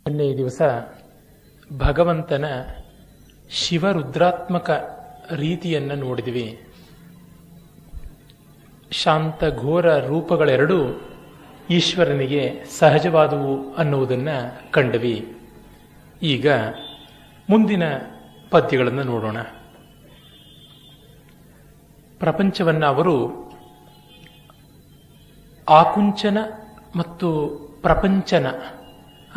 ಈ ದಿವಸ ಭಗವಂತನ ಶಿವರುದ್ರಾತ್ಮಕ ರೀತಿಯನ್ನು ನೋಡಿದ್ವಿ. ಶಾಂತ ಘೋರ ರೂಪಗಳೆರಡೂ ಈಶ್ವರನಿಗೆ ಸಹಜವಾದವು ಅನ್ನುವುದನ್ನು ಕಂಡವಿ. ಈಗ ಮುಂದಿನ ಪದ್ಯಗಳನ್ನು ನೋಡೋಣ. ಪ್ರಪಂಚವನ್ನು ಅವರು ಆಕುಂಚನ ಮತ್ತು ಪ್ರಪಂಚನ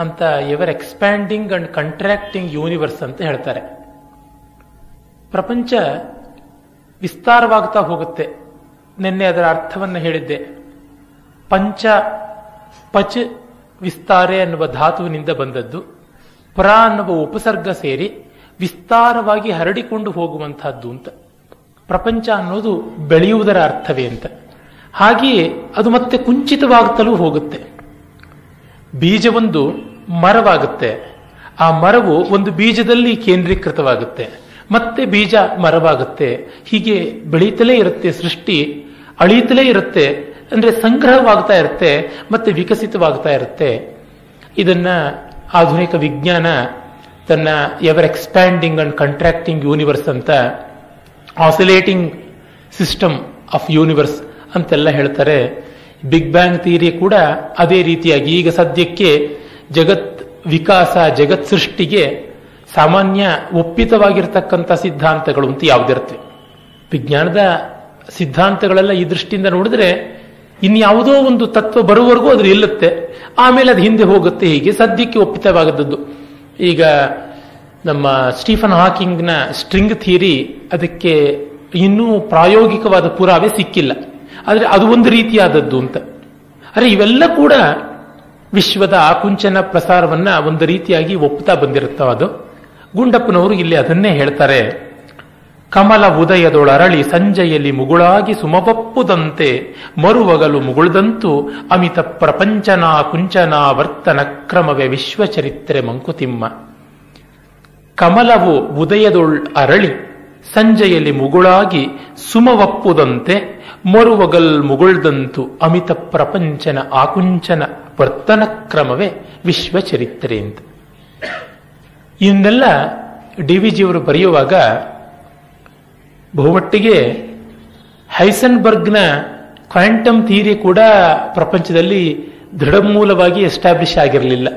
ಅಂತ ಎವರ್ ಎಕ್ಸ್ಪ್ಯಾಂಡಿಂಗ್ ಅಂಡ್ ಕಂಟ್ರಾಕ್ಟಿಂಗ್ ಯೂನಿವರ್ಸ್ ಅಂತ ಹೇಳ್ತಾರೆ. ಪ್ರಪಂಚ ವಿಸ್ತಾರವಾಗ್ತಾ ಹೋಗುತ್ತೆ. ನಿನ್ನೆ ಅದರ ಅರ್ಥವನ್ನು ಹೇಳಿದ್ದೆ. ಪಂಚ ಪಚ್ ವಿಸ್ತಾರೆ ಅನ್ನುವ ಧಾತುವಿನಿಂದ ಬಂದದ್ದು. ಪ್ರ ಅನ್ನುವ ಉಪಸರ್ಗ ಸೇರಿ ವಿಸ್ತಾರವಾಗಿ ಹರಡಿಕೊಂಡು ಹೋಗುವಂತಹದ್ದು ಅಂತ. ಪ್ರಪಂಚ ಅನ್ನೋದು ಬೆಳೆಯುವುದರ ಅರ್ಥವೇ ಅಂತ. ಹಾಗೆಯೇ ಅದು ಮತ್ತೆ ಕುಂಚಿತವಾಗುತ್ತಲೂ ಹೋಗುತ್ತೆ. ಬೀಜವೊಂದು ಮರವಾಗುತ್ತೆ. ಆ ಮರವು ಒಂದು ಬೀಜದಲ್ಲಿ ಕೇಂದ್ರೀಕೃತವಾಗುತ್ತೆ. ಮತ್ತೆ ಬೀಜ ಮರವಾಗುತ್ತೆ. ಹೀಗೆ ಬೆಳೀತಲೇ ಇರುತ್ತೆ. ಸೃಷ್ಟಿ ಅಳೀತಲೇ ಇರುತ್ತೆ. ಅಂದ್ರೆ ಸಂಗ್ರಹವಾಗ್ತಾ ಇರುತ್ತೆ, ಮತ್ತೆ ವಿಕಸಿತವಾಗ್ತಾ ಇರುತ್ತೆ. ಇದನ್ನ ಆಧುನಿಕ ವಿಜ್ಞಾನ ತನ್ನ ಎವರ್ ಎಕ್ಸ್ಪ್ಯಾಂಡಿಂಗ್ ಅಂಡ್ ಕಂಟ್ರಾಕ್ಟಿಂಗ್ ಯೂನಿವರ್ಸ್ ಅಂತ, ಆಸಿಲೇಟಿಂಗ್ ಸಿಸ್ಟಮ್ ಆಫ್ ಯೂನಿವರ್ಸ್ ಅಂತೆಲ್ಲ ಹೇಳ್ತಾರೆ. ಬಿಗ್ ಬ್ಯಾಂಗ್ ಥಿಯರಿ ಕೂಡ ಅದೇ ರೀತಿಯಾಗಿ ಈಗ ಸದ್ಯಕ್ಕೆ ಜಗತ್ ವಿಕಾಸ, ಜಗತ್ ಸೃಷ್ಟಿಗೆ ಸಾಮಾನ್ಯ ಒಪ್ಪಿತವಾಗಿರ್ತಕ್ಕಂಥ ಸಿದ್ಧಾಂತಗಳು ಅಂತ ಯಾವುದಿರ್ತವೆ. ವಿಜ್ಞಾನದ ಸಿದ್ಧಾಂತಗಳೆಲ್ಲ ಈ ದೃಷ್ಟಿಯಿಂದ ನೋಡಿದ್ರೆ ಇನ್ಯಾವುದೋ ಒಂದು ತತ್ವ ಬರುವವರೆಗೂ ಅದು ನಿಲ್ಲುತ್ತೆ, ಆಮೇಲೆ ಅದು ಹಿಂದೆ ಹೋಗುತ್ತೆ. ಹೀಗೆ ಸದ್ಯಕ್ಕೆ ಒಪ್ಪಿತವಾಗದ್ದು. ಈಗ ನಮ್ಮ ಸ್ಟೀಫನ್ ಹಾಕಿಂಗ್ನ ಸ್ಟ್ರಿಂಗ್ ಥಿಯರಿ, ಅದಕ್ಕೆ ಇನ್ನೂ ಪ್ರಾಯೋಗಿಕವಾದ ಪುರಾವೆ ಸಿಕ್ಕಿಲ್ಲ. ಆದರೆ ಅದು ಒಂದು ರೀತಿಯಾದದ್ದು ಅಂತ. ಅರೆ ಇವೆಲ್ಲ ಕೂಡ ವಿಶ್ವದ ಆಕುಂಚನ ಪ್ರಸಾರವನ್ನ ಒಂದು ರೀತಿಯಾಗಿ ಒಪ್ಪುತ್ತಾ ಬಂದಿರುತ್ತವ. ಅದು ಗುಂಡಪ್ಪನವರು ಇಲ್ಲಿ ಅದನ್ನೇ ಹೇಳ್ತಾರೆ. ಕಮಲ ಉದಯದೊಳರಳಿ ಸಂಜೆಯಲ್ಲಿ ಮುಗುಳಾಗಿ ಸುಮವಪ್ಪುದಂತೆ ಮರುವಗಲು ಮುಗುಳ್ದಂತೂ ಅಮಿತ ಪ್ರಪಂಚನ ಕುಂಚನ ವರ್ತನ ಕ್ರಮವೇ ವಿಶ್ವಚರಿತ್ರೆ ಮಂಕುತಿಮ್ಮ. ಕಮಲವು ಉದಯದೊಳ್ ಅರಳಿ ಸಂಜೆಯಲ್ಲಿ ಮುಗುಳಾಗಿ ಸುಮವಪ್ಪುದಂತೆ ಮರುವಗಲ್ ಮುಗುಳ್ದಂತು ಅಮಿತ ಪ್ರಪಂಚನ ಆಕುಂಚನ ವರ್ತನ ಕ್ರಮವೇ ವಿಶ್ವಚರಿತ್ರೆ ಅಂತ. ಇವನ್ನೆಲ್ಲ ಡಿವಿಜಿಯವರು ಬರೆಯುವಾಗ ಬಹುಮಟ್ಟಿಗೆ ಹೈಸನ್ಬರ್ಗ್ನ ಕ್ವಾಂಟಮ್ ಥಿಯರಿ ಕೂಡ ಪ್ರಪಂಚದಲ್ಲಿ ದೃಢಮೂಲವಾಗಿ ಎಸ್ಟಾಬ್ಲಿಷ್ ಆಗಿರಲಿಲ್ಲ.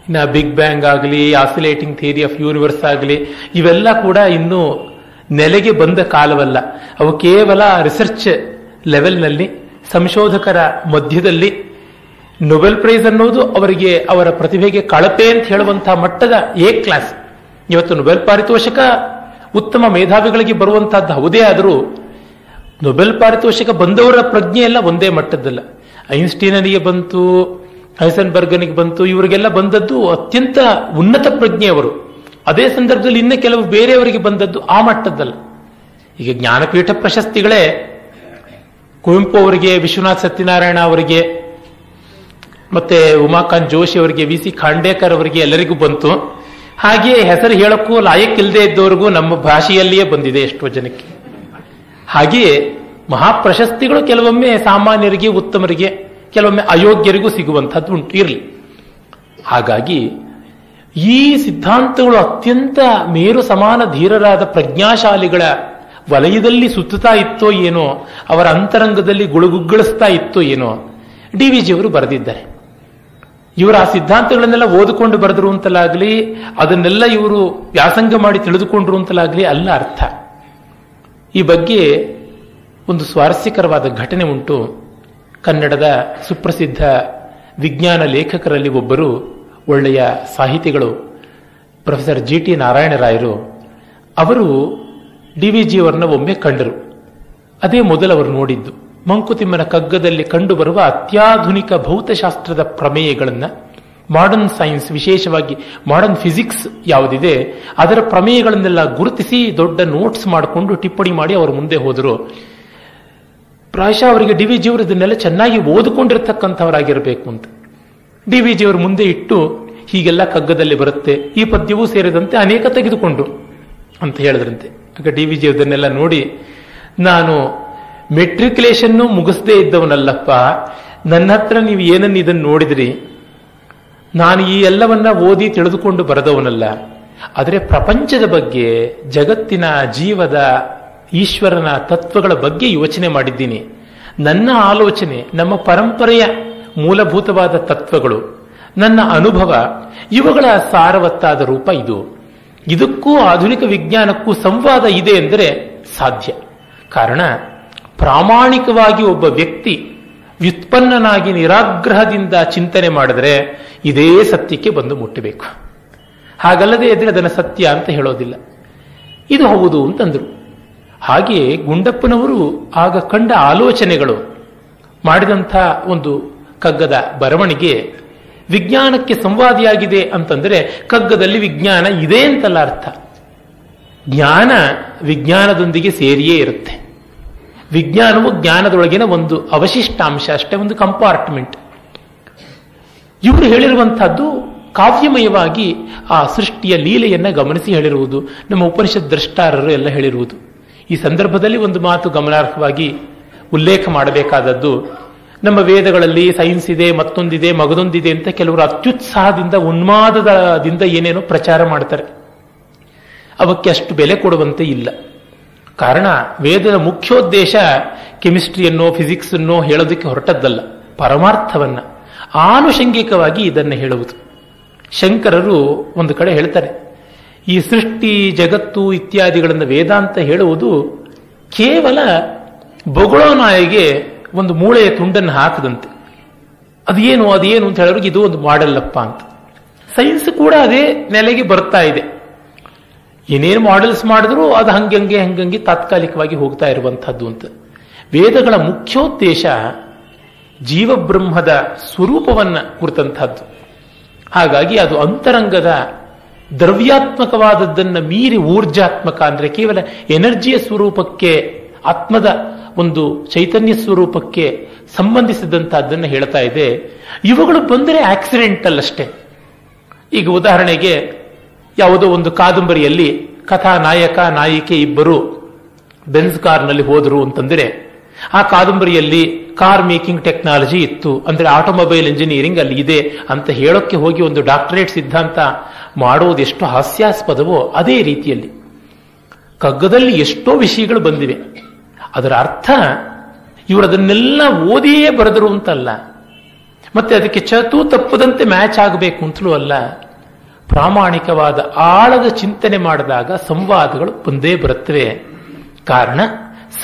ಇನ್ನು ಬಿಗ್ ಬ್ಯಾಂಗ್ ಆಗಲಿ, ಆಸಿಲೇಟಿಂಗ್ ಥಿಯರಿ ಆಫ್ ಯೂನಿವರ್ಸ್ ಆಗಲಿ, ಇವೆಲ್ಲ ಕೂಡ ಇನ್ನೂ ನೆಲೆಗೆ ಬಂದ ಕಾಲವಲ್ಲ. ಅವು ಕೇವಲ ರಿಸರ್ಚ್ ಲೆವೆಲ್ನಲ್ಲಿ, ಸಂಶೋಧಕರ ಮಧ್ಯದಲ್ಲಿ ನೊಬೆಲ್ ಪ್ರೈಸ್ ಅನ್ನೋದು ಅವರಿಗೆ ಅವರ ಪ್ರತಿಭೆಗೆ ಕಳಪೆ ಅಂತ ಹೇಳುವಂತಹ ಮಟ್ಟದ ಎ ಕ್ಲಾಸ್. ಇವತ್ತು ನೊಬೆಲ್ ಪಾರಿತೋಷಕ ಉತ್ತಮ ಮೇಧಾವಿಗಳಿಗೆ ಬರುವಂತಹದ್ದು ಹೌದೇ ಆದರೂ ನೊಬೆಲ್ ಪಾರಿತೋಷಕ ಬಂದವರ ಪ್ರಜ್ಞೆ ಎಲ್ಲ ಒಂದೇ ಮಟ್ಟದ್ದಲ್ಲ. ಐನ್ಸ್ಟೀನನಿಗೆ ಬಂತು, ಹೈಸನ್ಬರ್ಗನಿಗೆ ಬಂತು, ಇವರಿಗೆಲ್ಲ ಬಂದದ್ದು ಅತ್ಯಂತ ಉನ್ನತ ಪ್ರಜ್ಞೆಯವರು. ಅದೇ ಸಂದರ್ಭದಲ್ಲಿ ಇನ್ನು ಕೆಲವು ಬೇರೆಯವರಿಗೆ ಬಂದದ್ದು ಆ ಮಟ್ಟದ್ದಲ್ಲ. ಈಗ ಜ್ಞಾನಪೀಠ ಪ್ರಶಸ್ತಿಗಳೇ ಕುವೆಂಪು ಅವರಿಗೆ, ವಿಶ್ವನಾಥ್ ಸತ್ಯನಾರಾಯಣ ಅವರಿಗೆ, ಮತ್ತೆ ಉಮಾಕಾಂತ್ ಜೋಶಿ ಅವರಿಗೆ, ವಿ ಸಿ ಖಾಂಡೇಕರ್ ಅವರಿಗೆ ಎಲ್ಲರಿಗೂ ಬಂತು. ಹಾಗೆಯೇ ಹೆಸರು ಹೇಳಕ್ಕೂ ಲಾಯಕ್ಕಿಲ್ಲದೆ ಇದ್ದವರಿಗೂ ನಮ್ಮ ಭಾಷೆಯಲ್ಲಿಯೇ ಬಂದಿದೆ ಎಷ್ಟೋ ಜನಕ್ಕೆ. ಹಾಗೆಯೇ ಮಹಾಪ್ರಶಸ್ತಿಗಳು ಕೆಲವೊಮ್ಮೆ ಸಾಮಾನ್ಯರಿಗೆ, ಉತ್ತಮರಿಗೆ, ಕೆಲವೊಮ್ಮೆ ಅಯೋಗ್ಯರಿಗೂ ಸಿಗುವಂಥದ್ದು ಉಂಟು, ಇರಲಿ. ಹಾಗಾಗಿ ಈ ಸಿದ್ಧಾಂತಗಳು ಅತ್ಯಂತ ಮೇರು ಸಮಾನ ಧೀರರಾದ ಪ್ರಜ್ಞಾಶಾಲಿಗಳ ವಲಯದಲ್ಲಿ ಸುತ್ತುತ್ತಾ ಇತ್ತೋ ಏನೋ, ಅವರ ಅಂತರಂಗದಲ್ಲಿ ಗುಳುಗುಗ್ಗಳಿಸ್ತಾ ಇತ್ತೋ ಏನೋ, ಡಿವಿಜಿಯವರು ಬರೆದಿದ್ದಾರೆ. ಇವರು ಆ ಸಿದ್ಧಾಂತಗಳನ್ನೆಲ್ಲ ಓದಿಕೊಂಡು ಬರೆದರು ಅಂತಲಾಗಲಿ, ಅದನ್ನೆಲ್ಲ ಇವರು ವ್ಯಾಸಂಗ ಮಾಡಿ ತಿಳಿದುಕೊಂಡ್ರು ಅಂತಲಾಗಲಿ ಅಲ್ಲ ಅರ್ಥ. ಈ ಬಗ್ಗೆ ಒಂದು ಸ್ವಾರಸ್ಯಕರವಾದ ಘಟನೆ ಉಂಟು. ಕನ್ನಡದ ಸುಪ್ರಸಿದ್ಧ ವಿಜ್ಞಾನ ಲೇಖಕರಲ್ಲಿ ಒಬ್ಬರು, ಒಳ್ಳೆಯ ಸಾಹಿತಿಗಳು, ಪ್ರೊಫೆಸರ್ ಜಿ ಟಿ ನಾರಾಯಣರಾಯರು. ಅವರು ಡಿವಿಜಿಯವರನ್ನ ಒಮ್ಮೆ ಕಂಡರು. ಅದೇ ಮೊದಲವರು ನೋಡಿದ್ದು. ಮಂಕುತಿಮ್ಮನ ಕಗ್ಗದಲ್ಲಿ ಕಂಡುಬರುವ ಅತ್ಯಾಧುನಿಕ ಭೌತಶಾಸ್ತ್ರದ ಪ್ರಮೇಯಗಳನ್ನು, ಮಾಡರ್ನ್ ಸೈನ್ಸ್, ವಿಶೇಷವಾಗಿ ಮಾಡರ್ನ್ ಫಿಸಿಕ್ಸ್ ಯಾವುದಿದೆ ಅದರ ಪ್ರಮೇಯಗಳನ್ನೆಲ್ಲ ಗುರುತಿಸಿ ದೊಡ್ಡ ನೋಟ್ಸ್ ಮಾಡಿಕೊಂಡು ಟಿಪ್ಪಣಿ ಮಾಡಿ ಅವರು ಮುಂದೆ ಹೋದರು. ಪ್ರಾಯಶಃ ಅವರಿಗೆ ಡಿವಿಜಿಯವರು ಇದನ್ನೆಲ್ಲ ಚೆನ್ನಾಗಿ ಓದಿಕೊಂಡಿರ್ತಕ್ಕಂಥವರಾಗಿರಬೇಕು ಅಂತ ಡಿವಿಜಿಯವರು ಮುಂದೆ ಇಟ್ಟು, ಹೀಗೆಲ್ಲ ಕಗ್ಗದಲ್ಲಿ ಬರುತ್ತೆ, ಈ ಪದ್ಯವೂ ಸೇರಿದಂತೆ ಅನೇಕ ತೆಗೆದುಕೊಂಡ್ರು ಅಂತ ಹೇಳಿದ್ರಂತೆ. ಆಗ ಡಿವಿಜಿ ಅದನ್ನೆಲ್ಲ ನೋಡಿ, ನಾನು ಮೆಟ್ರಿಕ್ಯುಲೇಷನ್ನು ಮುಗಿಸದೇ ಇದ್ದವನಲ್ಲಪ್ಪ, ನನ್ನ ಹತ್ರ ನೀವು ಏನನ್ನು ಇದನ್ನು ನೋಡಿದ್ರಿ, ನಾನು ಈ ಎಲ್ಲವನ್ನ ಓದಿ ತಿಳಿದುಕೊಂಡು ಬರೆದವನಲ್ಲ. ಆದರೆ ಪ್ರಪಂಚದ ಬಗ್ಗೆ, ಜಗತ್ತಿನ, ಜೀವದ, ಈಶ್ವರನ ತತ್ವಗಳ ಬಗ್ಗೆ ಯೋಚನೆ ಮಾಡಿದ್ದೀನಿ. ನನ್ನ ಆಲೋಚನೆ, ನಮ್ಮ ಪರಂಪರೆಯ ಮೂಲಭೂತವಾದ ತತ್ವಗಳು, ನನ್ನ ಅನುಭವ, ಇವುಗಳ ಸಾರವತ್ತಾದ ರೂಪ ಇದು. ಇದಕ್ಕೂ ಆಧುನಿಕ ವಿಜ್ಞಾನಕ್ಕೂ ಸಂವಾದ ಇದೆ ಎಂದರೆ ಸಾಧ್ಯ. ಕಾರಣ, ಪ್ರಾಮಾಣಿಕವಾಗಿ ಒಬ್ಬ ವ್ಯಕ್ತಿ ವ್ಯುತ್ಪನ್ನನಾಗಿ ನಿರಾಗ್ರಹದಿಂದ ಚಿಂತನೆ ಮಾಡಿದ್ರೆ ಇದೇ ಸತ್ಯಕ್ಕೆ ಬಂದು ಮುಟ್ಟಬೇಕು. ಹಾಗಲ್ಲದೆ ಇದ್ರೆ ಅದನ್ನು ಸತ್ಯ ಅಂತ ಹೇಳೋದಿಲ್ಲ. ಇದು ಹೌದು ಅಂತಂದ್ರು. ಹಾಗೆಯೇ ಗುಂಡಪ್ಪನವರು ಆಗ ಕಂಡ ಆಲೋಚನೆಗಳು, ಮಾಡಿದಂಥ ಒಂದು ಕಗ್ಗದ ಬರವಣಿಗೆ ವಿಜ್ಞಾನಕ್ಕೆ ಸಂವಾದಿಯಾಗಿದೆ ಅಂತಂದ್ರೆ ಕಗ್ಗದಲ್ಲಿ ವಿಜ್ಞಾನ ಇದೆ ಅಂತಲ್ಲ ಅರ್ಥ. ಜ್ಞಾನ ವಿಜ್ಞಾನದೊಂದಿಗೆ ಸೇರಿಯೇ ಇರುತ್ತೆ. ವಿಜ್ಞಾನವು ಜ್ಞಾನದೊಳಗಿನ ಒಂದು ಅವಶಿಷ್ಟಾಂಶ ಅಷ್ಟೇ, ಒಂದು ಕಂಪಾರ್ಟ್ಮೆಂಟ್. ಇವರು ಹೇಳಿರುವಂತಹದ್ದು ಕಾವ್ಯಮಯವಾಗಿ ಆ ಸೃಷ್ಟಿಯ ಲೀಲೆಯನ್ನ ಗಮನಿಸಿ ಹೇಳಿರುವುದು. ನಮ್ಮ ಉಪನಿಷತ್ ದ್ರಷ್ಟಾರರು ಎಲ್ಲ ಹೇಳಿರುವುದು. ಈ ಸಂದರ್ಭದಲ್ಲಿ ಒಂದು ಮಾತು ಗಮನಾರ್ಹವಾಗಿ ಉಲ್ಲೇಖ ಮಾಡಬೇಕಾದದ್ದು, ನಮ್ಮ ವೇದಗಳಲ್ಲಿ ಸೈನ್ಸ್ ಇದೆ, ಮತ್ತೊಂದಿದೆ, ಮಗದೊಂದಿದೆ ಅಂತ ಕೆಲವರು ಅತ್ಯುತ್ಸಾಹದಿಂದ, ಉನ್ಮಾದದಿಂದ ಏನೇನೋ ಪ್ರಚಾರ ಮಾಡ್ತಾರೆ. ಅವಕ್ಕೆ ಅಷ್ಟು ಬೆಲೆ ಕೊಡುವಂತೆ ಇಲ್ಲ. ಕಾರಣ, ವೇದದ ಮುಖ್ಯೋದ್ದೇಶ ಕೆಮಿಸ್ಟ್ರಿಯನ್ನೋ ಫಿಸಿಕ್ಸ್ ಅನ್ನೋ ಹೇಳೋದಕ್ಕೆ ಹೊರಟದ್ದಲ್ಲ, ಪರಮಾರ್ಥವನ್ನ. ಆನುಷಂಗಿಕವಾಗಿ ಇದನ್ನು ಹೇಳುವುದು. ಶಂಕರರು ಒಂದು ಕಡೆ ಹೇಳ್ತಾರೆ, ಈ ಸೃಷ್ಟಿ, ಜಗತ್ತು ಇತ್ಯಾದಿಗಳನ್ನು ವೇದಾಂತ ಹೇಳುವುದು ಕೇವಲ ಬೊಗಳೋ ನಾಯಿಗೆ ಒಂದು ಮೂಳೆಯ ತುಂಡನ್ನು ಹಾಕದಂತೆ. ಅದೇನು ಅಂತ ಹೇಳೋರಿಗೆ ಇದು ಒಂದು ಮಾಡಲ್ಲಪ್ಪ ಅಂತ. ಸೈನ್ಸ್ ಕೂಡ ಅದೇ ನೆಲೆಗೆ ಬರ್ತಾ ಇದೆ. ಏನೇನು ಮಾಡೆಲ್ಸ್ ಮಾಡಿದ್ರೂ ಅದು ಹಂಗಂಗೆ ತಾತ್ಕಾಲಿಕವಾಗಿ ಹೋಗ್ತಾ ಇರುವಂತಹದ್ದು ಅಂತ. ವೇದಗಳ ಮುಖ್ಯೋದ್ದೇಶ ಜೀವಬ್ರಹ್ಮದ ಸ್ವರೂಪವನ್ನ ಕುರಿತಂತಹದ್ದು. ಹಾಗಾಗಿ ಅದು ಅಂತರಂಗದ ದ್ರವ್ಯಾತ್ಮಕವಾದದ್ದನ್ನು ಮೀರಿ ಊರ್ಜಾತ್ಮಕ, ಅಂದ್ರೆ ಕೇವಲ ಎನರ್ಜಿಯ ಸ್ವರೂಪಕ್ಕೆ, ಆತ್ಮದ ಒಂದು ಚೈತನ್ಯ ಸ್ವರೂಪಕ್ಕೆ ಸಂಬಂಧಿಸಿದಂತಹದ್ದನ್ನು ಹೇಳ್ತಾ ಇದೆ. ಇವುಗಳು ಬಂದರೆ ಆಕ್ಸಿಡೆಂಟಲ್ ಅಷ್ಟೇ. ಈಗ ಉದಾಹರಣೆಗೆ ಯಾವುದೋ ಒಂದು ಕಾದಂಬರಿಯಲ್ಲಿ ಕಥಾ ನಾಯಕ ನಾಯಿಕೆ ಇಬ್ಬರು ಬೆನ್ಸ್ ಕಾರ್ನಲ್ಲಿ ಹೋದರು ಅಂತಂದ್ರೆ, ಆ ಕಾದಂಬರಿಯಲ್ಲಿ ಕಾರ್ ಮೇಕಿಂಗ್ ಟೆಕ್ನಾಲಜಿ ಇತ್ತು, ಅಂದ್ರೆ ಆಟೋಮೊಬೈಲ್ ಇಂಜಿನಿಯರಿಂಗ್ ಅಲ್ಲಿ ಇದೆ ಅಂತ ಹೇಳೋಕ್ಕೆ ಹೋಗಿ ಒಂದು ಡಾಕ್ಟರೇಟ್ ಸಿದ್ಧಾಂತ ಮಾಡೋದು ಎಷ್ಟು ಹಾಸ್ಯಾಸ್ಪದವೋ ಅದೇ ರೀತಿಯಲ್ಲಿ ಕಗ್ಗದಲ್ಲಿ ಎಷ್ಟೋ ವಿಷಯಗಳು ಬಂದಿವೆ. ಅದರ ಅರ್ಥ ಇವರು ಅದನ್ನೆಲ್ಲ ಓದಿಯೇ ಬರೆದರು ಅಂತಲ್ಲ, ಮತ್ತೆ ಅದಕ್ಕೆ ಚತೂ ತಪ್ಪದಂತೆ ಮ್ಯಾಚ್ ಆಗಬೇಕು ಅಂತಲೂ ಅಲ್ಲ. ಪ್ರಾಮಾಣಿಕವಾದ ಆಳದ ಚಿಂತನೆ ಮಾಡಿದಾಗ ಸಂವಾದಗಳು ಬಂದೇ ಬರುತ್ತವೆ. ಕಾರಣ,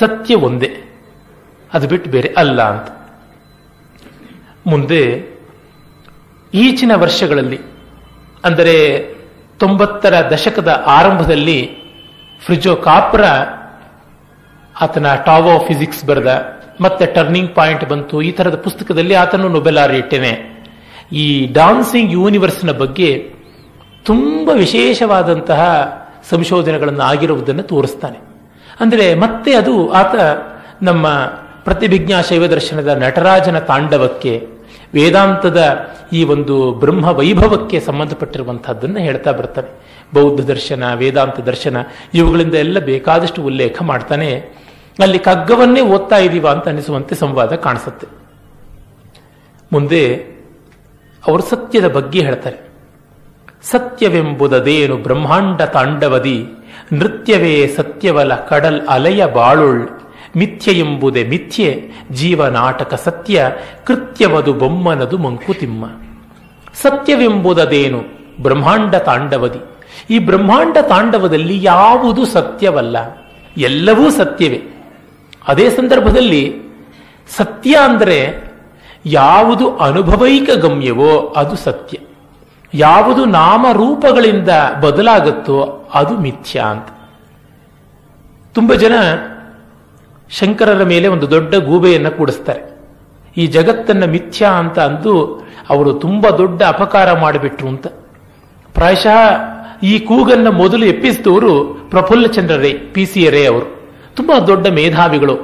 ಸತ್ಯ ಒಂದೇ, ಅದು ಬಿಟ್ಟು ಬೇರೆ ಅಲ್ಲ ಅಂತ. ಮುಂದೆ ಈಚಿನ ವರ್ಷಗಳಲ್ಲಿ, ಅಂದರೆ 90ರ ದಶಕದ ಆರಂಭದಲ್ಲಿ ಫ್ರಿಜೋ ಕಾಪ್ರಾ ಆತನ ಟಾವ್ ಆಫ್ ಫಿಸಿಕ್ಸ್ ಬರೆದ, ಮತ್ತೆ ಟರ್ನಿಂಗ್ ಪಾಯಿಂಟ್ ಬಂತು. ಈ ತರದ ಪುಸ್ತಕದಲ್ಲಿ ಆತನು ನೊಬೆಲ್ ಲಾರಿಯೇಟೇನೆ. ಈ ಡಾನ್ಸಿಂಗ್ ಯೂನಿವರ್ಸ್ನ ಬಗ್ಗೆ ತುಂಬ ವಿಶೇಷವಾದಂತಹ ಸಂಶೋಧನೆಗಳನ್ನು ಆಗಿರುವುದನ್ನು ತೋರಿಸ್ತಾನೆ. ಅಂದರೆ ಮತ್ತೆ ಅದು ಆತ ನಮ್ಮ ಪ್ರತಿಭಿಜ್ಞಾ ಶೈವ ದರ್ಶನದ ನಟರಾಜನ ತಾಂಡವಕ್ಕೆ, ವೇದಾಂತದ ಈ ಒಂದು ಬ್ರಹ್ಮ ವೈಭವಕ್ಕೆ ಸಂಬಂಧಪಟ್ಟಿರುವಂತಹದ್ದನ್ನು ಹೇಳ್ತಾ ಬರ್ತಾನೆ. ಬೌದ್ಧ ದರ್ಶನ, ವೇದಾಂತ ದರ್ಶನ, ಇವುಗಳಿಂದ ಎಲ್ಲ ಬೇಕಾದಷ್ಟು ಉಲ್ಲೇಖ ಮಾಡ್ತಾನೆ. ಅಲ್ಲಿ ಕಗ್ಗವನ್ನೇ ಓದ್ತಾ ಇದೀವ ಅಂತ ಅನಿಸುವಂತೆ ಸಂವಾದ ಕಾಣಿಸುತ್ತೆ. ಮುಂದೆ ಅವರು ಸತ್ಯದ ಬಗ್ಗೆ ಹೇಳ್ತಾರೆ. ಸತ್ಯವೆಂಬುದದೇನು ಬ್ರಹ್ಮಾಂಡ ತಾಂಡವದಿ, ನೃತ್ಯವೇ ಸತ್ಯವಲ ಕಡಲ್ ಅಲೆಯ ಬಾಳುಳ್, ಮಿಥ್ಯೆ ಎಂಬುದೇ ಮಿಥ್ಯೆ ಜೀವನಾಟಕ ಸತ್ಯ, ಕೃತ್ಯವದು ಬೊಮ್ಮನದು ಮಂಕುತಿಮ್ಮ. ಸತ್ಯವೆಂಬುದದೇನು ಬ್ರಹ್ಮಾಂಡ ತಾಂಡವದಿ. ಈ ಬ್ರಹ್ಮಾಂಡ ತಾಂಡವದಲ್ಲಿ ಯಾವುದು ಸತ್ಯವಲ್ಲ, ಎಲ್ಲವೂ ಸತ್ಯವೇ. ಅದೇ ಸಂದರ್ಭದಲ್ಲಿ ಸತ್ಯ ಅಂದರೆ ಯಾವುದು ಅನುಭವೈಕ ಗಮ್ಯವೋ ಅದು ಸತ್ಯ, ಯಾವುದು ನಾಮರೂಪಗಳಿಂದ ಬದಲಾಗುತ್ತೋ ಅದು ಮಿಥ್ಯಾ ಅಂತ. ತುಂಬ ಜನ ಶಂಕರರ ಮೇಲೆ ಒಂದು ದೊಡ್ಡ ಗೂಬೆಯನ್ನು ಕೂಡಿಸ್ತಾರೆ. ಈ ಜಗತ್ತನ್ನ ಮಿಥ್ಯಾ ಅಂತ ಅಂದು ಅವರು ತುಂಬಾ ದೊಡ್ಡ ಅಪಕಾರ ಮಾಡಿಬಿಟ್ರು ಅಂತ. ಪ್ರಾಯಶಃ ಈ ಕೂಗನ್ನ ಮೊದಲು ಎಪ್ಪಿಸಿದವರು ಪ್ರಫುಲ್ಲಚಂದ್ರ ರೇ, PC ರೇ ಅವರು. ತುಂಬಾ ದೊಡ್ಡ ಮೇಧಾವಿಗಳು,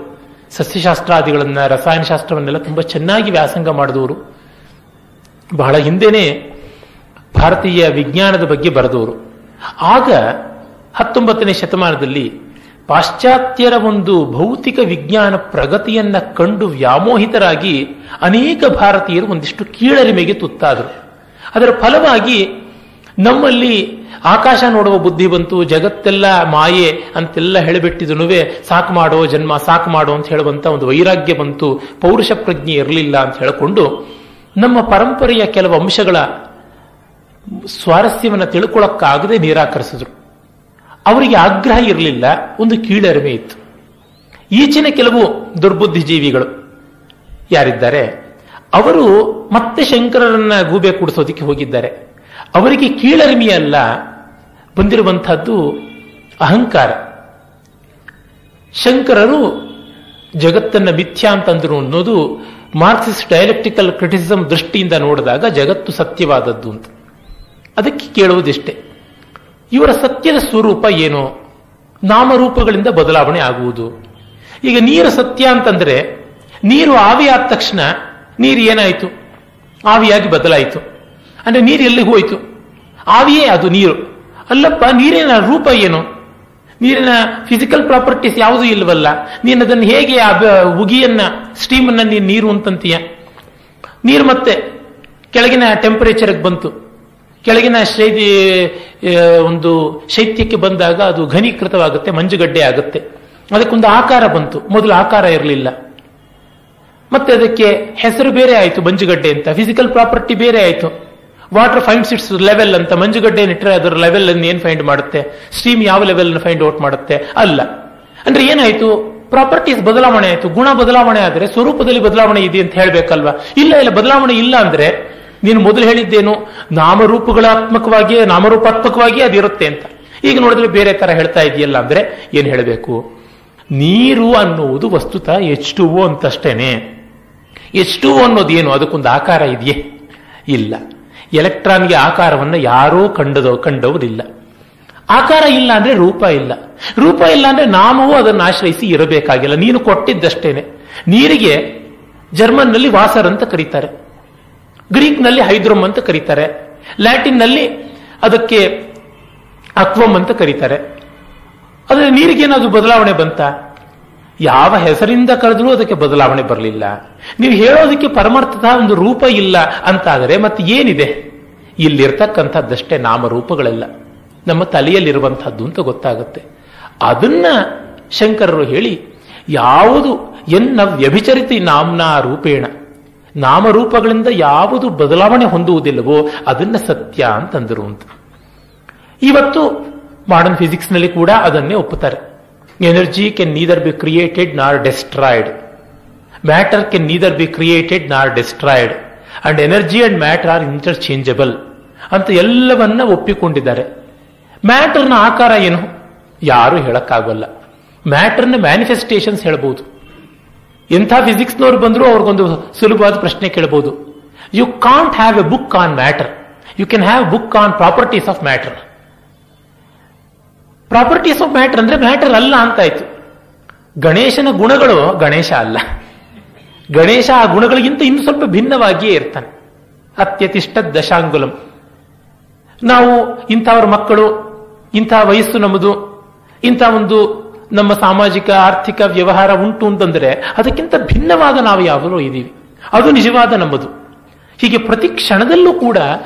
ಸಸ್ಯಶಾಸ್ತ್ರಾದಿಗಳನ್ನ, ರಸಾಯನಶಾಸ್ತ್ರವನ್ನೆಲ್ಲ ತುಂಬಾ ಚೆನ್ನಾಗಿ ವ್ಯಾಸಂಗ ಮಾಡಿದವರು. ಬಹಳ ಹಿಂದೆನೆ ಭಾರತೀಯ ವಿಜ್ಞಾನದ ಬಗ್ಗೆ ಬರೆದವರು. ಆಗ 19ನೇ ಶತಮಾನದಲ್ಲಿ ಪಾಶ್ಚಾತ್ಯರ ಒಂದು ಭೌತಿಕ ವಿಜ್ಞಾನ ಪ್ರಗತಿಯನ್ನ ಕಂಡು ವ್ಯಾಮೋಹಿತರಾಗಿ ಅನೇಕ ಭಾರತೀಯರು ಒಂದಿಷ್ಟು ಕೀಳರಿಮೆಗೆ ತುತ್ತಾದರು. ಅದರ ಫಲವಾಗಿ ನಮ್ಮಲ್ಲಿ ಆಕಾಶ ನೋಡುವ ಬುದ್ಧಿ ಬಂತು, ಜಗತ್ತೆಲ್ಲ ಮಾಯೆ ಅಂತೆಲ್ಲ ಹೇಳಿಬಿಟ್ಟಿದನುವೆ ಸಾಕು ಮಾಡೋ ಜನ್ಮ, ಸಾಕು ಮಾಡೋ ಅಂತ ಹೇಳುವಂತ ಒಂದು ವೈರಾಗ್ಯ ಬಂತು, ಪೌರುಷ ಪ್ರಜ್ಞೆ ಇರಲಿಲ್ಲ ಅಂತ ಹೇಳಿಕೊಂಡು ನಮ್ಮ ಪರಂಪರೆಯ ಕೆಲವು ಅಂಶಗಳ ಸ್ವಾರಸ್ಯವನ್ನು ತಿಳ್ಕೊಳ್ಳಕ್ಕಾಗದೆ ನಿರಾಕರಿಸಿದ್ರು. ಅವರಿಗೆ ಆಗ್ರಹ ಇರಲಿಲ್ಲ, ಒಂದು ಕೀಳರಿಮೆ ಇತ್ತು. ಈಚಿನ ಕೆಲವು ದುರ್ಬುದ್ಧಿಜೀವಿಗಳು ಯಾರಿದ್ದಾರೆ ಅವರು ಮತ್ತೆ ಶಂಕರರನ್ನ ಗೂಬೆ ಕೂಡಿಸೋದಕ್ಕೆ ಹೋಗಿದ್ದಾರೆ. ಅವರಿಗೆ ಕೀಳರಿಮೆಯಲ್ಲ, ಬಂದಿರುವಂತಹದ್ದು ಅಹಂಕಾರ. ಶಂಕರರು ಜಗತ್ತನ್ನ ಮಿಥ್ಯಾ ಅಂತಂದ್ರು ಅನ್ನೋದು ಮಾರ್ಕ್ಸಿಸ್ಟ್ ಡೈಲೆಕ್ಟಿಕಲ್ ಕ್ರಿಟಿಸಿಸಂ ದೃಷ್ಟಿಯಿಂದ ನೋಡಿದಾಗ ಜಗತ್ತು ಸತ್ಯವಾದದ್ದು ಅಂತ. ಅದಕ್ಕೆ ಕೇಳುವುದಿಷ್ಟೇ, ಇವರ ಸತ್ಯದ ಸ್ವರೂಪ ಏನು? ನಾಮರೂಪಗಳಿಂದ ಬದಲಾವಣೆ ಆಗುವುದು. ಈಗ ನೀರು ಸತ್ಯ ಅಂತಂದ್ರೆ ನೀರು ಆವಿ ಆದ ತಕ್ಷಣ ನೀರು ಏನಾಯಿತು? ಆವಿಯಾಗಿ ಬದಲಾಯಿತು. ಅಂದ್ರೆ ನೀರು ಎಲ್ಲಿಗೆ ಹೋಯಿತು? ಆವಿಯೇ ಅದು ನೀರು ಅಲ್ಲಪ್ಪ. ನೀರಿನ ರೂಪ ಏನು? ನೀರಿನ ಫಿಸಿಕಲ್ ಪ್ರಾಪರ್ಟೀಸ್ ಯಾವುದೂ ಇಲ್ವಲ್ಲ. ನೀನು ಅದನ್ನು ಹೇಗೆ ಉಗಿಯನ್ನ ಸ್ಟೀಮನ್ನ ನೀನು ನೀರು ಅಂತಂತೀಯ? ನೀರು ಮತ್ತೆ ಕೆಳಗಿನ ಟೆಂಪರೇಚರ್ಗೆ ಬಂತು, ಕೆಳಗಿನ ಒಂದು ಶೈತ್ಯಕ್ಕೆ ಬಂದಾಗ ಅದು ಘನೀಕೃತವಾಗುತ್ತೆ, ಮಂಜುಗಡ್ಡೆ ಆಗುತ್ತೆ. ಅದಕ್ಕೊಂದು ಆಕಾರ ಬಂತು, ಮೊದಲು ಆಕಾರ ಇರಲಿಲ್ಲ. ಮತ್ತೆ ಅದಕ್ಕೆ ಹೆಸರು ಬೇರೆ ಆಯಿತು, ಮಂಜುಗಡ್ಡೆ ಅಂತ. ಫಿಸಿಕಲ್ ಪ್ರಾಪರ್ಟಿ ಬೇರೆ ಆಯಿತು. ವಾಟರ್ ಫೈಂಡ್ಸ್ ಇಟ್ಸ್ ಲೆವೆಲ್ ಅಂತ. ಮಂಜುಗಡ್ಡೆ ಇಟ್ಟರೆ ಅದರ ಲೆವೆಲ್ ಅನ್ನು ಏನ್ ಫೈಂಡ್ ಮಾಡುತ್ತೆ? ಸ್ಟೀಮ್ ಯಾವ ಲೆವೆಲ್ ಫೈಂಡ್ ಔಟ್ ಮಾಡುತ್ತೆ? ಅಲ್ಲ. ಅಂದ್ರೆ ಏನಾಯ್ತು? ಪ್ರಾಪರ್ಟೀಸ್ ಬದಲಾವಣೆ ಆಯಿತು. ಗುಣ ಬದಲಾವಣೆ ಆದರೆ ಸ್ವರೂಪದಲ್ಲಿ ಬದಲಾವಣೆ ಇದೆ ಅಂತ ಹೇಳ್ಬೇಕಲ್ವಾ? ಇಲ್ಲ, ಬದಲಾವಣೆ ಇಲ್ಲ ಅಂದ್ರೆ ನೀನು ಮೊದಲು ಹೇಳಿದ್ದೇನು? ನಾಮರೂಪಾತ್ಮಕವಾಗಿ ಅದಿರುತ್ತೆ ಅಂತ. ಈಗ ನೋಡಿದ್ರೆ ಬೇರೆ ತರ ಹೇಳ್ತಾ ಇದೆಯಲ್ಲ. ಅಂದ್ರೆ ಏನ್ ಹೇಳಬೇಕು? ನೀರು ಅನ್ನುವುದು ವಸ್ತುತ H2O ಅಂತಷ್ಟೇನೆ. H2O ಅನ್ನೋದೇನು? ಅದಕ್ಕೊಂದು ಆಕಾರ ಇದೆಯೇ? ಇಲ್ಲ. ಎಲೆಕ್ಟ್ರಾನ್ಗೆ ಆಕಾರವನ್ನು ಯಾರೂ ಕಂಡವರಿಲ್ಲ. ಆಕಾರ ಇಲ್ಲ ಅಂದ್ರೆ ರೂಪ ಇಲ್ಲ. ರೂಪ ಇಲ್ಲ ಅಂದ್ರೆ ನಾಮವು ಅದನ್ನು ಆಶ್ರಯಿಸಿ ಇರಬೇಕಾಗಿಲ್ಲ. ನೀನು ಕೊಟ್ಟಿದ್ದಷ್ಟೇನೆ. ನೀರಿಗೆ ಜರ್ಮನ್ನಲ್ಲಿ ವಾಸರ್ ಅಂತ ಕರೀತಾರೆ, ಗ್ರೀಕ್ನಲ್ಲಿ ಹೈಡ್ರೋಮ್ ಅಂತ ಕರೀತಾರೆ, ಲ್ಯಾಟಿನ್ನಲ್ಲಿ ಅದಕ್ಕೆ ಅಕ್ವಮ್ ಅಂತ ಕರೀತಾರೆ. ಆದರೆ ನೀರಿಗೇನಾದ್ರೂ ಬದಲಾವಣೆ ಬಂತ? ಯಾವ ಹೆಸರಿಂದ ಕರೆದ್ರೂ ಅದಕ್ಕೆ ಬದಲಾವಣೆ ಬರಲಿಲ್ಲ. ನೀವು ಹೇಳೋದಕ್ಕೆ ಪರಮಾರ್ಥದ ಒಂದು ರೂಪ ಇಲ್ಲ ಅಂತಾದರೆ ಮತ್ತೆ ಏನಿದೆ? ಇಲ್ಲಿರ್ತಕ್ಕಂಥದ್ದಷ್ಟೇ ನಾಮರೂಪಗಳೆಲ್ಲ, ನಮ್ಮ ತಲೆಯಲ್ಲಿರುವಂಥದ್ದು ಅಂತ ಗೊತ್ತಾಗುತ್ತೆ. ಅದನ್ನ ಶಂಕರರು ಹೇಳಿ, ಯಾವುದು ಎನ್ನ ವ್ಯಭಿಚರಿತಿ ನಾಮ್ನಾ ರೂಪೇಣ, ನಾಮರೂಪಗಳಿಂದ ಯಾವುದು ಬದಲಾವಣೆ ಹೊಂದುವುದಿಲ್ಲವೋ ಅದನ್ನ ಸತ್ಯ ಅಂತಂದರು ಅಂತ. ಇವತ್ತು ಮಾಡರ್ನ್ ಫಿಸಿಕ್ಸ್ ನಲ್ಲಿ ಕೂಡ ಅದನ್ನೇ ಒಪ್ಪುತ್ತಾರೆ. Energy can neither be created nor destroyed, matter can neither be created nor destroyed, and energy and matter are interchangeable ಅಂತ ಎಲ್ಲವನ್ನ ಒಪ್ಪಿಕೊಂಡಿದ್ದಾರೆ. ಮ್ಯಾಟರ್ನ ಆಕಾರ ಏನು? ಯಾರು ಹೇಳಕ್ಕಾಗಲ್ಲ. ಮ್ಯಾಟರ್ನ ಮ್ಯಾನಿಫೆಸ್ಟೇಷನ್ಸ್ ಹೇಳಬಹುದು. ಎಂಥ ಫಿಸಿಕ್ಸ್ನವ್ರು ಬಂದರೂ ಅವ್ರಿಗೊಂದು ಸುಲಭವಾದ ಪ್ರಶ್ನೆ ಕೇಳಬಹುದು. You can't have a book on matter, you can have book on properties of matter. Properties of matter ಅಂದ್ರೆ ಮ್ಯಾಟರ್ ಅಲ್ಲ ಅಂತಾಯ್ತು. ಗಣೇಶನ ಗುಣಗಳು ಗಣೇಶ ಅಲ್ಲ. ಗಣೇಶ ಆ ಗುಣಗಳಿಗಿಂತ ಇನ್ನು ಸ್ವಲ್ಪ ಭಿನ್ನವಾಗಿಯೇ ಇರ್ತಾನೆ. ಅತ್ಯತಿಷ್ಠ ದಶಾಂಗುಲಂ. ನಾವು ಇಂಥವ್ರ ಮಕ್ಕಳು, ಇಂಥ ವಯಸ್ಸು ನಮ್ಮದು, ಇಂಥ ಒಂದು ನಮ್ಮ ಸಾಮಾಜಿಕ ಆರ್ಥಿಕ ವ್ಯವಹಾರ ಉಂಟು ಅಂತಂದ್ರೆ ಅದಕ್ಕಿಂತ ಭಿನ್ನವಾದ ನಾವು ಯಾವಾಗಲೂ ಇದ್ದೀವಿ. ಅದು ನಿಜವಾದ ನಮ್ಮದು. ಹೀಗೆ ಪ್ರತಿ ಕ್ಷಣದಲ್ಲೂ ಕೂಡ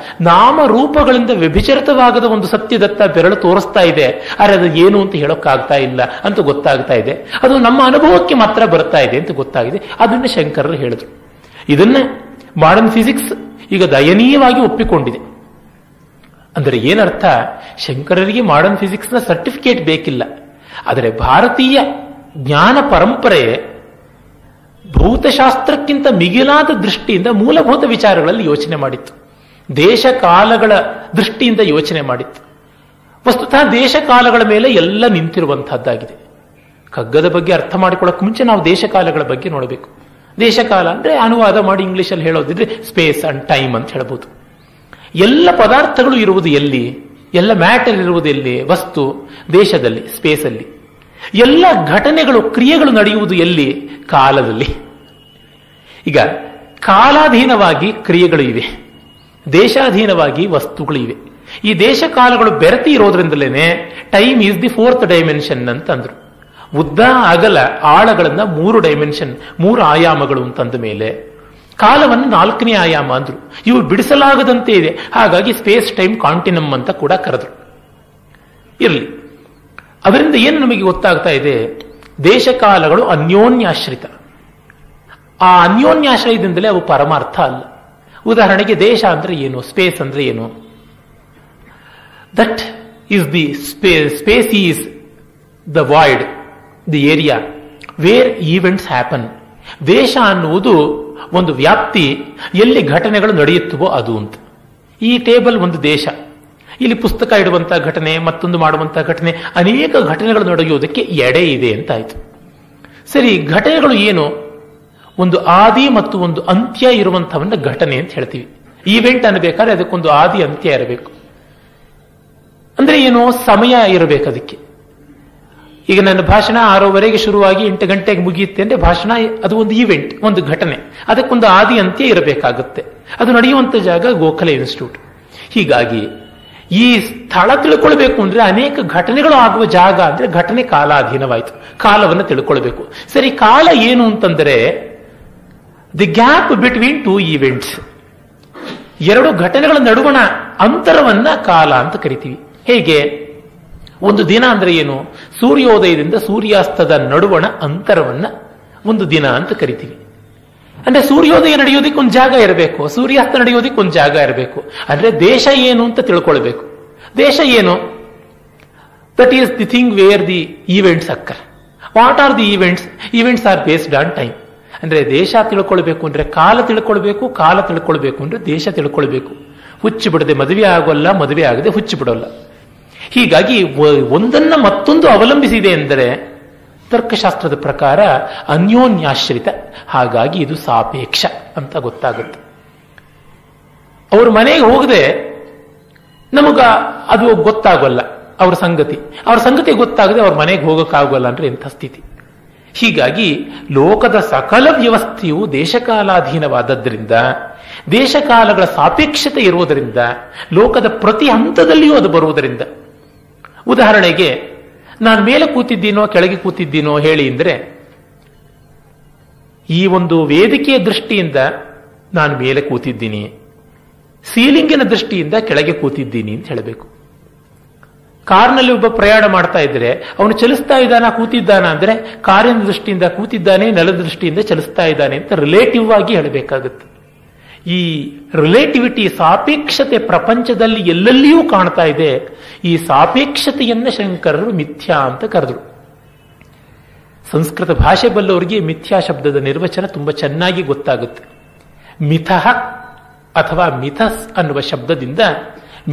ನಾಮರೂಪಗಳಿಂದ ವ್ಯಭಿಚರಿತವಾಗದ ಒಂದು ಸತ್ಯದತ್ತ ಬೆರಳು ತೋರಿಸ್ತಾ ಇದೆ. ಆದರೆ ಅದು ಏನು ಅಂತ ಹೇಳೋಕ್ಕಾಗ್ತಾ ಇಲ್ಲ ಅಂತ ಗೊತ್ತಾಗ್ತಾ ಇದೆ. ಅದು ನಮ್ಮ ಅನುಭವಕ್ಕೆ ಮಾತ್ರ ಬರ್ತಾ ಇದೆ ಅಂತ ಗೊತ್ತಾಗಿದೆ. ಅದನ್ನ ಶಂಕರರು ಹೇಳಿದ್ರು. ಇದನ್ನ ಮಾಡರ್ನ್ ಫಿಸಿಕ್ಸ್ ಈಗ ದಯನೀಯವಾಗಿ ಒಪ್ಪಿಕೊಂಡಿದೆ. ಅಂದರೆ ಏನರ್ಥ? ಶಂಕರರಿಗೆ ಮಾಡರ್ನ್ ಫಿಸಿಕ್ಸ್ನ ಸರ್ಟಿಫಿಕೇಟ್ ಬೇಕಿಲ್ಲ. ಆದರೆ ಭಾರತೀಯ ಜ್ಞಾನ ಪರಂಪರೆ ಭೌತಶಾಸ್ತ್ರಕ್ಕಿಂತ ಮಿಗಿಲಾದ ದೃಷ್ಟಿಯಿಂದ ಮೂಲಭೂತ ವಿಚಾರಗಳಲ್ಲಿ ಯೋಚನೆ ಮಾಡಿತ್ತು. ದೇಶ ಕಾಲಗಳ ದೃಷ್ಟಿಯಿಂದ ಯೋಚನೆ ಮಾಡಿತ್ತು. ವಸ್ತುತಃ ದೇಶ ಕಾಲಗಳ ಮೇಲೆ ಎಲ್ಲ ನಿಂತಿರುವಂತಹದ್ದಾಗಿದೆ. ಕಗ್ಗದ ಬಗ್ಗೆ ಅರ್ಥ ಮಾಡಿಕೊಳ್ಳೋಕೆ ಮುಂಚೆ ನಾವು ದೇಶ ಕಾಲಗಳ ಬಗ್ಗೆ ನೋಡಬೇಕು. ದೇಶಕಾಲ ಅಂದ್ರೆ ಅನುವಾದ ಮಾಡಿ ಇಂಗ್ಲಿಷಲ್ಲಿ ಹೇಳೋದಿದ್ರೆ ಸ್ಪೇಸ್ ಅಂಡ್ ಟೈಮ್ ಅಂತ ಹೇಳ್ಬೋದು. ಎಲ್ಲ ಪದಾರ್ಥಗಳು ಇರುವುದು ಎಲ್ಲಿ? ಎಲ್ಲ ಮ್ಯಾಟರ್ ಇರುವುದು ಎಲ್ಲಿ? ವಸ್ತು, ದೇಶದಲ್ಲಿ, ಸ್ಪೇಸಲ್ಲಿ. ಎಲ್ಲ ಘಟನೆಗಳು, ಕ್ರಿಯೆಗಳು ನಡೆಯುವುದು ಎಲ್ಲಿ? ಕಾಲದಲ್ಲಿ. ಈಗ ಕಾಲಾಧೀನವಾಗಿ ಕ್ರಿಯೆಗಳು ಇವೆ, ದೇಶಾಧೀನವಾಗಿ ವಸ್ತುಗಳು ಇವೆ. ಈ ದೇಶ ಕಾಲಗಳು ಬೆರೆತಿ ಇರೋದ್ರಿಂದಲೇ time is the 4th dimension ಅಂತಂದ್ರು. ಉದ್ದ, ಅಗಲ, ಆಳಗಳನ್ನ 3 ಡೈಮೆನ್ಷನ್, 3 ಆಯಾಮಗಳು ಅಂತಂದ ಮೇಲೆ ಕಾಲವನ್ನು 4ನೇ ಆಯಾಮ ಅಂದ್ರು. ಇವು ಬಿಡಿಸಲಾಗದಂತೆ ಇದೆ, ಹಾಗಾಗಿ ಸ್ಪೇಸ್ ಟೈಮ್ ಕಾಂಟಿನಮ್ ಅಂತ ಕೂಡ ಕರೆದ್ರು. ಇರಲಿ, ಅದರಿಂದ ಏನು ನಮಗೆ ಗೊತ್ತಾಗ್ತಾ ಇದೆ? ದೇಶಕಾಲಗಳು ಅನ್ಯೋನ್ಯಾಶ್ರಿತ. ಆ ಅನ್ಯೋನ್ಯಾಶ್ರಯದಿಂದಲೇ ಅವು ಪರಮಾರ್ಥ ಅಲ್ಲ. ಉದಾಹರಣೆಗೆ ದೇಶ ಅಂದ್ರೆ ಏನು, ಸ್ಪೇಸ್ ಅಂದ್ರೆ ಏನು? That is the space is the void, the area wear events happen. ದೇಶ ಅನ್ನುವುದು ಒಂದು ವ್ಯಾಪ್ತಿ, ಎಲ್ಲಿ ಘಟನೆಗಳು ನಡೆಯುತ್ತವೋ ಅದು ಅಂತ. ಈ ಟೇಬಲ್ ಒಂದು ದೇಶ. ಇಲ್ಲಿ ಪುಸ್ತಕ ಇಡುವಂತಹ ಘಟನೆ, ಮತ್ತೊಂದು ಮಾಡುವಂತಹ ಘಟನೆ, ಅನೇಕ ಘಟನೆಗಳು ನಡೆಯುವುದಕ್ಕೆ ಎಡೆ ಇದೆ ಅಂತ ಆಯ್ತು. ಸರಿ, ಘಟನೆಗಳು ಏನು? ಒಂದು ಆದಿ ಮತ್ತು ಒಂದು ಅಂತ್ಯ ಇರುವಂತಹವನ್ನ ಘಟನೆ ಅಂತ ಹೇಳ್ತೀವಿ. ಈವೆಂಟ್ ಅನ್ಬೇಕಾದ್ರೆ ಅದಕ್ಕೊಂದು ಆದಿ ಅಂತ್ಯ ಇರಬೇಕು. ಅಂದ್ರೆ ಏನು? ಸಮಯ ಇರಬೇಕು ಅದಕ್ಕೆ. ಈಗ ನನ್ನ ಭಾಷಣ 6:00 ಶುರುವಾಗಿ 8 ಗಂಟೆಗೆ ಮುಗಿಯುತ್ತೆ ಅಂದ್ರೆ ಭಾಷಣ ಅದು ಒಂದು ಈವೆಂಟ್, ಒಂದು ಘಟನೆ. ಅದಕ್ಕೊಂದು ಆದಿ ಅಂತ್ಯ ಇರಬೇಕಾಗುತ್ತೆ. ಅದು ನಡೆಯುವಂತ ಜಾಗ ಗೋಖಲೆ ಇನ್ಸ್ಟಿಟ್ಯೂಟ್. ಹೀಗಾಗಿ ಈ ಸ್ಥಳ ತಿಳ್ಕೊಳ್ಬೇಕು ಅಂದ್ರೆ ಅನೇಕ ಘಟನೆಗಳು ಆಗುವ ಜಾಗ ಅಂದ್ರೆ ಘಟನೆ ಕಾಲಾಧೀನವಾಯಿತು. ಕಾಲವನ್ನು ತಿಳ್ಕೊಳ್ಬೇಕು. ಸರಿ, ಕಾಲ ಏನು ಅಂತಂದ್ರೆ ದಿ ಗ್ಯಾಪ್ ಬಿಟ್ವೀನ್ 2 ಈವೆಂಟ್ಸ್, 2 ಘಟನೆಗಳ ನಡುವಣ ಅಂತರವನ್ನ ಕಾಲ ಅಂತ ಕರಿತೀವಿ. ಹೇಗೆ? ಒಂದು ದಿನ ಅಂದ್ರೆ ಏನು? ಸೂರ್ಯೋದಯದಿಂದ ಸೂರ್ಯಾಸ್ತದ ನಡುವಣ ಅಂತರವನ್ನ ಒಂದು ದಿನ ಅಂತ ಕರಿತೀವಿ. ಅಂದ್ರೆ ಸೂರ್ಯೋದಯ ನಡೆಯೋದಕ್ಕೆ ಒಂದು ಜಾಗ ಇರಬೇಕು, ಸೂರ್ಯಾಸ್ತ ನಡೆಯೋದಕ್ಕೆ ಒಂದು ಜಾಗ ಇರಬೇಕು. ಅಂದ್ರೆ ದೇಶ ಏನು ಅಂತ ತಿಳ್ಕೊಳ್ಬೇಕು. ದೇಶ ಏನು? That is the thing where the events occur. What are the events? Events are based on time. ಅಂದ್ರೆ ದೇಶ ತಿಳ್ಕೊಳ್ಬೇಕು ಅಂದ್ರೆ ಕಾಲ ತಿಳ್ಕೊಳ್ಬೇಕು, ಕಾಲ ತಿಳ್ಕೊಳ್ಬೇಕು ಅಂದ್ರೆ ದೇಶ ತಿಳ್ಕೊಳ್ಬೇಕು. ಹುಚ್ಚು ಬಿಡದೆ ಮದುವೆ ಆಗೋಲ್ಲ, ಮದುವೆ ಆಗದೆ ಹುಚ್ಚು ಬಿಡೋಲ್ಲ. ಹೀಗಾಗಿ ಒಂದನ್ನ ಮತ್ತೊಂದು ಅವಲಂಬಿಸಿದೆ ಎಂದರೆ ತರ್ಕಶಾಸ್ತ್ರದ ಪ್ರಕಾರ ಅನ್ಯೋನ್ಯಾಶ್ರಿತ. ಹಾಗಾಗಿ ಇದು ಸಾಪೇಕ್ಷ ಅಂತ ಗೊತ್ತಾಗುತ್ತೆ. ಅವ್ರ ಮನೆಗೆ ಹೋಗದೆ ನಮಗ ಅದು ಗೊತ್ತಾಗೋಲ್ಲ ಅವ್ರ ಸಂಗತಿ ಗೊತ್ತಾಗದೆ ಅವ್ರ ಮನೆಗೆ ಹೋಗಕ್ಕಾಗೋಲ್ಲ ಅಂದ್ರೆ ಎಂಥ ಸ್ಥಿತಿ. ಹೀಗಾಗಿ ಲೋಕದ ಸಕಲ ವ್ಯವಸ್ಥೆಯು ದೇಶಕಾಲಾಧೀನವಾದದ್ರಿಂದ, ದೇಶಕಾಲಗಳ ಸಾಪೇಕ್ಷತೆ ಇರುವುದರಿಂದ, ಲೋಕದ ಪ್ರತಿ ಹಂತದಲ್ಲಿಯೂ ಅದು ಬರುವುದರಿಂದ. ಉದಾಹರಣೆಗೆ, ನಾನು ಮೇಲೆ ಕೂತಿದ್ದೀನೋ ಕೆಳಗೆ ಕೂತಿದ್ದೀನೋ ಹೇಳಿ ಅಂದ್ರೆ, ಈ ಒಂದು ವೇದಿಕೆಯ ದೃಷ್ಟಿಯಿಂದ ನಾನು ಮೇಲೆ ಕೂತಿದ್ದೀನಿ, ಸೀಲಿಂಗಿನ ದೃಷ್ಟಿಯಿಂದ ಕೆಳಗೆ ಕೂತಿದ್ದೀನಿ ಅಂತ ಹೇಳಬೇಕು. ಕಾರ್ನಲ್ಲಿ ಒಬ್ಬ ಪ್ರಯಾಣ ಮಾಡ್ತಾ ಇದ್ರೆ ಅವನು ಚಲಿಸ್ತಾ ಇದ್ದಾನ ಕೂತಿದ್ದಾನ ಅಂದ್ರೆ ಕಾರಿನ ದೃಷ್ಟಿಯಿಂದ ಕೂತಿದ್ದಾನೆ, ನೆಲದ ದೃಷ್ಟಿಯಿಂದ ಚಲಿಸ್ತಾ ಇದ್ದಾನೆ ಅಂತ ರಿಲೇಟಿವ್ ಆಗಿ ಹೇಳಬೇಕಾಗುತ್ತೆ. ಈ ರಿಲೇಟಿವಿಟಿ, ಸಾಪೇಕ್ಷತೆ ಪ್ರಪಂಚದಲ್ಲಿ ಎಲ್ಲೆಲ್ಲಿಯೂ ಕಾಣ್ತಾ ಇದೆ. ಈ ಸಾಪೇಕ್ಷತೆಯನ್ನ ಶಂಕರರು ಮಿಥ್ಯಾ ಅಂತ ಕರೆದರು. ಸಂಸ್ಕೃತ ಭಾಷೆ ಬಲ್ಲವರಿಗೆ ಮಿಥ್ಯಾ ಶಬ್ದದ ನಿರ್ವಚನ ತುಂಬಾ ಚೆನ್ನಾಗಿ ಗೊತ್ತಾಗುತ್ತೆ. ಮಿಥಃ ಅಥವಾ ಮಿಥಸ್ ಅನ್ನುವ ಶಬ್ದದಿಂದ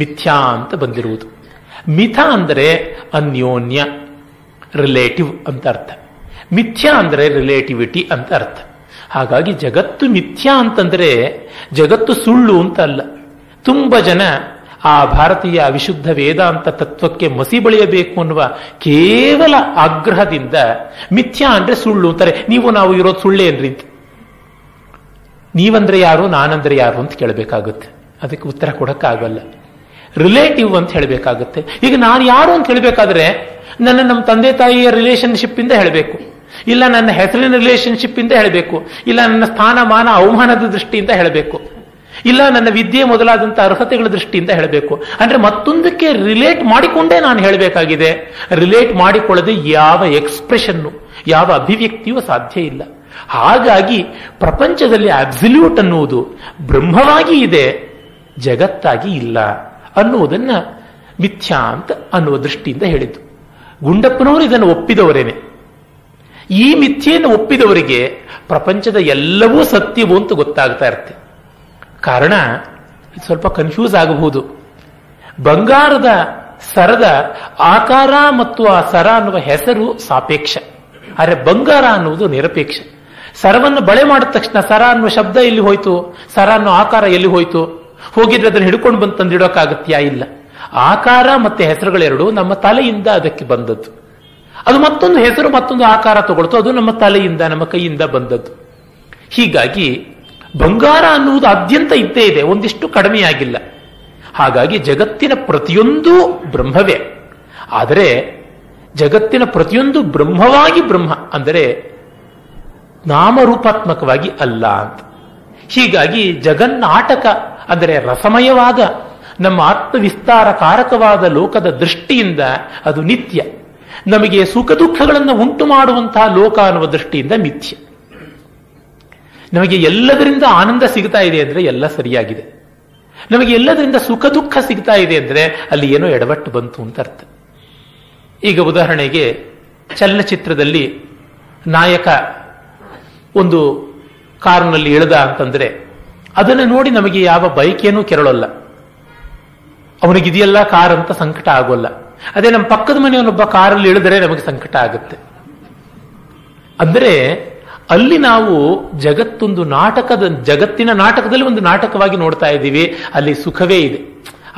ಮಿಥ್ಯಾ ಅಂತ ಬಂದಿರುವುದು. ಮಿಥ ಅಂದರೆ ಅನ್ಯೋನ್ಯ, ರಿಲೇಟಿವ್ ಅಂತ ಅರ್ಥ. ಮಿಥ್ಯಾ ಅಂದರೆ ರಿಲೇಟಿವಿಟಿ ಅಂತ ಅರ್ಥ. ಹಾಗಾಗಿ ಜಗತ್ತು ಮಿಥ್ಯಾ ಅಂತಂದ್ರೆ ಜಗತ್ತು ಸುಳ್ಳು ಅಂತ ಅಲ್ಲ. ತುಂಬಾ ಜನ ಆ ಭಾರತೀಯ ವಿಶುದ್ಧ ವೇದಾಂತ ತತ್ವಕ್ಕೆ ಮಸಿ ಬಳಿಯಬೇಕು ಅನ್ನುವ ಕೇವಲ ಆಗ್ರಹದಿಂದ ಮಿಥ್ಯಾ ಅಂದ್ರೆ ಸುಳ್ಳು ಅಂತಾರೆ. ನಾವು ಇರೋದು ಸುಳ್ಳೇನ್ರಿ ಅಂತ. ನೀವಂದ್ರೆ ಯಾರು, ನಾನಂದ್ರೆ ಯಾರು ಅಂತ ಕೇಳಬೇಕಾಗುತ್ತೆ. ಅದಕ್ಕೆ ಉತ್ತರ ಕೊಡಕ್ಕಾಗಲ್ಲ. ರಿಲೇಟಿವ್ ಅಂತ ಹೇಳಬೇಕಾಗುತ್ತೆ. ಈಗ ನಾನು ಯಾರು ಅಂತ ಹೇಳಬೇಕಾದ್ರೆ ನಮ್ಮ ತಂದೆ ತಾಯಿಯ ರಿಲೇಶನ್ಶಿಪ್ ಇಂದ ಹೇಳಬೇಕು, ಇಲ್ಲ ನನ್ನ ಹೆಸರಿನ ರಿಲೇಶನ್ಶಿಪ್ ಇಂದ ಹೇಳಬೇಕು, ಇಲ್ಲ ನನ್ನ ಸ್ಥಾನಮಾನ ಅವಮಾನದ ದೃಷ್ಟಿಯಿಂದ ಹೇಳಬೇಕು, ಇಲ್ಲ ನನ್ನ ವಿದ್ಯೆ ಮೊದಲಾದಂತಹ ಅರ್ಹತೆಗಳ ದೃಷ್ಟಿಯಿಂದ ಹೇಳಬೇಕು. ಅಂದ್ರೆ ಮತ್ತೊಂದಕ್ಕೆ ರಿಲೇಟ್ ಮಾಡಿಕೊಂಡೇ ನಾನು ಹೇಳಬೇಕಾಗಿದೆ. ರಿಲೇಟ್ ಮಾಡಿಕೊಳ್ಳದೆ ಯಾವ ಎಕ್ಸ್ಪ್ರೆಷನ್ನು, ಯಾವ ಅಭಿವ್ಯಕ್ತಿಯೂ ಸಾಧ್ಯ ಇಲ್ಲ. ಹಾಗಾಗಿ ಪ್ರಪಂಚದಲ್ಲಿ ಅಬ್ಸಲ್ಯೂಟ್ ಅನ್ನುವುದು ಬ್ರಹ್ಮವಾಗಿ ಇದೆ, ಜಗತ್ತಾಗಿ ಇಲ್ಲ ಅನ್ನುವುದನ್ನ ಮಿಥ್ಯಾ ಅಂತ ಅನ್ನುವ ದೃಷ್ಟಿಯಿಂದ ಹೇಳಿದ್ದು. ಗುಂಡಪ್ಪನವರು ಇದನ್ನು ಒಪ್ಪಿದವರೇನೆ. ಈ ಮಿಥ್ಯೆಯನ್ನು ಒಪ್ಪಿದವರಿಗೆ ಪ್ರಪಂಚದ ಎಲ್ಲವೂ ಸತ್ಯವು ಅಂತ ಗೊತ್ತಾಗ್ತಾ ಇರುತ್ತೆ. ಕಾರಣ ಸ್ವಲ್ಪ ಕನ್ಫ್ಯೂಸ್ ಆಗಬಹುದು. ಬಂಗಾರದ ಸರದ ಆಕಾರ ಮತ್ತು ಆ ಸರ ಅನ್ನುವ ಹೆಸರು ಸಾಪೇಕ್ಷ, ಆದರೆ ಬಂಗಾರ ಅನ್ನುವುದು ನಿರಪೇಕ್ಷ. ಸರವನ್ನು ಬಳೆ ಮಾಡಿದ ತಕ್ಷಣ ಸರ ಅನ್ನುವ ಶಬ್ದ ಎಲ್ಲಿ ಹೋಯ್ತು, ಸರ ಅನ್ನೋ ಆಕಾರ ಎಲ್ಲಿ ಹೋಯ್ತು? ಹೋಗಿದ್ರೆ ಅದನ್ನು ಹಿಡ್ಕೊಂಡು ಬಂದು ತಂದಿಡೋಕ್ಕಾಗತ್ಯಾ? ಇಲ್ಲ. ಆಕಾರ ಮತ್ತೆ ಹೆಸರುಗಳೆರಡು ನಮ್ಮ ತಲೆಯಿಂದ ಅದಕ್ಕೆ ಬಂದದ್ದು. ಅದು ಮತ್ತೊಂದು ಹೆಸರು, ಮತ್ತೊಂದು ಆಕಾರ ತಗೊಳ್ತು, ಅದು ನಮ್ಮ ತಲೆಯಿಂದ, ನಮ್ಮ ಕೈಯಿಂದ ಬಂದದ್ದು. ಹೀಗಾಗಿ ಬಂಗಾರ ಅನ್ನುವುದು ಆದ್ಯಂತ ಇದ್ದೇ ಇದೆ, ಒಂದಿಷ್ಟು ಕಡಿಮೆಯಾಗಿಲ್ಲ. ಹಾಗಾಗಿ ಜಗತ್ತಿನ ಪ್ರತಿಯೊಂದು ಬ್ರಹ್ಮವೇ. ಆದರೆ ಜಗತ್ತಿನ ಪ್ರತಿಯೊಂದು ಬ್ರಹ್ಮವಾಗಿ ಬ್ರಹ್ಮ ಅಂದರೆ ನಾಮರೂಪಾತ್ಮಕವಾಗಿ ಅಲ್ಲ ಅಂತ. ಹೀಗಾಗಿ ಜಗನ್ನಾಟಕ ಅಂದರೆ ರಸಮಯವಾದ ನಮ್ಮ ಆತ್ಮವಿಸ್ತಾರಕಾರಕವಾದ ಲೋಕದ ದೃಷ್ಟಿಯಿಂದ ಅದು ನಿತ್ಯ. ನಮಗೆ ಸುಖ ದುಃಖಗಳನ್ನು ಉಂಟು ಮಾಡುವಂತಹ ಲೋಕ ಅನ್ನುವ ದೃಷ್ಟಿಯಿಂದ ಮಿಥ್ಯ. ನಮಗೆ ಎಲ್ಲದರಿಂದ ಆನಂದ ಸಿಗ್ತಾ ಇದೆ ಅಂದರೆ ಎಲ್ಲ ಸರಿಯಾಗಿದೆ. ನಮಗೆ ಎಲ್ಲದರಿಂದ ಸುಖ ದುಃಖ ಸಿಗ್ತಾ ಇದೆ ಅಂದರೆ ಅಲ್ಲಿ ಏನೋ ಎಡವಟ್ಟು ಬಂತು ಅಂತ ಅರ್ಥ. ಈಗ ಉದಾಹರಣೆಗೆ ಚಲನಚಿತ್ರದಲ್ಲಿ ನಾಯಕ ಒಂದು ಕಾರಿನಲ್ಲಿ ಇಳಿದ ಅಂತಂದ್ರೆ ಅದನ್ನು ನೋಡಿ ನಮಗೆ ಯಾವ ಬೈಕೇನೂ ಕೆರಳಲ್ಲ, ಅವನಿಗಿದೆಯಲ್ಲ ಕಾರ್ ಅಂತ ಸಂಕಟ ಆಗೋಲ್ಲ. ಅದೇ ನಮ್ಮ ಪಕ್ಕದ ಮನೆಯವನೊಬ್ಬ ಕಾರಲ್ಲಿ ಇಳಿದರೆ ನಮಗೆ ಸಂಕಟ ಆಗುತ್ತೆ. ಅಂದರೆ ಅಲ್ಲಿ ನಾವು ಜಗತ್ತೊಂದು ಜಗತ್ತಿನ ನಾಟಕದಲ್ಲಿ ಒಂದು ನಾಟಕವಾಗಿ ನೋಡ್ತಾ ಇದ್ದೀವಿ. ಅಲ್ಲಿ ಸುಖವೇ ಇದೆ.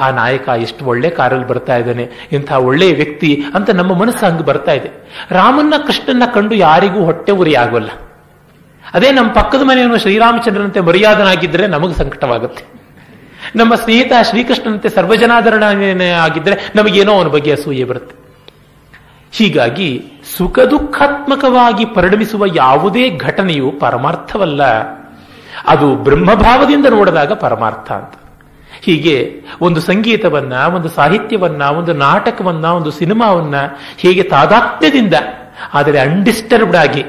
ಆ ನಾಯಕ ಎಷ್ಟು ಒಳ್ಳೆ ಕಾರಲ್ಲಿ ಬರ್ತಾ ಇದ್ದಾನೆ, ಇಂಥ ಒಳ್ಳೆಯ ವ್ಯಕ್ತಿ ಅಂತ ನಮ್ಮ ಮನಸ್ಸು ಹಂಗೆ ಬರ್ತಾ ಇದೆ. ರಾಮನ್ನ ಕೃಷ್ಣನ್ನ ಕಂಡು ಯಾರಿಗೂ ಹೊಟ್ಟೆ ಉರಿ ಆಗೋಲ್ಲ. ಅದೇ ನಮ್ಮ ಪಕ್ಕದ ಮನೆಯವನು ಶ್ರೀರಾಮಚಂದ್ರನಂತೆ ಮರ್ಯಾದನಾಗಿದ್ದರೆ ನಮಗೆ ಸಂಕಟವಾಗುತ್ತೆ. ನಮ್ಮ ಸ್ನೇಹಿತ ಶ್ರೀಕೃಷ್ಣನಂತೆ ಸರ್ವಜನಾದರಣ ಆಗಿದ್ದರೆ ನಮಗೇನೋ ಅವನ ಬಗ್ಗೆ ಅಸೂಯೆ ಬರುತ್ತೆ. ಹೀಗಾಗಿ ಸುಖ ದುಃಖಾತ್ಮಕವಾಗಿ ಪರಿಣಮಿಸುವ ಯಾವುದೇ ಘಟನೆಯು ಪರಮಾರ್ಥವಲ್ಲ, ಅದು ಬ್ರಹ್ಮಭಾವದಿಂದ ನೋಡಿದಾಗ ಪರಮಾರ್ಥ ಅಂತ. ಹೀಗೆ ಒಂದು ಸಂಗೀತವನ್ನ, ಒಂದು ಸಾಹಿತ್ಯವನ್ನ, ಒಂದು ನಾಟಕವನ್ನ, ಒಂದು ಸಿನಿಮಾವನ್ನ ಹೇಗೆ ತಾದಾತ್ಮ್ಯದಿಂದ ಆದರೆ ಅನ್ಡಿಸ್ಟರ್ಬ್ಡ್ ಆಗಿ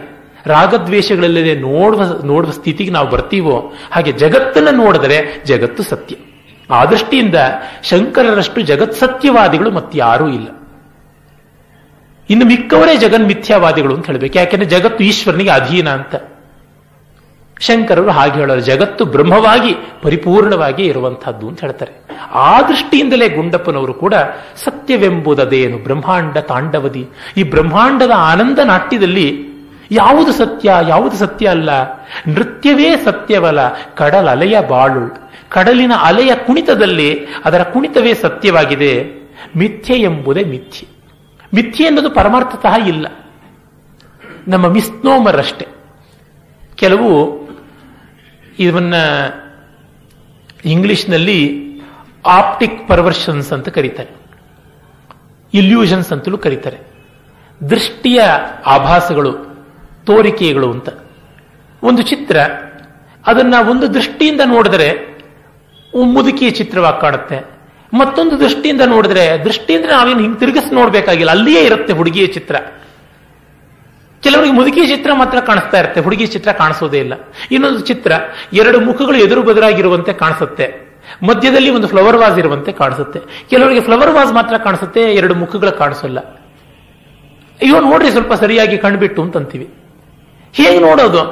ರಾಗದ್ವೇಷಗಳಲ್ಲದೆ ನೋಡುವ ಸ್ಥಿತಿಗೆ ನಾವು ಬರ್ತೀವೋ ಹಾಗೆ ಜಗತ್ತನ್ನು ನೋಡಿದರೆ ಜಗತ್ತು ಸತ್ಯ. ಆ ದೃಷ್ಟಿಯಿಂದ ಶಂಕರರಷ್ಟು ಜಗತ್ಸತ್ಯವಾದಿಗಳು ಮತ್ತಾರೂ ಇಲ್ಲ. ಇನ್ನು ಮಿಕ್ಕವರೇ ಜಗನ್ಮಿಥ್ಯಾವಾದಿಗಳು ಅಂತ ಹೇಳಬೇಕು. ಯಾಕೆಂದ್ರೆ ಜಗತ್ತು ಈಶ್ವರನಿಗೆ ಅಧೀನ ಅಂತ. ಶಂಕರರು ಹಾಗೆ ಹೇಳೋರು, ಜಗತ್ತು ಬ್ರಹ್ಮವಾಗಿ ಪರಿಪೂರ್ಣವಾಗಿ ಇರುವಂತಹದ್ದು ಅಂತ ಹೇಳ್ತಾರೆ. ಆ ದೃಷ್ಟಿಯಿಂದಲೇ ಗುಂಡಪ್ಪನವರು ಕೂಡ ಸತ್ಯವೆಂಬುದದೇನು ಬ್ರಹ್ಮಾಂಡ ತಾಂಡವದಿ, ಈ ಬ್ರಹ್ಮಾಂಡದ ಆನಂದ ನಾಟ್ಯದಲ್ಲಿ ಯಾವುದು ಸತ್ಯ ಯಾವುದು ಸತ್ಯ ಅಲ್ಲ, ನೃತ್ಯವೇ ಸತ್ಯವಲ್ಲ ಕಡಲಲೆಯ ಬಾಳು, ಕಡಲಿನ ಅಲೆಯ ಕುಣಿತದಲ್ಲಿ ಅದರ ಕುಣಿತವೇ ಸತ್ಯವಾಗಿದೆ. ಮಿಥ್ಯೆ ಎಂಬುದೇ ಮಿಥ್ಯೆ. ಮಿಥ್ಯೆ ಎನ್ನುವುದು ಪರಮಾರ್ಥತಃ ಇಲ್ಲ, ನಮ್ಮ ಮಿಸ್ನೋಮರ್ ಅಷ್ಟೆ. ಕೆಲವು ಇವನ್ನ ಇಂಗ್ಲಿಷ್ನಲ್ಲಿ ಆಪ್ಟಿಕ್ ಪರ್ವರ್ಷನ್ಸ್ ಅಂತ ಕರೀತಾರೆ, ಇಲ್ಯೂಷನ್ಸ್ ಅಂತಲೂ ಕರೀತಾರೆ. ದೃಷ್ಟಿಯ ಆಭಾಸಗಳು, ತೋರಿಕೆಗಳು ಅಂತ. ಒಂದು ಚಿತ್ರ ಅದನ್ನ ಒಂದು ದೃಷ್ಟಿಯಿಂದ ನೋಡಿದ್ರೆ ಮುದುಕಿಯ ಚಿತ್ರವಾಗಿ ಕಾಣುತ್ತೆ, ಮತ್ತೊಂದು ದೃಷ್ಟಿಯಿಂದ ನೋಡಿದ್ರೆ ದೃಷ್ಟಿಯಿಂದ ನಾವೇನು ಹಿಂಗೆ ತಿರುಗಿಸಿ ನೋಡ್ಬೇಕಾಗಿಲ್ಲ, ಅಲ್ಲಿಯೇ ಇರುತ್ತೆ ಹುಡುಗಿಯ ಚಿತ್ರ. ಕೆಲವರಿಗೆ ಮುದುಕಿಯ ಚಿತ್ರ ಮಾತ್ರ ಕಾಣಿಸ್ತಾ ಇರುತ್ತೆ, ಹುಡುಗಿಯ ಚಿತ್ರ ಕಾಣಿಸೋದೇ ಇಲ್ಲ. ಇನ್ನೊಂದು ಚಿತ್ರ ಎರಡು ಮುಖಗಳು ಎದುರು ಬದಲಾಗಿರುವಂತೆ ಕಾಣಿಸುತ್ತೆ, ಮಧ್ಯದಲ್ಲಿ ಒಂದು ಫ್ಲವರ್ ವಾಸ್ ಇರುವಂತೆ ಕಾಣಿಸುತ್ತೆ. ಕೆಲವರಿಗೆ ಫ್ಲವರ್ ವಾಸ್ ಮಾತ್ರ ಕಾಣಿಸುತ್ತೆ, ಎರಡು ಮುಖಗಳು ಕಾಣಿಸಲ್ಲ. ಅಯ್ಯೋ ನೋಡ್ರಿ ಸ್ವಲ್ಪ ಸರಿಯಾಗಿ ಕಣ್ಬಿಟ್ಟು ಅಂತಂತೀವಿ. ಹೇಗೆ ನೋಡೋದು?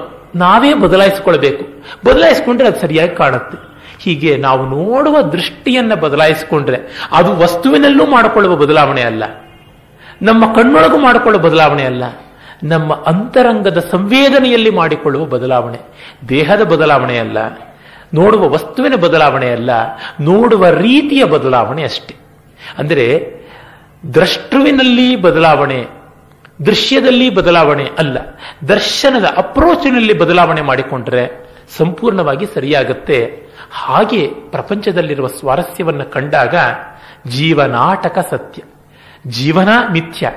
ನಾವೇ ಬದಲಾಯಿಸಿಕೊಳ್ಬೇಕು. ಬದಲಾಯಿಸಿಕೊಂಡ್ರೆ ಅದು ಸರಿಯಾಗಿ ಕಾಣುತ್ತೆ. ಹೀಗೆ ನಾವು ನೋಡುವ ದೃಷ್ಟಿಯನ್ನ ಬದಲಾಯಿಸಿಕೊಂಡ್ರೆ ಅದು ವಸ್ತುವಿನಲ್ಲೂ ಮಾಡಿಕೊಳ್ಳುವ ಬದಲಾವಣೆ ಅಲ್ಲ, ನಮ್ಮ ಕಣ್ಣೊಳಗೂ ಮಾಡಿಕೊಳ್ಳುವ ಬದಲಾವಣೆ ಅಲ್ಲ, ನಮ್ಮ ಅಂತರಂಗದ ಸಂವೇದನೆಯಲ್ಲಿ ಮಾಡಿಕೊಳ್ಳುವ ಬದಲಾವಣೆ. ದೇಹದ ಬದಲಾವಣೆ ಅಲ್ಲ, ನೋಡುವ ವಸ್ತುವಿನ ಬದಲಾವಣೆ ಅಲ್ಲ, ನೋಡುವ ರೀತಿಯ ಬದಲಾವಣೆ ಅಷ್ಟೇ. ಅಂದರೆ ದ್ರಷ್ಟುವಿನಲ್ಲಿ ಬದಲಾವಣೆ, ದೃಶ್ಯದಲ್ಲಿ ಬದಲಾವಣೆ ಅಲ್ಲ, ದರ್ಶನದ ಅಪ್ರೋಚಿನಲ್ಲಿ ಬದಲಾವಣೆ ಮಾಡಿಕೊಂಡ್ರೆ ಸಂಪೂರ್ಣವಾಗಿ ಸರಿಯಾಗುತ್ತೆ. ಹಾಗೆ ಪ್ರಪಂಚದಲ್ಲಿರುವ ಸ್ವಾರಸ್ಯವನ್ನು ಕಂಡಾಗ ಜೀವನಾಟಕ ಸತ್ಯ, ಜೀವನ ಮಿಥ್ಯ.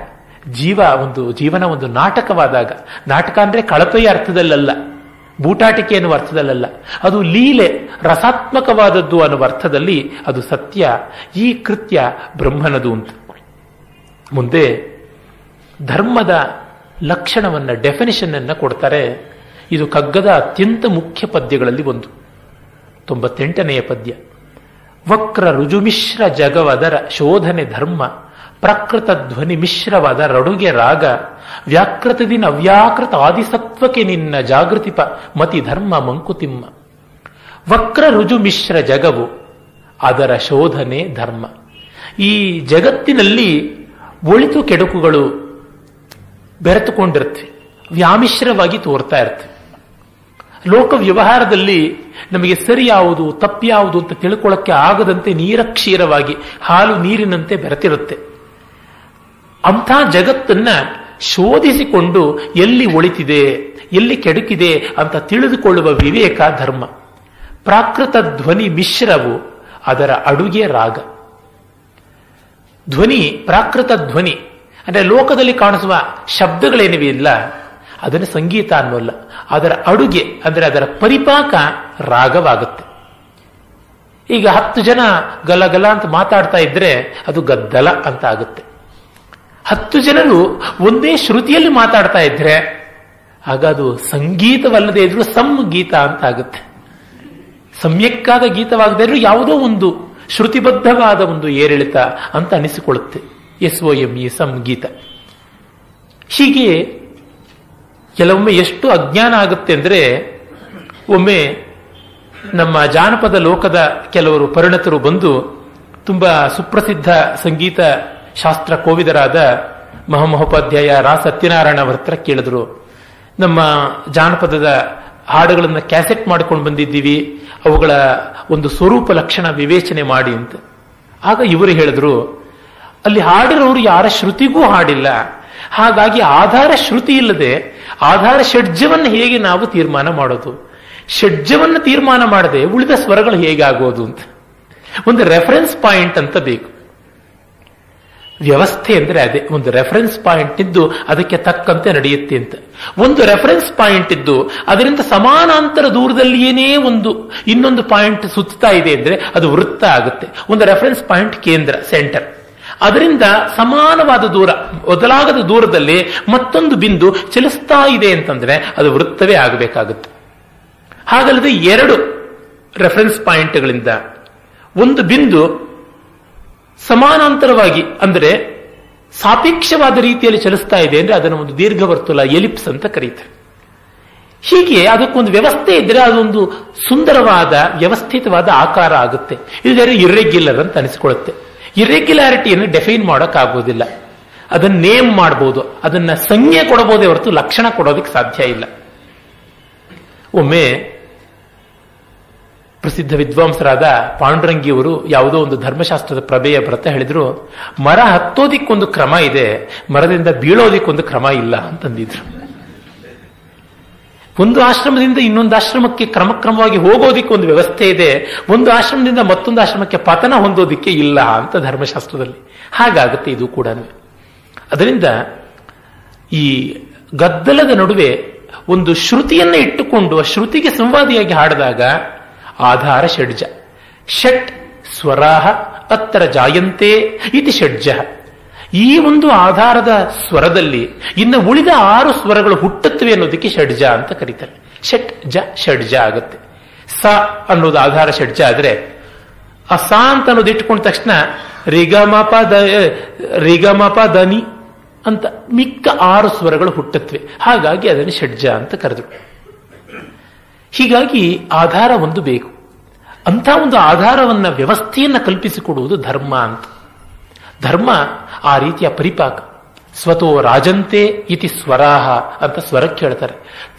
ಜೀವನ ಒಂದು ನಾಟಕವಾದಾಗ, ನಾಟಕ ಅಂದ್ರೆ ಕಳಪೆಯ ಅರ್ಥದಲ್ಲಲ್ಲ, ಬೂಟಾಟಿಕೆ ಎನ್ನುವ ಅರ್ಥದಲ್ಲ, ಅದು ಲೀಲೆ ರಸಾತ್ಮಕವಾದದ್ದು ಅನ್ನುವ ಅರ್ಥದಲ್ಲಿ ಅದು ಸತ್ಯ. ಈ ಕೃತ್ಯ ಬ್ರಹ್ಮನದು ಅಂತ. ಮುಂದೆ ಧರ್ಮದ ಲಕ್ಷಣವನ್ನ, ಡೆಫಿನಿಷನ್ ಅನ್ನ ಕೊಡ್ತಾರೆ. ಇದು ಕಗ್ಗದ ಅತ್ಯಂತ ಮುಖ್ಯ ಪದ್ಯಗಳಲ್ಲಿ ಒಂದು, 98ನೆಯ ಪದ್ಯ. ವಕ್ರ ರುಜುಮಿಶ್ರ ಜಗವದರ ಶೋಧನೆ ಧರ್ಮ, ಪ್ರಕೃತ ಧ್ವನಿ ಮಿಶ್ರವಾದ ರಡುಗೆ ರಾಗ, ವ್ಯಾಕೃತದಿನ ಅವ್ಯಾಕೃತ ಆದಿಸತ್ವಕ್ಕೆ ನಿನ್ನ ಜಾಗೃತಿಪ ಮತಿ ಧರ್ಮ ಮಂಕುತಿಮ್ಮ. ವಕ್ರ ರುಜು ಮಿಶ್ರ ಜಗವು, ಅದರ ಶೋಧನೆ ಧರ್ಮ. ಈ ಜಗತ್ತಿನಲ್ಲಿ ಒಳಿತು ಕೆಡುಕುಗಳು ಬೆರೆತುಕೊಂಡಿರ್ತವೆ, ವ್ಯಾಮಿಶ್ರವಾಗಿ ತೋರ್ತಾ ಇರ್ತವೆ. ಲೋಕ ವ್ಯವಹಾರದಲ್ಲಿ ನಮಗೆ ಸರಿ ಯಾವುದು ತಪ್ಪು ಯಾವುದು ಅಂತ ತಿಳ್ಕೊಳ್ಳಕ್ಕೆ ಆಗದಂತೆ ನೀರಕ್ಷೀರವಾಗಿ ಹಾಲು ನೀರಿನಂತೆ ಬೆರೆತಿರುತ್ತೆ. ಅಂಥ ಜಗತ್ತನ್ನ ಶೋಧಿಸಿಕೊಂಡು ಎಲ್ಲಿ ಒಳಿತಿದೆ ಎಲ್ಲಿ ಕೆಡುಕಿದೆ ಅಂತ ತಿಳಿದುಕೊಳ್ಳುವ ವಿವೇಕ ಧರ್ಮ. ಪ್ರಾಕೃತ ಧ್ವನಿ ಮಿಶ್ರವು, ಅದರ ಅಡುಗೆ ರಾಗ. ಧ್ವನಿ ಪ್ರಾಕೃತ ಧ್ವನಿ ಅಂದ್ರೆ ಲೋಕದಲ್ಲಿ ಕಾಣಿಸುವ ಶಬ್ದಗಳೇನಿವೆ ಇಲ್ಲ, ಅದನ್ನು ಸಂಗೀತ ಅನ್ನೋಲ್ಲ. ಅದರ ಅಡುಗೆ ಅಂದರೆ ಅದರ ಪರಿಪಾಕ ರಾಗವಾಗುತ್ತೆ. ಈಗ 10 ಜನ ಗಲಗಲ ಅಂತ ಮಾತಾಡ್ತಾ ಇದ್ರೆ ಅದು ಗದ್ದಲ ಅಂತ ಆಗುತ್ತೆ. 10 ಜನರು ಒಂದೇ ಶ್ರುತಿಯಲ್ಲಿ ಮಾತಾಡ್ತಾ ಇದ್ರೆ ಆಗ ಅದು ಸಂಗೀತವಲ್ಲದೆ ಇದ್ರೂ ಸಂಗೀತ ಅಂತ ಆಗುತ್ತೆ. ಸಮ್ಯಕ್ಕಾದ ಗೀತವಾಗದೇ ಇದ್ರೂ ಯಾವುದೋ ಒಂದು ಶ್ರುತಿಬದ್ಧವಾದ ಒಂದು ಏರಿಳಿತ ಅಂತ ಅನಿಸಿಕೊಳ್ಳುತ್ತೆ. SOME ಸಂಗೀತ. ಹೀಗೆ ಕೆಲವೊಮ್ಮೆ ಎಷ್ಟು ಅಜ್ಞಾನ ಆಗುತ್ತೆ ಅಂದರೆ, ಒಮ್ಮೆ ನಮ್ಮ ಜಾನಪದ ಲೋಕದ ಕೆಲವರು ಪರಿಣತರು ಬಂದು ತುಂಬಾ ಸುಪ್ರಸಿದ್ಧ ಸಂಗೀತ ಶಾಸ್ತ್ರ ಕೋವಿದರಾದ ಮಹಾಮಹೋಪಾಧ್ಯಾಯ ರಾ ಸತ್ಯನಾರಾಯಣ ಅವರ ಹತ್ರ ಕೇಳಿದ್ರು, ನಮ್ಮ ಜಾನಪದದ ಹಾಡುಗಳನ್ನು ಕ್ಯಾಸೆಟ್ ಮಾಡಿಕೊಂಡು ಬಂದಿದ್ದೀವಿ, ಅವುಗಳ ಒಂದು ಸ್ವರೂಪ ಲಕ್ಷಣ ವಿವೇಚನೆ ಮಾಡಿ ಅಂತ. ಆಗ ಇವರು ಹೇಳಿದ್ರು, ಅಲ್ಲಿ ಹಾಡಿರೋರು ಯಾರ ಶ್ರುತಿಗೂ ಹಾಡಿಲ್ಲ, ಹಾಗಾಗಿ ಆಧಾರ ಶ್ರುತಿ ಇಲ್ಲದೆ ಆಧಾರ ಷಡ್ಜವನ್ನು ಹೇಗೆ ನಾವು ತೀರ್ಮಾನ ಮಾಡೋದು, ಷಡ್ಜವನ್ನು ತೀರ್ಮಾನ ಮಾಡದೆ ಉಳಿದ ಸ್ವರಗಳು ಹೇಗಾಗೋದು ಅಂತ ಒಂದು ರೆಫರೆನ್ಸ್ ಪಾಯಿಂಟ್ ಅಂತ ಬೇಕು. ವ್ಯವಸ್ಥೆ ಅಂದ್ರೆ ಅದೇ, ಒಂದು ರೆಫರೆನ್ಸ್ ಪಾಯಿಂಟ್ ಇದ್ದು ಅದಕ್ಕೆ ತಕ್ಕಂತೆ ನಡೆಯುತ್ತೆ ಅಂತ. ಒಂದು ರೆಫರೆನ್ಸ್ ಪಾಯಿಂಟ್ ಇದ್ದು ಅದರಿಂದ ಸಮಾನಾಂತರ ದೂರದಲ್ಲಿಯೇನೇ ಇನ್ನೊಂದು ಪಾಯಿಂಟ್ ಸುತ್ತಾ ಇದೆ ಅಂದ್ರೆ ಅದು ವೃತ್ತ ಆಗುತ್ತೆ. ಒಂದು ರೆಫರೆನ್ಸ್ ಪಾಯಿಂಟ್ ಕೇಂದ್ರ, ಸೆಂಟರ್. ಅದರಿಂದ ಸಮಾನವಾದ ದೂರ, ಬದಲಾಗದ ದೂರದಲ್ಲಿ ಮತ್ತೊಂದು ಬಿಂದು ಚಲಿಸ್ತಾ ಇದೆ ಅಂತಂದ್ರೆ ಅದು ವೃತ್ತವೇ ಆಗಬೇಕಾಗುತ್ತೆ. ಹಾಗಲ್ಲದೆ 2 ರೆಫರೆನ್ಸ್ ಪಾಯಿಂಟ್ಗಳಿಂದ ಒಂದು ಬಿಂದು ಸಮಾನಾಂತರವಾಗಿ ಅಂದರೆ ಸಾಪೇಕ್ಷವಾದ ರೀತಿಯಲ್ಲಿ ಚಲಿಸ್ತಾ ಇದೆ ಅಂದ್ರೆ ಅದನ್ನು ಒಂದು ದೀರ್ಘವರ್ತುಲ, ಎಲಿಪ್ಸ್ ಅಂತ ಕರೀತಾರೆ. ಹೀಗೆ ಅದಕ್ಕೊಂದು ವ್ಯವಸ್ಥೆ ಇದ್ರೆ ಅದೊಂದು ಸುಂದರವಾದ ವ್ಯವಸ್ಥಿತವಾದ ಆಕಾರ ಆಗುತ್ತೆ. ಇಲ್ಲದೆ ಇರ್ರೆಗ್ಯುಲರ್ ಅಂತ ಅನಿಸಿಕೊಳ್ಳುತ್ತೆ. ಇರ್ರೆಗ್ಯುಲಾರಿಟಿಯನ್ನು ಡೆಫೈನ್ ಮಾಡೋಕ್ಕಾಗೋದಿಲ್ಲ. ಅದನ್ನು ನೇಮ್ ಮಾಡಬಹುದು, ಅದನ್ನ ಸಂಜ್ಞೆ ಕೊಡಬಹುದೇ ಹೊರತು ಲಕ್ಷಣ ಕೊಡೋದಕ್ಕೆ ಸಾಧ್ಯ ಇಲ್ಲ. ಒಮ್ಮೆ ಪ್ರಸಿದ್ಧ ವಿದ್ವಾಂಸರಾದ ಪಾಂಡುರಂಗಿಯವರು ಯಾವುದೋ ಒಂದು ಧರ್ಮಶಾಸ್ತ್ರದ ಪ್ರಭೆಯ ಬರತ ಹೇಳಿದ್ರು, ಮರ ಹತ್ತೋದಿಕ್ಕೊಂದು ಕ್ರಮ ಇದೆ, ಮರದಿಂದ ಬೀಳೋದಿಕ್ಕೊಂದು ಕ್ರಮ ಇಲ್ಲ ಅಂತಂದಿದ್ರು. ಒಂದು ಆಶ್ರಮದಿಂದ ಇನ್ನೊಂದು ಆಶ್ರಮಕ್ಕೆ ಕ್ರಮಕ್ರಮವಾಗಿ ಹೋಗೋದಿಕ್ಕೆ ಒಂದು ವ್ಯವಸ್ಥೆ ಇದೆ, ಒಂದು ಆಶ್ರಮದಿಂದ ಮತ್ತೊಂದು ಆಶ್ರಮಕ್ಕೆ ಪತನ ಹೊಂದೋದಿಕ್ಕೆ ಇಲ್ಲ ಅಂತ ಧರ್ಮಶಾಸ್ತ್ರದಲ್ಲಿ. ಹಾಗಾಗುತ್ತೆ ಇದು ಕೂಡ. ಅದರಿಂದ ಈ ಗದ್ದಲದ ನಡುವೆ ಒಂದು ಶ್ರುತಿಯನ್ನ ಇಟ್ಟುಕೊಂಡು ಆ ಶ್ರುತಿಗೆ ಸಂವಾದಿಯಾಗಿ ಹಾಡಿದಾಗ ಆಧಾರ ಷಡ್ಜ. ಷಟ್ ಸ್ವರಾಹ ಅತ್ರ ಜಾಯಂತೆ ಇತಿ ಷಡ್ಜ. ಈ ಒಂದು ಆಧಾರದ ಸ್ವರದಲ್ಲಿ ಇನ್ನು ಉಳಿದ 6 ಸ್ವರಗಳು ಹುಟ್ಟುತ್ತವೆ ಅನ್ನೋದಕ್ಕೆ ಷಡ್ಜ ಅಂತ ಕರೀತಾರೆ. ಷಟ್ ಜ ಷಡ್ಜ ಆಗುತ್ತೆ. ಸ ಅನ್ನೋದು ಆಧಾರ ಷಡ್ಜ ಆದ್ರೆ ಆ ಸ ಅಂತ ಅನ್ನೋದು ಇಟ್ಕೊಂಡ ತಕ್ಷಣ ರಿಗಮಪ ದನಿ ಅಂತ ಮಿಕ್ಕ 6 ಸ್ವರಗಳು ಹುಟ್ಟುತ್ತವೆ. ಹಾಗಾಗಿ ಅದನ್ನು ಷಡ್ಜ ಅಂತ ಕರೆದ್ರು. ಹೀಗಾಗಿ ಆಧಾರ ಒಂದು ಬೇಕು. ಅಂಥ ಒಂದು ಆಧಾರವನ್ನ, ವ್ಯವಸ್ಥೆಯನ್ನ ಕಲ್ಪಿಸಿಕೊಡುವುದು ಧರ್ಮ ಅಂತ. ಧರ್ಮ ಆ ರೀತಿಯ ಪರಿಪಾಕ. ಸ್ವತೋ ರಾಜಂತೆ ಇತಿ ಸ್ವರಾಹ ಅಂತ ಸ್ವರಕ್ಕೆ ಹೇಳ್ತಾರೆ.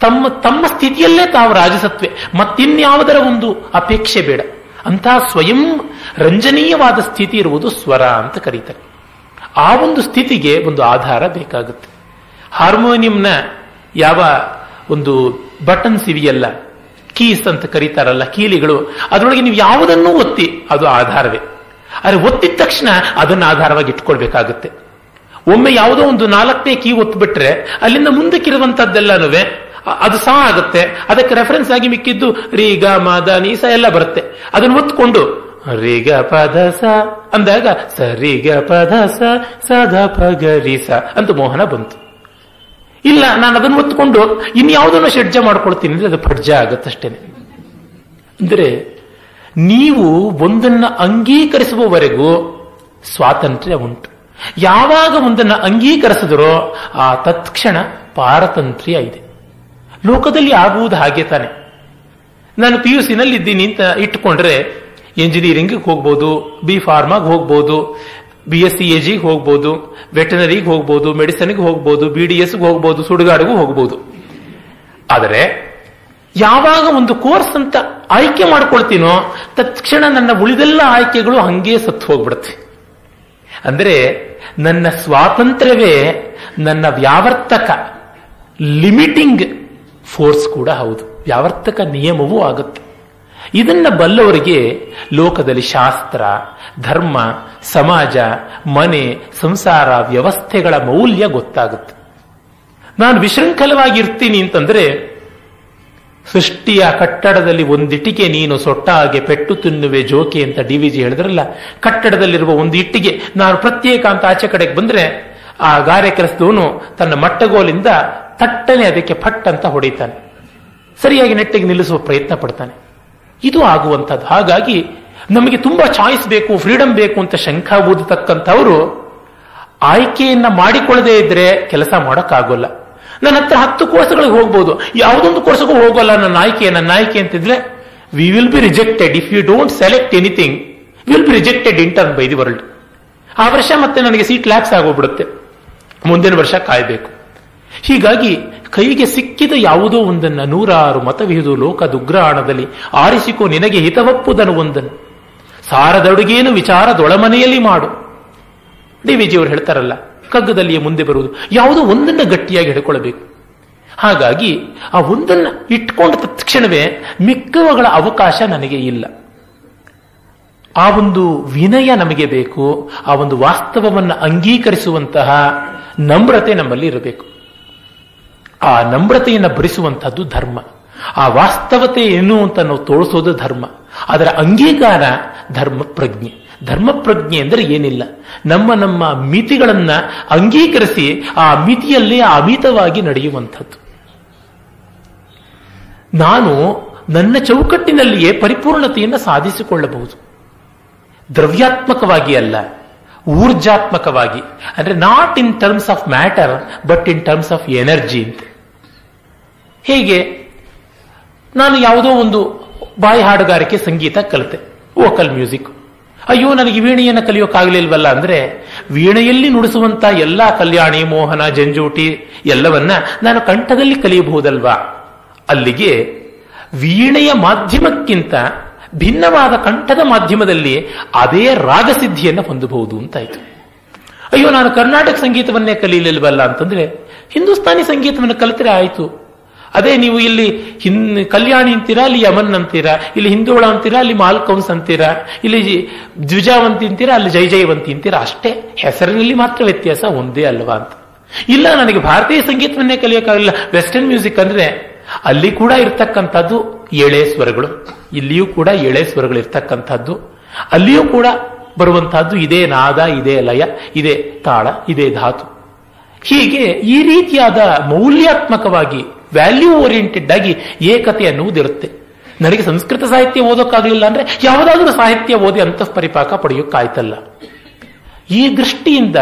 ತಮ್ಮ ಸ್ಥಿತಿಯಲ್ಲೇ ತಾವು ರಾಜಸತ್ವೆ, ಮತ್ತಿನ್ಯಾವುದರ ಒಂದು ಅಪೇಕ್ಷೆ ಬೇಡ. ಅಂತಹ ಸ್ವಯಂ ರಂಜನೀಯವಾದ ಸ್ಥಿತಿ ಇರುವುದು ಸ್ವರ ಅಂತ ಕರೀತಾರೆ. ಆ ಒಂದು ಸ್ಥಿತಿಗೆ ಒಂದು ಆಧಾರ ಬೇಕಾಗುತ್ತೆ. ಹಾರ್ಮೋನಿಯಂನ ಯಾವ ಒಂದು ಬಟನ್ಸ್ ಇವೆಯಲ್ಲ, ಕೀಸ್ ಅಂತ ಕರೀತಾರಲ್ಲ, ಕೀಲಿಗಳು, ಅದರೊಳಗೆ ನೀವು ಯಾವುದನ್ನೂ ಒತ್ತಿ ಅದು ಆಧಾರವೇ. ಆದರೆ ಒತ್ತಿದ ತಕ್ಷಣ ಅದನ್ನು ಆಧಾರವಾಗಿ ಇಟ್ಕೊಳ್ಬೇಕಾಗುತ್ತೆ. ಒಮ್ಮೆ ಯಾವುದೋ ಒಂದು 4ನೇ ಕೀ ಒತ್ತುಬಿಟ್ರೆ ಅಲ್ಲಿಂದ ಮುಂದಕ್ಕಿರುವಂತದ್ದೆಲ್ಲನೂ ಅದು ಸಹ ಆಗುತ್ತೆ. ಅದಕ್ಕೆ ರೆಫರೆನ್ಸ್ ಆಗಿ ಮಿಕ್ಕಿದ್ದು ರೀ ಗ ಮ ದ ನೀ ಸ ಎಲ್ಲ ಬರುತ್ತೆ. ಅದನ್ನು ಒತ್ಕೊಂಡು ರೀ ಗ ಪ ದ ಸ ಅಂದಾಗ ಸ ರೀ ಗ ಪ ದ ಸ ಸ ದ ಪ ಗ ರಿ ಸ ಅಂತ ಮೋಹನ ಬಂತು. ಇಲ್ಲ, ನಾನು ಅದನ್ನು ಒತ್ಕೊಂಡು ಇನ್ಯಾವುದನ್ನು ಷಡ್ಜ ಮಾಡ್ಕೊಳ್ತೀನಿ ಅಂದ್ರೆ ಅದು ಫಡ್ಜ ಆಗುತ್ತಷ್ಟೇನೆ. ಅಂದ್ರೆ ನೀವು ಒಂದನ್ನು ಅಂಗೀಕರಿಸುವವರೆಗೂ ಸ್ವಾತಂತ್ರ್ಯ ಉಂಟು. ಯಾವಾಗ ಒಂದನ್ನು ಅಂಗೀಕರಿಸಿದರೋ ಆ ತತ್ಕ್ಷಣ ಪಾರತಂತ್ರ್ಯ ಇದೆ. ಲೋಕದಲ್ಲಿ ಆಗುವುದು ಹಾಗೆ ತಾನೆ. ನಾನು PUC ನಲ್ಲಿ ಇದ್ದೀನಿ ಅಂತ ಇಟ್ಟುಕೊಂಡ್ರೆ ಎಂಜಿನಿಯರಿಂಗ್ ಹೋಗ್ಬೋದು, ಬಿ ಫಾರ್ಮಾಗ್ ಹೋಗ್ಬೋದು, BSc AG ಹೋಗ್ಬೋದು, ವೆಟನರಿಗೆ ಹೋಗ್ಬೋದು, ಮೆಡಿಸಿನ್ಗೆ ಹೋಗ್ಬೋದು, BDSಗೆ ಹೋಗ್ಬೋದು, ಸುಡುಗಾಡಿಗೂ ಹೋಗ್ಬೋದು. ಆದರೆ ಯಾವಾಗ ಒಂದು ಕೋರ್ಸ್ ಅಂತ ಆಯ್ಕೆ ಮಾಡ್ಕೊಳ್ತೀನೋ ತತ್ಕ್ಷಣ ನನ್ನ ಉಳಿದೆಲ್ಲ ಆಯ್ಕೆಗಳು ಹಂಗೆ ಸತ್ತು ಹೋಗ್ಬಿಡುತ್ತೆ. ಅಂದರೆ ನನ್ನ ಸ್ವಾತಂತ್ರ್ಯವೇ ನನ್ನ ವ್ಯಾವರ್ತಕ ಲಿಮಿಟಿಂಗ್ ಫೋರ್ಸ್ ಕೂಡ ಹೌದು, ವ್ಯಾವರ್ತಕ ನಿಯಮವೂ ಆಗುತ್ತೆ. ಇದನ್ನ ಬಲ್ಲವರಿಗೆ ಲೋಕದಲ್ಲಿ ಶಾಸ್ತ್ರ, ಧರ್ಮ, ಸಮಾಜ, ಮನೆ, ಸಂಸಾರ, ವ್ಯವಸ್ಥೆಗಳ ಮೌಲ್ಯ ಗೊತ್ತಾಗುತ್ತೆ. ನಾನು ವಿಶೃಂಖಲವಾಗಿ ಇರ್ತೀನಿ ಅಂತಂದ್ರೆ, ಸೃಷ್ಟಿಯ ಕಟ್ಟಡದಲ್ಲಿ ಒಂದಿಟ್ಟಿಗೆ ನೀನು ಸೊಟ್ಟಾಗೆ ಪೆಟ್ಟು ತಿನ್ನುವೆ ಜೋಕೆ ಅಂತ DVG ಹೇಳಿದ್ರಲ್ಲ, ಕಟ್ಟಡದಲ್ಲಿರುವ ಒಂದು ಇಟ್ಟಿಗೆ ನಾನು ಪ್ರತ್ಯೇಕ ಅಂತ ಆಚೆ ಕಡೆಗೆ ಬಂದ್ರೆ ಆ ಗಾರೆ ಕೆಲಸದವನು ತನ್ನ ಮಟ್ಟಗೋಲಿಂದ ತಟ್ಟನೆ ಅದಕ್ಕೆ ಪಟ್ ಅಂತ ಹೊಡಿತಾನೆ, ಸರಿಯಾಗಿ ನೆಟ್ಟಿಗೆ ನಿಲ್ಲಿಸುವ ಪ್ರಯತ್ನ ಪಡ್ತಾನೆ. ಇದು ಆಗುವಂಥದ್ದು. ಹಾಗಾಗಿ ನಮಗೆ ತುಂಬಾ ಚಾಯ್ಸ್ ಬೇಕು, ಫ್ರೀಡಮ್ ಬೇಕು ಅಂತ ಶಂಖ ಊದತಕ್ಕಂಥವರು ಆಯ್ಕೆಯನ್ನ ಮಾಡಿಕೊಳ್ಳದೆ ಇದ್ರೆ ಕೆಲಸ ಮಾಡೋಕ್ಕಾಗೋಲ್ಲ. ನನ್ನ ಹತ್ರ 10 ಕೋರ್ಸ್ಗಳಿಗೆ ಹೋಗ್ಬೋದು, ಯಾವುದೊಂದು ಕೋರ್ಸ್ಗೂ ಹೋಗೋಲ್ಲ ನನ್ನ ಆಯ್ಕೆ ಅಂತಿದ್ರೆ we will be rejected. If you don't select anything will be rejected in turn by the world. ಆ ವರ್ಷ ಮತ್ತೆ ನನಗೆ ಸೀಟ್ ಲ್ಯಾಕ್ಸ್ ಆಗೋಗ್ಬಿಡುತ್ತೆ, ಮುಂದಿನ ವರ್ಷ ಕಾಯಬೇಕು. ಹೀಗಾಗಿ ಕೈಗೆ ಸಿಕ್ಕಿದ ಯಾವುದೋ ಒಂದನ್ನ 100 ಮತವಿಹುದು ಲೋಕದುಗ್ರಾಣದಲ್ಲಿ ಆರಿಸಿಕೋ ನಿನಗೆ ಹಿತವಪ್ಪುದನ್ನು ಒಂದನ್ನು ಸಾರದಡುಗೇನು ವಿಚಾರದೊಳಮನೆಯಲ್ಲಿ ಮಾಡು. DVG ಅವರು ಹೇಳ್ತಾರಲ್ಲ, ಕಗ್ಗದಲ್ಲಿಯೇ ಮುಂದೆ ಬರುವುದು ಯಾವುದೋ ಒಂದನ್ನ ಗಟ್ಟಿಯಾಗಿ ಹಿಡ್ಕೊಳ್ಬೇಕು. ಹಾಗಾಗಿ ಆ ಒಂದನ್ನ ಇಟ್ಕೊಂಡ ತಕ್ಷಣವೇ ಮಿಕ್ಕವುಗಳ ಅವಕಾಶ ನನಗೆ ಇಲ್ಲ. ಆ ಒಂದು ವಿನಯ ನಮಗೆ ಬೇಕು, ಆ ಒಂದು ವಾಸ್ತವವನ್ನು ಅಂಗೀಕರಿಸುವಂತಹ ನಮ್ರತೆ ನಮ್ಮಲ್ಲಿ ಇರಬೇಕು. ಆ ನಮ್ರತೆಯನ್ನು ಭರಿಸುವಂತಹದ್ದು ಧರ್ಮ. ಆ ವಾಸ್ತವತೆ ಏನು ಅಂತ ನಾವು ತೋರಿಸೋದು ಧರ್ಮ. ಅದರ ಅಂಗೀಕಾರ ಧರ್ಮ ಪ್ರಜ್ಞೆ. ಧರ್ಮ ಪ್ರಜ್ಞೆ ಅಂದರೆ ಏನಿಲ್ಲ, ನಮ್ಮ ಮಿತಿಗಳನ್ನ ಅಂಗೀಕರಿಸಿ ಆ ಮಿತಿಯಲ್ಲೇ ಅಮಿತವಾಗಿ ನಡೆಯುವಂಥದ್ದು. ನಾನು ನನ್ನ ಚೌಕಟ್ಟಿನಲ್ಲಿಯೇ ಪರಿಪೂರ್ಣತೆಯನ್ನು ಸಾಧಿಸಿಕೊಳ್ಳಬಹುದು, ದ್ರವ್ಯಾತ್ಮಕವಾಗಿ ಅಲ್ಲ, ಊರ್ಜಾತ್ಮಕವಾಗಿ. ಅಂದ್ರೆ not in terms of matter but in terms of energy ಅಂತ. ಹೇಗೆ? ನಾನು ಯಾವುದೋ ಒಂದು ಬಾಯಿ ಹಾಡುಗಾರಿಕೆ ಸಂಗೀತ ಕಲಿತೆ, ವೋಕಲ್ ಮ್ಯೂಸಿಕ್. ಅಯ್ಯೋ, ನನಗೆ ವೀಣೆಯನ್ನು ಕಲಿಯೋಕ್ಕಾಗಲಿಲ್ವಲ್ಲ ಅಂದ್ರೆ, ವೀಣೆಯಲ್ಲಿ ನುಡಿಸುವಂತ ಎಲ್ಲಾ ಕಲ್ಯಾಣಿ, ಮೋಹನ, ಜಂಜೂಟಿ ಎಲ್ಲವನ್ನ ನಾನು ಕಂಠದಲ್ಲಿ ಕಲಿಯಬಹುದಲ್ವಾ? ಅಲ್ಲಿಗೆ ವೀಣೆಯ ಮಾಧ್ಯಮಕ್ಕಿಂತ ಭಿನ್ನವಾದ ಕಂಠದ ಮಾಧ್ಯಮದಲ್ಲಿ ಅದೇ ರಾಗಸಿದ್ಧಿಯನ್ನು ಹೊಂದಬಹುದು ಅಂತಾಯ್ತು. ಅಯ್ಯೋ, ನಾನು ಕರ್ನಾಟಕ ಸಂಗೀತವನ್ನೇ ಕಲಿಯಲಿಲ್ವಲ್ಲ ಅಂತಂದ್ರೆ, ಹಿಂದೂಸ್ತಾನಿ ಸಂಗೀತವನ್ನು ಕಲಿತರೆ ಆಯ್ತು. ಅದೇ ನೀವು ಇಲ್ಲಿ ಕಲ್ಯಾಣಿ ಅಂತೀರಾ, ಅಲ್ಲಿ ಯಮನ್ ಅಂತೀರಾ, ಇಲ್ಲಿ ಹಿಂದೋಳ ಅಂತೀರಾ, ಅಲ್ಲಿ ಮಾಲ್ಕೌನ್ಸ್ ಅಂತೀರಾ, ಇಲ್ಲಿ ದ್ವಿಜಾವಂತಿ ಅಂತೀರಾ, ಅಲ್ಲಿ ಜೈಜಯವಂತಿ ಅಂತೀರಾ. ಅಷ್ಟೇ, ಹೆಸರಿನಲ್ಲಿ ಮಾತ್ರ ವ್ಯತ್ಯಾಸ, ಒಂದೇ ಅಲ್ವಾ ಅಂತ. ಇಲ್ಲ, ನನಗೆ ಭಾರತೀಯ ಸಂಗೀತವನ್ನೇ ಕಲಿಯೋಕ್ಕಾಗಲಿಲ್ಲ, ವೆಸ್ಟರ್ನ್ ಮ್ಯೂಸಿಕ್ ಅಂದ್ರೆ ಅಲ್ಲಿ ಕೂಡ ಇರ್ತಕ್ಕಂಥದ್ದು 7 ಸ್ವರಗಳು, ಇಲ್ಲಿಯೂ ಕೂಡ 7 ಸ್ವರಗಳು ಇರ್ತಕ್ಕಂಥದ್ದು. ಅಲ್ಲಿಯೂ ಕೂಡ ಬರುವಂತಹದ್ದು ಇದೇ ನಾದ, ಇದೇ ಲಯ, ಇದೇ ತಾಳ, ಇದೇ ಧಾತು. ಹೀಗೆ ಈ ರೀತಿಯಾದ ಮೌಲ್ಯಾತ್ಮಕವಾಗಿ ವ್ಯಾಲ್ಯೂ ಓರಿಯೆಂಟೆಡ್ ಆಗಿ ಏಕತೆ ಅನ್ನುವುದಿರುತ್ತೆ. ನನಗೆ ಸಂಸ್ಕೃತ ಸಾಹಿತ್ಯ ಓದೋಕ್ಕಾಗಲಿಲ್ಲ ಅಂದ್ರೆ ಯಾವುದಾದ್ರೂ ಸಾಹಿತ್ಯ ಓದಿ ಅಂತಃ ಪರಿಪಾಕ ಪಡೆಯೋಕ್ಕಾಯ್ತಲ್ಲ. ಈ ದೃಷ್ಟಿಯಿಂದ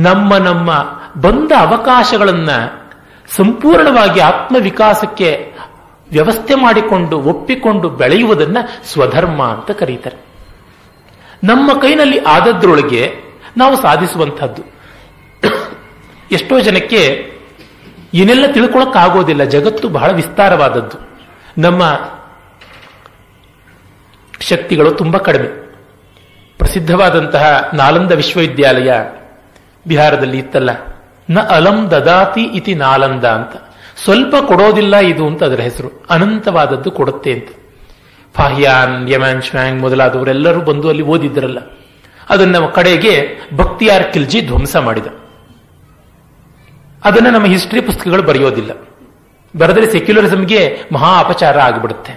ನಮ್ಮ ಬಂದ ಅವಕಾಶಗಳನ್ನ ಸಂಪೂರ್ಣವಾಗಿ ಆತ್ಮವಿಕಾಸಕ್ಕೆ ವ್ಯವಸ್ಥೆ ಮಾಡಿಕೊಂಡು ಒಪ್ಪಿಕೊಂಡು ಬೆಳೆಯುವುದನ್ನ ಸ್ವಧರ್ಮ ಅಂತ ಕರೀತಾರೆ. ನಮ್ಮ ಕೈನಲ್ಲಿ ಆದದ್ರೊಳಗೆ ನಾವು ಸಾಧಿಸುವಂತಹದ್ದು. ಎಷ್ಟೋ ಜನಕ್ಕೆ ಏನೆಲ್ಲ ತಿಳ್ಕೊಳ್ಳೋಕ್ಕಾಗೋದಿಲ್ಲ, ಜಗತ್ತು ಬಹಳ ವಿಸ್ತಾರವಾದದ್ದು, ನಮ್ಮ ಶಕ್ತಿಗಳು ತುಂಬಾ ಕಡಿಮೆ. ಪ್ರಸಿದ್ಧವಾದಂತಹ ನಾಲಂದ ವಿಶ್ವವಿದ್ಯಾಲಯ ಬಿಹಾರದಲ್ಲಿ ಇತ್ತಲ್ಲ, ನ ಅಲಂ ದದಾತಿ ಇತಿ ನಾಲಂದ ಅಂತ. ಸ್ವಲ್ಪ ಕೊಡೋದಿಲ್ಲ ಇದು ಅಂತ ಅದರ ಹೆಸರು, ಅನಂತವಾದದ್ದು ಕೊಡುತ್ತೆ ಅಂತ. ಫಾಹಿಯಾನ್, ಯಮನ್ ಶ್ವಾಂಗ್ ಮೊದಲಾದವರೆಲ್ಲರೂ ಬಂದು ಅಲ್ಲಿ ಓದಿದ್ರಲ್ಲ. ಅದನ್ನ ಕಡೆಗೆ ಬಕ್ತಿಯಾರ್ ಖಿಲ್ಜಿ ಧ್ವಂಸ ಮಾಡಿದ. ಅದನ್ನ ನಮ್ಮ ಹಿಸ್ಟರಿ ಪುಸ್ತಕಗಳು ಬರೆಯೋದಿಲ್ಲ, ಬರೆದರೆ ಸೆಕ್ಯುಲರಿಸಂಗೆ ಮಹಾ ಅಪಚಾರ ಆಗಿಬಿಡುತ್ತೆ.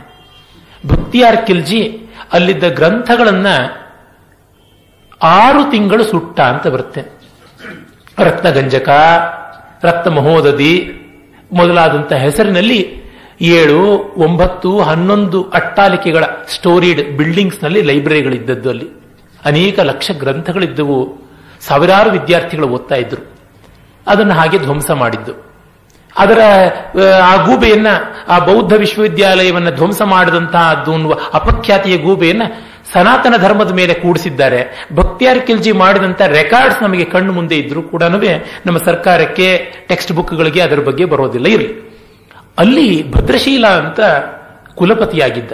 ಬಕ್ತಿಯಾರ್ ಖಿಲ್ಜಿ ಅಲ್ಲಿದ್ದ ಗ್ರಂಥಗಳನ್ನ 6 ತಿಂಗಳು ಸುಟ್ಟ ಅಂತ ಬರುತ್ತೆ. ರತ್ನಗಂಜಕ, ರತ್ನ ಮಹೋದದಿ ಮೊದಲಾದಂತಹ ಹೆಸರಿನಲ್ಲಿ 7, 9, 11 ಅಟ್ಟಾಲಿಕೆಗಳ ಸ್ಟೋರಿಡ್ ಬಿಲ್ಡಿಂಗ್ಸ್ ನಲ್ಲಿ ಲೈಬ್ರರಿಗಳಿದ್ದದ್ದು. ಅಲ್ಲಿ ಅನೇಕ ಲಕ್ಷ ಗ್ರಂಥಗಳಿದ್ದವು, ಸಾವಿರಾರು ವಿದ್ಯಾರ್ಥಿಗಳು ಓದ್ತಾ ಇದ್ರು. ಅದನ್ನು ಹಾಗೆ ಧ್ವಂಸ ಮಾಡಿದ್ದು. ಅದರ ಆ ಗೂಬೆಯನ್ನ, ಆ ಬೌದ್ಧ ವಿಶ್ವವಿದ್ಯಾಲಯವನ್ನ ಧ್ವಂಸ ಮಾಡಿದಂತಹ ಅಪಖ್ಯಾತಿಯ ಗೂಬೆಯನ್ನ ಸನಾತನ ಧರ್ಮದ ಮೇಲೆ ಕೂಡಿಸಿದ್ದಾರೆ. ಬಕ್ತಿಯಾರ್ ಖಿಲ್ಜಿ ಮಾಡಿದಂತ ರೆಕಾರ್ಡ್ಸ್ ನಮಗೆ ಕಣ್ಣು ಮುಂದೆ ಇದ್ರೂ ಕೂಡ ನಮ್ಮ ಸರ್ಕಾರಕ್ಕೆ ಟೆಕ್ಸ್ಟ್ ಬುಕ್ಗಳಿಗೆ ಅದರ ಬಗ್ಗೆ ಬರೋದಿಲ್ಲ. ಇರಲಿ, ಅಲ್ಲಿ ಭದ್ರಶೀಲ ಅಂತ ಕುಲಪತಿಯಾಗಿದ್ದ.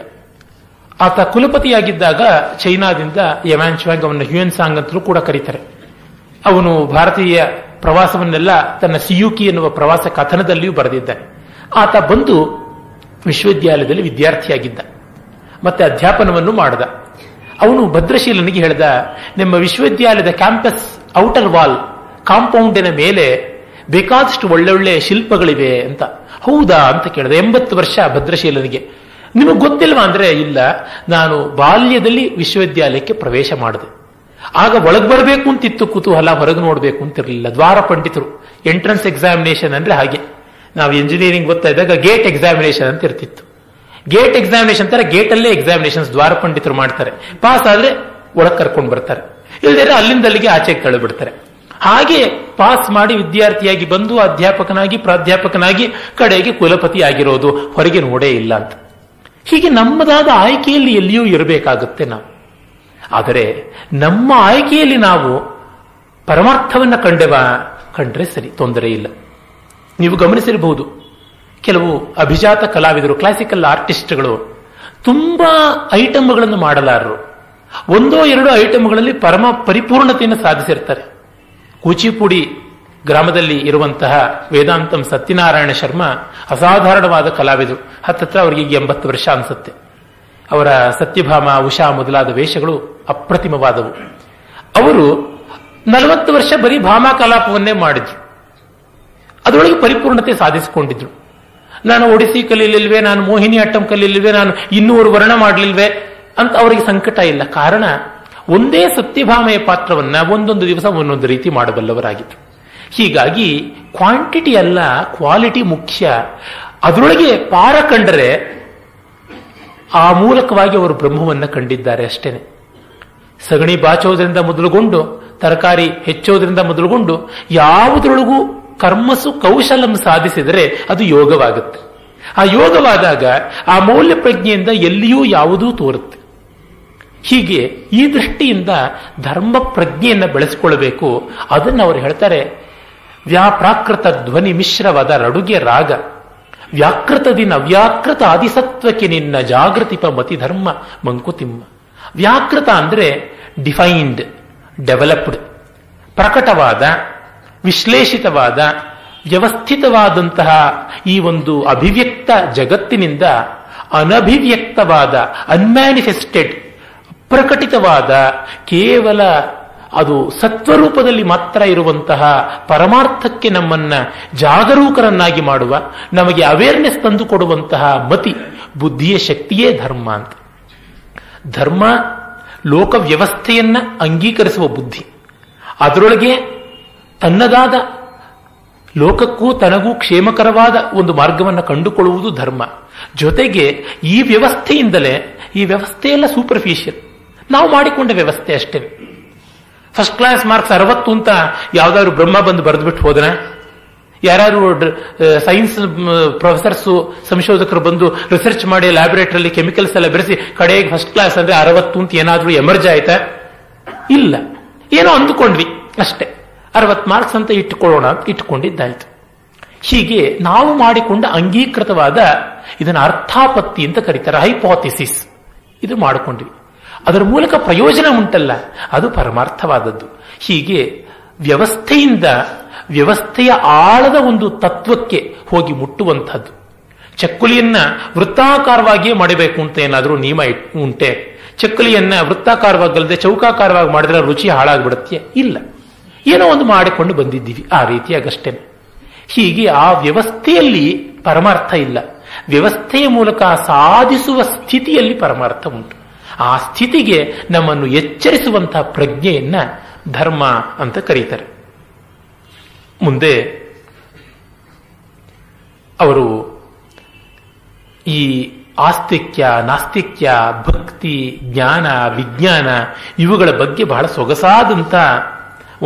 ಆತ ಕುಲಪತಿಯಾಗಿದ್ದಾಗ ಚೈನಾದಿಂದ ಯಮನ್ ಶ್ವಾಂಗ್, ಅವನ್ನ ಹ್ಯೂಯನ್ ಸಾಂಗ್ ಅಂತಲೂ ಕೂಡ ಕರೀತಾರೆ. ಅವನು ಭಾರತೀಯ ಪ್ರವಾಸವನ್ನೆಲ್ಲ ತನ್ನ ಸಿಯುಕಿ ಎನ್ನುವ ಪ್ರವಾಸ ಕಥನದಲ್ಲಿಯೂ ಬರೆದಿದ್ದಾನೆ. ಆತ ಬಂದು ವಿಶ್ವವಿದ್ಯಾಲಯದಲ್ಲಿ ವಿದ್ಯಾರ್ಥಿಯಾಗಿದ್ದ, ಮತ್ತೆ ಅಧ್ಯಾಪನವನ್ನು ಮಾಡಿದ. ಅವನು ಭದ್ರಶೀಲನಿಗೆ ಹೇಳಿದ, ನಿಮ್ಮ ವಿಶ್ವವಿದ್ಯಾಲಯದ ಕ್ಯಾಂಪಸ್ ಔಟರ್ ವಾಲ್ ಕಾಂಪೌಂಡಿನ ಮೇಲೆ ಬೇಕಾದಷ್ಟು ಒಳ್ಳೊಳ್ಳೆ ಶಿಲ್ಪಗಳಿವೆ ಅಂತ. ಹೌದಾ ಅಂತ ಕೇಳಿದೆ. 80 ವರ್ಷ ಭದ್ರಶೀಲನಿಗೆ. ನಿಮಗೆ ಗೊತ್ತಿಲ್ವಾ ಅಂದ್ರೆ, ಇಲ್ಲ, ನಾನು ಬಾಲ್ಯದಲ್ಲಿ ವಿಶ್ವವಿದ್ಯಾಲಯಕ್ಕೆ ಪ್ರವೇಶ ಮಾಡಿದೆ. ಆಗ ಒಳಗೆ ಬರಬೇಕು ಅಂತಿತ್ತು ಕುತೂಹಲ, ಹೊರಗೆ ನೋಡಬೇಕು ಅಂತಿರಲಿಲ್ಲ. ದ್ವಾರ ಪಂಡಿತರು, ಎಂಟ್ರೆನ್ಸ್ ಎಕ್ಸಾಮಿನೇಷನ್ ಅಂದ್ರೆ ಹಾಗೆ. ನಾವು ಇಂಜಿನಿಯರಿಂಗ್ ಓದ್ತಾ ಇದ್ದಾಗ ಗೇಟ್ ಎಕ್ಸಾಮಿನೇಷನ್ ಅಂತ ಇರ್ತಿತ್ತು. ಗೇಟ್ ಎಕ್ಸಾಮಿನೇಷನ್ ತರ ಗೇಟಲ್ಲೇ ಎಕ್ಸಾಮಿನೇಷನ್ಸ್ ದ್ವಾರ ಪಂಡಿತರು ಮಾಡ್ತಾರೆ. ಪಾಸ್ ಆದ್ರೆ ಒಳಗೆ ಕರ್ಕೊಂಡು ಬರ್ತಾರೆ, ಇಲ್ಲದ್ರೆ ಅಲ್ಲಿಂದ ಅಲ್ಲಿಗೆ ಆಚೆಗೆ ತಳ್ಳಿಬಿಡ್ತಾರೆ. ಹಾಗೆ ಪಾಸ್ ಮಾಡಿ ವಿದ್ಯಾರ್ಥಿಯಾಗಿ ಬಂದು ಅಧ್ಯಾಪಕನಾಗಿ ಪ್ರಾಧ್ಯಾಪಕನಾಗಿ ಕಡೆಗೆ ಕುಲಪತಿ ಆಗಿರೋದು, ಹೊರಗೆ ನೋಡೇ ಇಲ್ಲ ಅಂತ. ಹೀಗೆ ನಮ್ಮದಾದ ಆಯ್ಕೆಯಲ್ಲಿ ಎಲ್ಲಿಯೂ ಇರಬೇಕಾಗುತ್ತೆ ನಾವು. ಆದರೆ ನಮ್ಮ ಆಯ್ಕೆಯಲ್ಲಿ ನಾವು ಪರಮಾರ್ಥವನ್ನ ಕಂಡ್ರೆ ಸರಿ, ತೊಂದರೆ ಇಲ್ಲ. ನೀವು ಗಮನಿಸಿರಬಹುದು, ಕೆಲವು ಅಭಿಜಾತ ಕಲಾವಿದರು, ಕ್ಲಾಸಿಕಲ್ ಆರ್ಟಿಸ್ಟ್ಗಳು ತುಂಬಾ ಐಟಮ್ಗಳನ್ನು ಮಾಡಲಾರರು. 1-2 ಐಟಮ್ಗಳಲ್ಲಿ ಪರಮ ಪರಿಪೂರ್ಣತೆಯನ್ನು ಸಾಧಿಸಿರ್ತಾರೆ. ಕೂಚಿಪುಡಿ ಗ್ರಾಮದಲ್ಲಿ ಇರುವಂತಹ ವೇದಾಂತಂ ಸತ್ಯನಾರಾಯಣ ಶರ್ಮಾ ಅಸಾಧಾರಣವಾದ ಕಲಾವಿದರು. ಹತ್ತತ್ರ ಅವರಿಗೆ 80 ವರ್ಷ ಅನ್ಸುತ್ತೆ. ಅವರ ಸತ್ಯಭಾಮ, ಉಷಾ ಮೊದಲಾದ ವೇಷಗಳು ಅಪ್ರತಿಮವಾದವು. ಅವರು 40 ವರ್ಷ ಬರೀ ಭಾಮಾ ಕಲಾಪವನ್ನೇ ಮಾಡಿದ್ರು. ಅದರೊಳಗೆ ಪರಿಪೂರ್ಣತೆ ಸಾಧಿಸಿಕೊಂಡಿದ್ರು. ನಾನು ಒಡಿಸಿ ಕಲೀಲಿಲ್ವೇ, ನಾನು ಮೋಹಿನಿ ಅಟ್ಟಂ ಕಲೀಲಿಲ್ವೇ, ನಾನು 200 ವರ್ಣ ಮಾಡಲಿಲ್ವೇ ಅಂತ ಅವರಿಗೆ ಸಂಕಟ ಇಲ್ಲ. ಕಾರಣ, ಒಂದೇ ಸತ್ಯಭಾಮೆಯ ಪಾತ್ರವನ್ನ ಒಂದೊಂದು ದಿವಸ ಒಂದೊಂದು ರೀತಿ ಮಾಡಬಲ್ಲವರಾಗಿದ್ರು. ಹೀಗಾಗಿ ಕ್ವಾಂಟಿಟಿ ಅಲ್ಲ, ಕ್ವಾಲಿಟಿ ಮುಖ್ಯ. ಅದರೊಳಗೆ ಪಾರ ಕಂಡರೆ ಆ ಮೂಲಕವಾಗಿ ಅವರು ಬ್ರಹ್ಮವನ್ನ ಕಂಡಿದ್ದಾರೆ ಅಷ್ಟೇನೆ. ಸಗಣಿ ಬಾಚೋದ್ರಿಂದ ಮೊದಲುಗೊಂಡು, ತರಕಾರಿ ಹೆಚ್ಚೋದ್ರಿಂದ ಮೊದಲುಗೊಂಡು, ಯಾವುದರೊಳಗೂ ಕರ್ಮಸು ಕೌಶಲಂ ಸಾಧಿಸಿದರೆ ಅದು ಯೋಗವಾಗುತ್ತೆ. ಆ ಯೋಗವಾದಾಗ ಆ ಮೌಲ್ಯ ಪ್ರಜ್ಞೆಯಿಂದ ಎಲ್ಲಿಯೂ ಯಾವುದೂ ತೋರುತ್ತೆ. ಹೀಗೆ ಈ ದೃಷ್ಟಿಯಿಂದ ಧರ್ಮ ಪ್ರಜ್ಞೆಯನ್ನು ಬೆಳೆಸಿಕೊಳ್ಳಬೇಕು. ಅದನ್ನು ಅವರು ಹೇಳ್ತಾರೆ, ವ್ಯಾಪ್ರಾಕೃತ ಧ್ವನಿ ಮಿಶ್ರವಾದ ರಡುಗೆ ರಾಗ, ವ್ಯಾಕೃತದಿ ನವ್ಯಾಕೃತ ಆದಿಸತ್ವಕ್ಕೆ ನಿನ್ನ ಜಾಗೃತಿಪ ಮತಿ ಧರ್ಮ ಮಂಕುತಿಮ್ಮ. ವ್ಯಾಕೃತ ಅಂದ್ರೆ ಡಿಫೈನ್ಡ್, ಡೆವಲಪ್ಡ್, ಪ್ರಕಟವಾದ, ವಿಶ್ಲೇಷಿತವಾದ, ವ್ಯವಸ್ಥಿತವಾದಂತಹ ಈ ಒಂದು ಅಭಿವ್ಯಕ್ತ ಜಗತ್ತಿನಿಂದ ಅನಭಿವ್ಯಕ್ತವಾದ, ಅನ್ಮ್ಯಾನಿಫೆಸ್ಟೆಡ್, ಪ್ರಕಟಿತವಾದ, ಕೇವಲ ಅದು ಸತ್ವರೂಪದಲ್ಲಿ ಮಾತ್ರ ಇರುವಂತಹ ಪರಮಾರ್ಥಕ್ಕೆ ನಮ್ಮನ್ನ ಜಾಗರೂಕರನ್ನಾಗಿ ಮಾಡುವ, ನಮಗೆ ಅವೇರ್ನೆಸ್ ತಂದು ಕೊಡುವಂತಹ ಮತಿ, ಬುದ್ಧಿಯ ಶಕ್ತಿಯೇ ಧರ್ಮ ಅಂತ. ಧರ್ಮ ಲೋಕ ವ್ಯವಸ್ಥೆಯನ್ನ ಅಂಗೀಕರಿಸುವ ಬುದ್ಧಿ. ಅದರೊಳಗೆ ತನ್ನದಾದ ಲೋಕಕ್ಕೂ ತನಗೂ ಕ್ಷೇಮಕರವಾದ ಒಂದು ಮಾರ್ಗವನ್ನು ಕಂಡುಕೊಳ್ಳುವುದು ಧರ್ಮ. ಜೊತೆಗೆ ಈ ವ್ಯವಸ್ಥೆಯಿಂದಲೇ, ಈ ವ್ಯವಸ್ಥೆಯೆಲ್ಲ ಸೂಪರ್ಫಿಷಿಯಲ್, ನಾವು ಮಾಡಿಕೊಂಡ ವ್ಯವಸ್ಥೆ ಅಷ್ಟೇ. ಫಸ್ಟ್ ಕ್ಲಾಸ್ ಮಾರ್ಕ್ಸ್ 60 ಅಂತ ಯಾವ್ದಾದ್ರು ಬ್ರಹ್ಮ ಬಂದು ಬರೆದ್ಬಿಟ್ಟು ಹೋದನ? ಯಾರು ಸೈನ್ಸ್ ಪ್ರೊಫೆಸರ್ಸು, ಸಂಶೋಧಕರು ಬಂದು ರಿಸರ್ಚ್ ಮಾಡಿ ಲ್ಯಾಬೊರೇಟರಿಯಲ್ಲಿ ಕೆಮಿಕಲ್ಸ್ ಎಲ್ಲ ಬೆರೆಸಿ ಕಡೆಗೆ ಫಸ್ಟ್ ಕ್ಲಾಸ್ ಅಂದ್ರೆ 60 ಅಂತ ಏನಾದ್ರೂ ಎಮರ್ಜ್ ಆಯ್ತಾ? ಇಲ್ಲ, ಏನೋ ಅಂದುಕೊಂಡ್ವಿ ಅಷ್ಟೇ. 60 ಮಾರ್ಕ್ಸ್ ಅಂತ ಇಟ್ಟುಕೊಳ್ಳೋಣ ಅಂತ ಇಟ್ಟುಕೊಂಡಿದ್ದಾಯ್ತು. ಹೀಗೆ ನಾವು ಮಾಡಿಕೊಂಡ ಅಂಗೀಕೃತವಾದ, ಇದನ್ನು ಅರ್ಥಾಪತ್ತಿ ಅಂತ ಕರೀತಾರೆ, ಹೈಪೋಥಿಸಿಸ್, ಇದು ಮಾಡಿಕೊಂಡ್ವಿ. ಅದರ ಮೂಲಕ ಪ್ರಯೋಜನ ಉಂಟಲ್ಲ, ಅದು ಪರಮಾರ್ಥವಾದದ್ದು. ಹೀಗೆ ವ್ಯವಸ್ಥೆಯಿಂದ ವ್ಯವಸ್ಥೆಯ ಆಳದ ಒಂದು ತತ್ವಕ್ಕೆ ಹೋಗಿ ಮುಟ್ಟುವಂಥದ್ದು. ಚಕ್ಕುಲಿಯನ್ನ ವೃತ್ತಾಕಾರವಾಗಿಯೇ ಮಾಡಬೇಕು ಅಂತ ಏನಾದರೂ ನಿಯಮ ಉಂಟೆ? ಚಕ್ಕುಲಿಯನ್ನ ವೃತ್ತಾಕಾರವಾಗಲ್ಲದೆ ಚೌಕಾಕಾರವಾಗಿ ಮಾಡಿದ್ರೆ ರುಚಿ ಹಾಳಾಗ್ಬಿಡುತ್ತೆ? ಇಲ್ಲ, ಏನೋ ಒಂದು ಮಾಡಿಕೊಂಡು ಬಂದಿದ್ದೀವಿ, ಆ ರೀತಿಯಾಗಷ್ಟೇ. ಹೀಗೆ ಆ ವ್ಯವಸ್ಥೆಯಲ್ಲಿ ಪರಮಾರ್ಥ ಇಲ್ಲ, ವ್ಯವಸ್ಥೆಯ ಮೂಲಕ ಸಾಧಿಸುವ ಸ್ಥಿತಿಯಲ್ಲಿ ಪರಮಾರ್ಥ ಉಂಟು. ಆ ಸ್ಥಿತಿಗೆ ನಮ್ಮನ್ನು ಎಚ್ಚರಿಸುವಂತಹ ಪ್ರಜ್ಞೆಯನ್ನ ಧರ್ಮ ಅಂತ ಕರೀತಾರೆ. ಮುಂದೆ ಅವರು ಈ ಆಸ್ತಿಕ್ಯ, ನಾಸ್ತಿಕ್ಯ, ಭಕ್ತಿ, ಜ್ಞಾನ, ವಿಜ್ಞಾನ ಇವುಗಳ ಬಗ್ಗೆ ಬಹಳ ಸೊಗಸಾದಂತ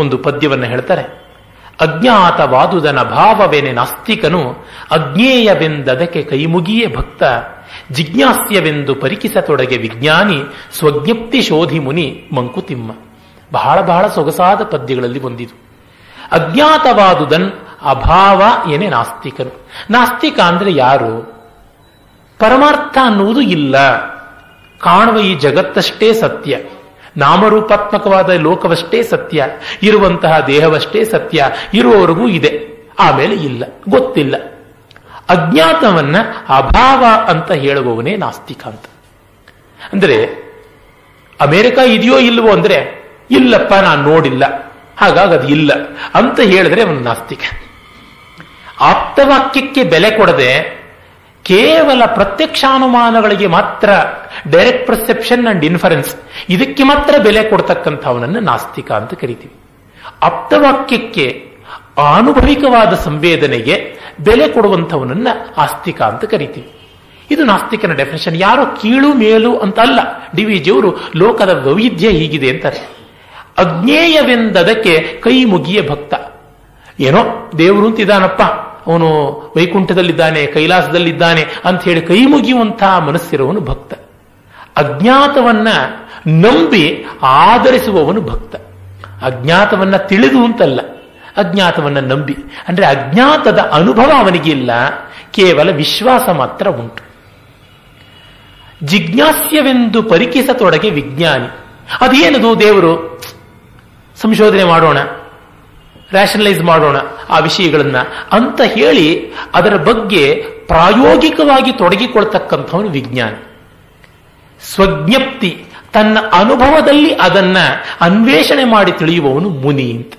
ಒಂದು ಪದ್ಯವನ್ನು ಹೇಳ್ತಾರೆ. ಅಜ್ಞಾತವಾದುದನ ಭಾವವೇನೆ ನಾಸ್ತಿಕನು, ಅಜ್ಞೇಯವೆಂದದಕ್ಕೆ ಕೈಮುಗಿಯೇ ಭಕ್ತ, ಜಿಜ್ಞಾಸ್ಯವೆಂದು ಪರಿಕಿಸತೊಡಗೆ ವಿಜ್ಞಾನಿ, ಸ್ವಜ್ಞಪ್ತಿ ಶೋಧಿ ಮುನಿ ಮಂಕುತಿಮ್ಮ. ಬಹಳ ಬಹಳ ಸೊಗಸಾದ ಪದ್ಯಗಳಲ್ಲಿ ಒಂದಿದು. ಅಜ್ಞಾತವಾದುದನ್ ಅಭಾವ ಏನೇ ನಾಸ್ತಿಕನು. ನಾಸ್ತಿಕ ಅಂದ್ರೆ ಯಾರು? ಪರಮಾರ್ಥ ಅನ್ನುವುದು ಇಲ್ಲ, ಕಾಣುವ ಈ ಜಗತ್ತಷ್ಟೇ ಸತ್ಯ, ನಾಮರೂಪಾತ್ಮಕವಾದ ಲೋಕವಷ್ಟೇ ಸತ್ಯ, ಇರುವಂತಹ ದೇಹವಷ್ಟೇ ಸತ್ಯ, ಇರುವವರೆಗೂ ಇದೆ, ಆಮೇಲೆ ಇಲ್ಲ, ಗೊತ್ತಿಲ್ಲ. ಅಜ್ಞಾತವನ್ನ ಅಭಾವ ಅಂತ ಹೇಳುವವನೇ ನಾಸ್ತಿಕ ಅಂತ. ಅಂದ್ರೆ ಅಮೆರಿಕ ಇದೆಯೋ ಇಲ್ವೋ ಅಂದ್ರೆ, ಇಲ್ಲಪ್ಪ ನಾನು ನೋಡಿಲ್ಲ, ಹಾಗಾಗಿ ಅದು ಇಲ್ಲ ಅಂತ ಹೇಳಿದ್ರೆ ಅವನು ನಾಸ್ತಿಕ. ಆಪ್ತವಾಕ್ಯಕ್ಕೆ ಬೆಲೆ ಕೊಡದೆ ಕೇವಲ ಪ್ರತ್ಯಕ್ಷಾನುಮಾನಗಳಿಗೆ ಮಾತ್ರ, ಡೈರೆಕ್ಟ್ ಪರ್ಸೆಪ್ಷನ್ ಅಂಡ್ ಇನ್ಫರೆನ್ಸ್, ಇದಕ್ಕೆ ಮಾತ್ರ ಬೆಲೆ ಕೊಡ್ತಕ್ಕಂಥವನನ್ನು ನಾಸ್ತಿಕ ಅಂತ ಕರಿತೀವಿ. ಆಪ್ತವಾಕ್ಯಕ್ಕೆ, ಆನುಭವಿಕವಾದ ಸಂವೇದನೆಗೆ ಬೆಲೆ ಕೊಡುವಂಥವನನ್ನ ಆಸ್ತಿಕ ಅಂತ ಕರಿತೀವಿ. ಇದು ನಾಸ್ತಿಕನ ಡೆಫಿನೇಷನ್. ಯಾರೋ ಕೀಳು ಮೇಲು ಅಂತ ಅಲ್ಲ. ಡಿವಿಜಿಯವರು ಲೋಕದ ವೈವಿಧ್ಯ ಹೀಗಿದೆ ಅಂತಾರೆ. ಅಜ್ಞೇಯವೆಂದದಕ್ಕೆ ಕೈ ಮುಗಿಯ ಭಕ್ತ. ಏನೋ ದೇವರು ಅಂತಿದ್ದಾನಪ್ಪ, ಅವನು ವೈಕುಂಠದಲ್ಲಿದ್ದಾನೆ, ಕೈಲಾಸದಲ್ಲಿದ್ದಾನೆ ಅಂತ ಹೇಳಿ ಕೈ ಮುಗಿಯುವಂತಹ ಮನಸ್ಸಿರುವವನು ಭಕ್ತ. ಅಜ್ಞಾತವನ್ನ ನಂಬಿ ಆಧರಿಸುವವನು ಭಕ್ತ. ಅಜ್ಞಾತವನ್ನ ತಿಳಿದು ಅಂತಲ್ಲ, ಅಜ್ಞಾತವನ್ನ ನಂಬಿ. ಅಂದ್ರೆ ಅಜ್ಞಾತದ ಅನುಭವ ಅವನಿಗಿಲ್ಲ, ಕೇವಲ ವಿಶ್ವಾಸ ಮಾತ್ರ ಉಂಟು. ಜಿಜ್ಞಾಸ್ಯವೆಂದು ಪರಿಕಿಸತೊಡಗೆ ವಿಜ್ಞಾನಿ. ಅದೇನದು ದೇವರು, ಸಂಶೋಧನೆ ಮಾಡೋಣ, ರ್ಯಾಷನಲೈಸ್ ಮಾಡೋಣ ಆ ವಿಷಯಗಳನ್ನ ಅಂತ ಹೇಳಿ ಅದರ ಬಗ್ಗೆ ಪ್ರಾಯೋಗಿಕವಾಗಿ ತೊಡಗಿಕೊಳ್ತಕ್ಕಂಥವನು ವಿಜ್ಞಾನಿ. ಸ್ವಜ್ಞಪ್ತಿ, ತನ್ನ ಅನುಭವದಲ್ಲಿ ಅದನ್ನ ಅನ್ವೇಷಣೆ ಮಾಡಿ ತಿಳಿಯುವವನು ಮುನಿ ಅಂತ.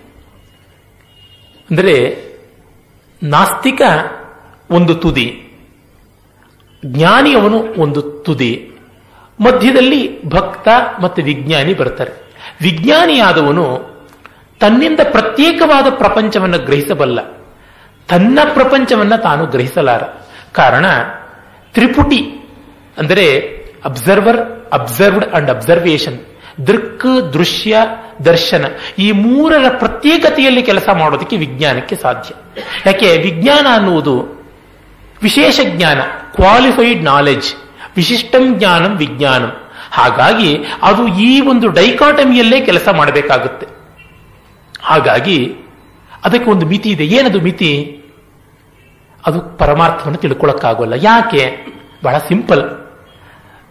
ಅಂದರೆ ನಾಸ್ತಿಕ ಒಂದು ತುದಿ, ಜ್ಞಾನಿಯವನು ಒಂದು ತುದಿ, ಮಧ್ಯದಲ್ಲಿ ಭಕ್ತ ಮತ್ತು ವಿಜ್ಞಾನಿ ಬರ್ತಾರೆ. ವಿಜ್ಞಾನಿಯಾದವನು ತನ್ನಿಂದ ಪ್ರತ್ಯೇಕವಾದ ಪ್ರಪಂಚವನ್ನು ಗ್ರಹಿಸಬಲ್ಲ, ತನ್ನ ಪ್ರಪಂಚವನ್ನು ತಾನು ಗ್ರಹಿಸಲಾರ. ಕಾರಣ ತ್ರಿಪುಟಿ ಅಂದರೆ ಅಬ್ಸರ್ವರ್, ಅಬ್ಸರ್ವ್ಡ್ ಅಂಡ್ ಅಬ್ಸರ್ವೇಷನ್, ದೃಕ್, ದೃಶ್ಯ, ದರ್ಶನ, ಈ ಮೂರರ ಪ್ರತ್ಯೇಕತೆಯಲ್ಲಿ ಕೆಲಸ ಮಾಡೋದಕ್ಕೆ ವಿಜ್ಞಾನಕ್ಕೆ ಸಾಧ್ಯ. ಯಾಕೆ? ವಿಜ್ಞಾನ ಅನ್ನುವುದು ವಿಶೇಷ ಜ್ಞಾನ, ಕ್ವಾಲಿಫೈಡ್ ನಾಲೆಡ್ಜ್, ವಿಶಿಷ್ಟಂ ಜ್ಞಾನಂ ವಿಜ್ಞಾನಂ. ಹಾಗಾಗಿ ಅದು ಈ ಒಂದು ಡೈಕಾಟಮಿಯಲ್ಲೇ ಕೆಲಸ ಮಾಡಬೇಕಾಗುತ್ತೆ. ಹಾಗಾಗಿ ಅದಕ್ಕೆ ಒಂದು ಮಿತಿ ಇದೆ. ಏನದು ಮಿತಿ? ಅದು ಪರಮಾರ್ಥವನ್ನು ತಿಳ್ಕೊಳ್ಳೋಕ್ಕಾಗೋಲ್ಲ. ಯಾಕೆ? ಬಹಳ simple.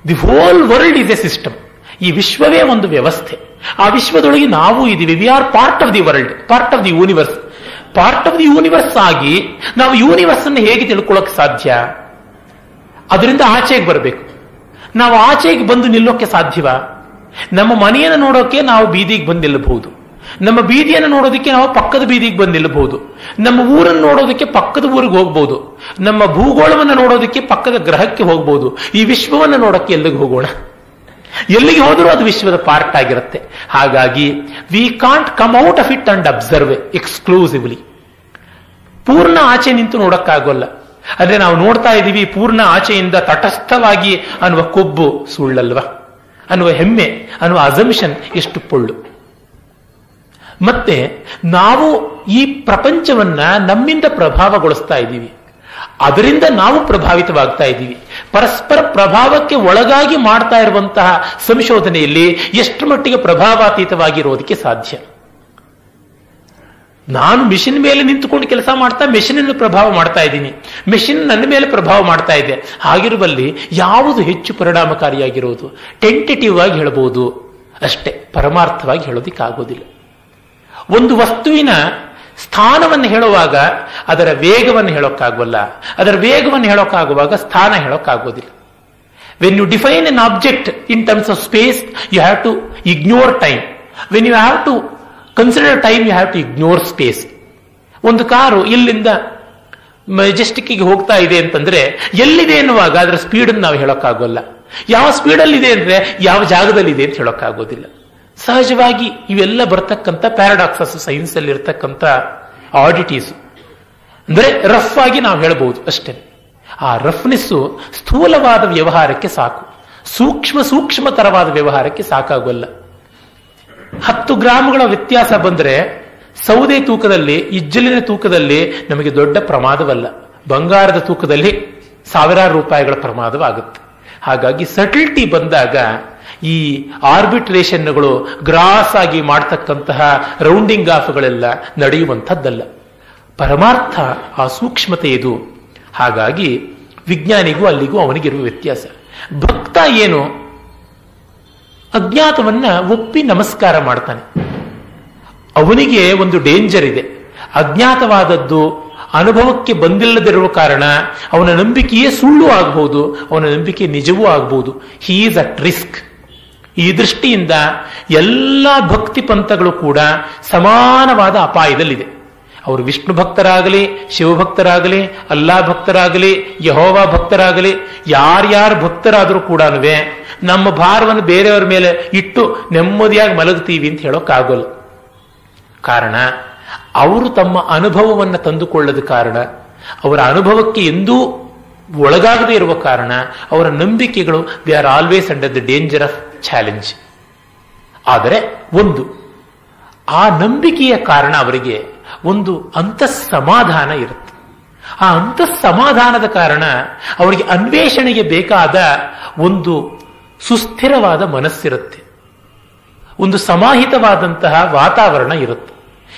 The whole world is A system. ಈ ವಿಶ್ವವೇ ಒಂದು ವ್ಯವಸ್ಥೆ. ಆ ವಿಶ್ವದೊಳಗೆ ನಾವು ಇದ್ದೀವಿ. We are part of the world, part of the universe. Part of the universe ಆಗಿ ನಾವು ಯೂನಿವರ್ಸ್ ಅನ್ನು ಹೇಗೆ ತಿಳ್ಕೊಳ್ಳೋಕೆ ಸಾಧ್ಯ? ಅದರಿಂದ ಆಚೆಗೆ ಬರಬೇಕು. ನಾವು ಆಚೆಗೆ ಬಂದು ನಿಲ್ಲೋಕೆ ಸಾಧ್ಯವಾ? ನಮ್ಮ ಮನೆಯನ್ನು ನೋಡೋಕೆ ನಾವು ಬೀದಿಗೆ ಬಂದು ನಿಲ್ಲಬಹುದು, ನಮ್ಮ ಬೀದಿಯನ್ನು ನೋಡೋದಕ್ಕೆ ನಾವು ಪಕ್ಕದ ಬೀದಿಗೆ ಬಂದು ನಿಲ್ಲಬಹುದು, ನಮ್ಮ ಊರನ್ನು ನೋಡೋದಕ್ಕೆ ಪಕ್ಕದ ಊರಿಗೆ ಹೋಗ್ಬಹುದು, ನಮ್ಮ ಭೂಗೋಳವನ್ನು ನೋಡೋದಕ್ಕೆ ಪಕ್ಕದ ಗ್ರಹಕ್ಕೆ ಹೋಗ್ಬಹುದು. ಈ ವಿಶ್ವವನ್ನು ನೋಡೋಕ್ಕೆ ಎಲ್ಲಿಗೆ ಹೋಗೋಣ? ಎಲ್ಲಿಗೆ ಹೋದರೂ ಅದು ವಿಶ್ವದ ಪಾರ್ಟ್ ಆಗಿರುತ್ತೆ. ಹಾಗಾಗಿ we can't come out of it and observe exclusively. ಪೂರ್ಣ ಆಚೆ ನಿಂತು ನೋಡಕ್ಕಾಗೋಲ್ಲ. ಅಂದ್ರೆ ನಾವು ನೋಡ್ತಾ ಇದ್ದೀವಿ ಪೂರ್ಣ ಆಚೆಯಿಂದ ತಟಸ್ಥವಾಗಿ ಅನ್ನುವ ಕೊಬ್ಬು ಸುಳ್ಳಲ್ವಾ? ಅನ್ನುವ ಹೆಮ್ಮೆ, ಅನ್ನುವ ಅಸಂಪ್ಷನ್ ಎಷ್ಟು ಪೊಳ್ಳು. ಮತ್ತೆ ನಾವು ಈ ಪ್ರಪಂಚವನ್ನ ನಮ್ಮಿಂದ ಪ್ರಭಾವಗೊಳಿಸ್ತಾ ಇದ್ದೀವಿ, ಅದರಿಂದ ನಾವು ಪ್ರಭಾವಿತವಾಗ್ತಾ ಇದ್ದೀವಿ. ಪರಸ್ಪರ ಪ್ರಭಾವಕ್ಕೆ ಒಳಗಾಗಿ ಮಾಡ್ತಾ ಇರುವಂತಹ ಸಂಶೋಧನೆಯಲ್ಲಿ ಎಷ್ಟು ಮಟ್ಟಿಗೆ ಪ್ರಭಾವಾತೀತವಾಗಿರೋದಕ್ಕೆ ಸಾಧ್ಯ? ನಾನು ಮೆಷಿನ್ ಮೇಲೆ ನಿಂತುಕೊಂಡು ಕೆಲಸ ಮಾಡ್ತಾ ಮೆಷಿನ್ ಅನ್ನು ಪ್ರಭಾವ ಮಾಡ್ತಾ ಇದ್ದೀನಿ, ಮೆಷಿನ್ ನನ್ನ ಮೇಲೆ ಪ್ರಭಾವ ಮಾಡ್ತಾ ಇದೆ. ಹಾಗಿರುವಲ್ಲಿ ಯಾವುದು ಹೆಚ್ಚು ಪರಿಣಾಮಕಾರಿಯಾಗಿರೋದು? ಟೆಂಟೇಟಿವ್ ಆಗಿ ಹೇಳಬಹುದು ಅಷ್ಟೇ, ಪರಮಾರ್ಥವಾಗಿ ಹೇಳೋದಿಕ್ಕಾಗೋದಿಲ್ಲ. ಒಂದು ವಸ್ತುವಿನ ಸ್ಥಾನವನ್ನು ಹೇಳುವಾಗ ಅದರ ವೇಗವನ್ನು ಹೇಳೋಕ್ಕಾಗೋಲ್ಲ, ಅದರ ವೇಗವನ್ನು ಹೇಳೋಕ್ಕಾಗುವಾಗ ಸ್ಥಾನ ಹೇಳೋಕ್ಕಾಗೋದಿಲ್ಲ. When you define an object in terms of space, you have to ignore time. When you have to consider time, you have to ignore space. ಒಂದು ಕಾರು ಇಲ್ಲಿಂದ ಮೆಜೆಸ್ಟಿಕ್ಗೆ ಹೋಗ್ತಾ ಇದೆ ಅಂತಂದ್ರೆ ಎಲ್ಲಿದೆ ಎನ್ನುವಾಗ ಅದರ ಸ್ಪೀಡನ್ನು ನಾವು ಹೇಳೋಕ್ಕಾಗೋಲ್ಲ. ಯಾವ ಸ್ಪೀಡಲ್ಲಿ ಇದೆ ಅಂದ್ರೆ ಯಾವ ಜಾಗದಲ್ಲಿ ಇದೆ ಅಂತ ಹೇಳೋಕ್ಕಾಗೋದಿಲ್ಲ. ಸಹಜವಾಗಿ ಇವೆಲ್ಲ ಬರ್ತಕ್ಕಂಥ ಪ್ಯಾರಾಡಾಕ್ಸಸ್, ಸೈನ್ಸ್ ಅಲ್ಲಿ ಇರ್ತಕ್ಕಂಥ ಆಡಿಟೀಸ್. ಅಂದ್ರೆ ರಫ್ ಆಗಿ ನಾವು ಹೇಳಬಹುದು ಅಷ್ಟೇ. ಆ ರಫ್ನೆಸ್ಸು ಸ್ಥೂಲವಾದ ವ್ಯವಹಾರಕ್ಕೆ ಸಾಕು, ಸೂಕ್ಷ್ಮತರವಾದ ವ್ಯವಹಾರಕ್ಕೆ ಸಾಕಾಗೋಲ್ಲ. 10 ಗ್ರಾಮಗಳ ವ್ಯತ್ಯಾಸ ಬಂದ್ರೆ ಸೌದೆ ತೂಕದಲ್ಲಿ, ಇಜ್ಜಲಿನ ತೂಕದಲ್ಲಿ ನಮಗೆ ದೊಡ್ಡ ಪ್ರಮಾದವಲ್ಲ, ಬಂಗಾರದ ತೂಕದಲ್ಲಿ ಸಾವಿರಾರು ರೂಪಾಯಿಗಳ ಪ್ರಮಾದವಾಗುತ್ತೆ. ಹಾಗಾಗಿ ಸಟಲ್ಟಿ ಬಂದಾಗ ಈ ಆರ್ಬಿಟ್ರೇಷನ್ಗಳು, ಗ್ರಾಸ್ ಆಗಿ ಮಾಡ್ತಕ್ಕಂತಹ ರೌಂಡಿಂಗ್ ಆಫ್ಗಳೆಲ್ಲ ನಡೆಯುವಂಥದ್ದಲ್ಲ. ಪರಮಾರ್ಥ ಆ ಸೂಕ್ಷ್ಮತೆ ಇದು. ಹಾಗಾಗಿ ವಿಜ್ಞಾನಿಗೂ ಅಲ್ಲಿಗೂ ಅವನಿಗಿರುವ ವ್ಯತ್ಯಾಸ. ಭಕ್ತ ಏನು? ಅಜ್ಞಾತವನ್ನ ಒಪ್ಪಿ ನಮಸ್ಕಾರ ಮಾಡ್ತಾನೆ. ಅವನಿಗೆ ಒಂದು ಡೇಂಜರ್ ಇದೆ. ಅಜ್ಞಾತವಾದದ್ದು ಅನುಭವಕ್ಕೆ ಬಂದಿಲ್ಲದಿರುವ ಕಾರಣ ಅವನ ನಂಬಿಕೆಯೇ ಸುಳ್ಳು ಆಗಬಹುದು, ಅವನ ನಂಬಿಕೆ ನಿಜವೂ ಆಗಬಹುದು. He is at risk. ಈ ದೃಷ್ಟಿಯಿಂದ ಎಲ್ಲ ಭಕ್ತಿ ಪಂಥಗಳು ಕೂಡ ಸಮಾನವಾದ ಅಪಾಯದಲ್ಲಿದೆ. ಅವರು ವಿಷ್ಣು ಭಕ್ತರಾಗಲಿ, ಶಿವಭಕ್ತರಾಗಲಿ, ಅಲ್ಲಾ ಭಕ್ತರಾಗಲಿ, ಯೆಹೋವಾ ಭಕ್ತರಾಗಲಿ, ಯಾರ್ಯಾರು ಭಕ್ತರಾದರೂ ಕೂಡ ನಮ್ಮ ಭಾರವನ್ನು ಬೇರೆಯವರ ಮೇಲೆ ಇಟ್ಟು ನೆಮ್ಮದಿಯಾಗಿ ಮಲಗ್ತೀವಿ ಅಂತ ಹೇಳೋಕ್ಕಾಗಲ್ಲ. ಕಾರಣ ಅವರು ತಮ್ಮ ಅನುಭವವನ್ನು ತಂದುಕೊಳ್ಳದ ಕಾರಣ, ಅವರ ಅನುಭವಕ್ಕೆ ಎಂದೂ ಒಳಗಾಗದೇ ಇರುವ ಕಾರಣ ಅವರ ನಂಬಿಕೆಗಳು they are always under the danger of challenge. ಆದರೆ ಆ ನಂಬಿಕೆಯ ಕಾರಣ ಅವರಿಗೆ ಒಂದು ಅಂತಃಸಮಾಧಾನ ಇರುತ್ತೆ. ಆ ಅಂತಃಸಮಾಧಾನದ ಕಾರಣ ಅವರಿಗೆ ಅನ್ವೇಷಣೆಗೆ ಬೇಕಾದ ಒಂದು ಸುಸ್ಥಿರವಾದ ಮನಸ್ಸಿರುತ್ತೆ, ಒಂದು ಸಮಾಹಿತವಾದಂತಹ ವಾತಾವರಣ ಇರುತ್ತೆ.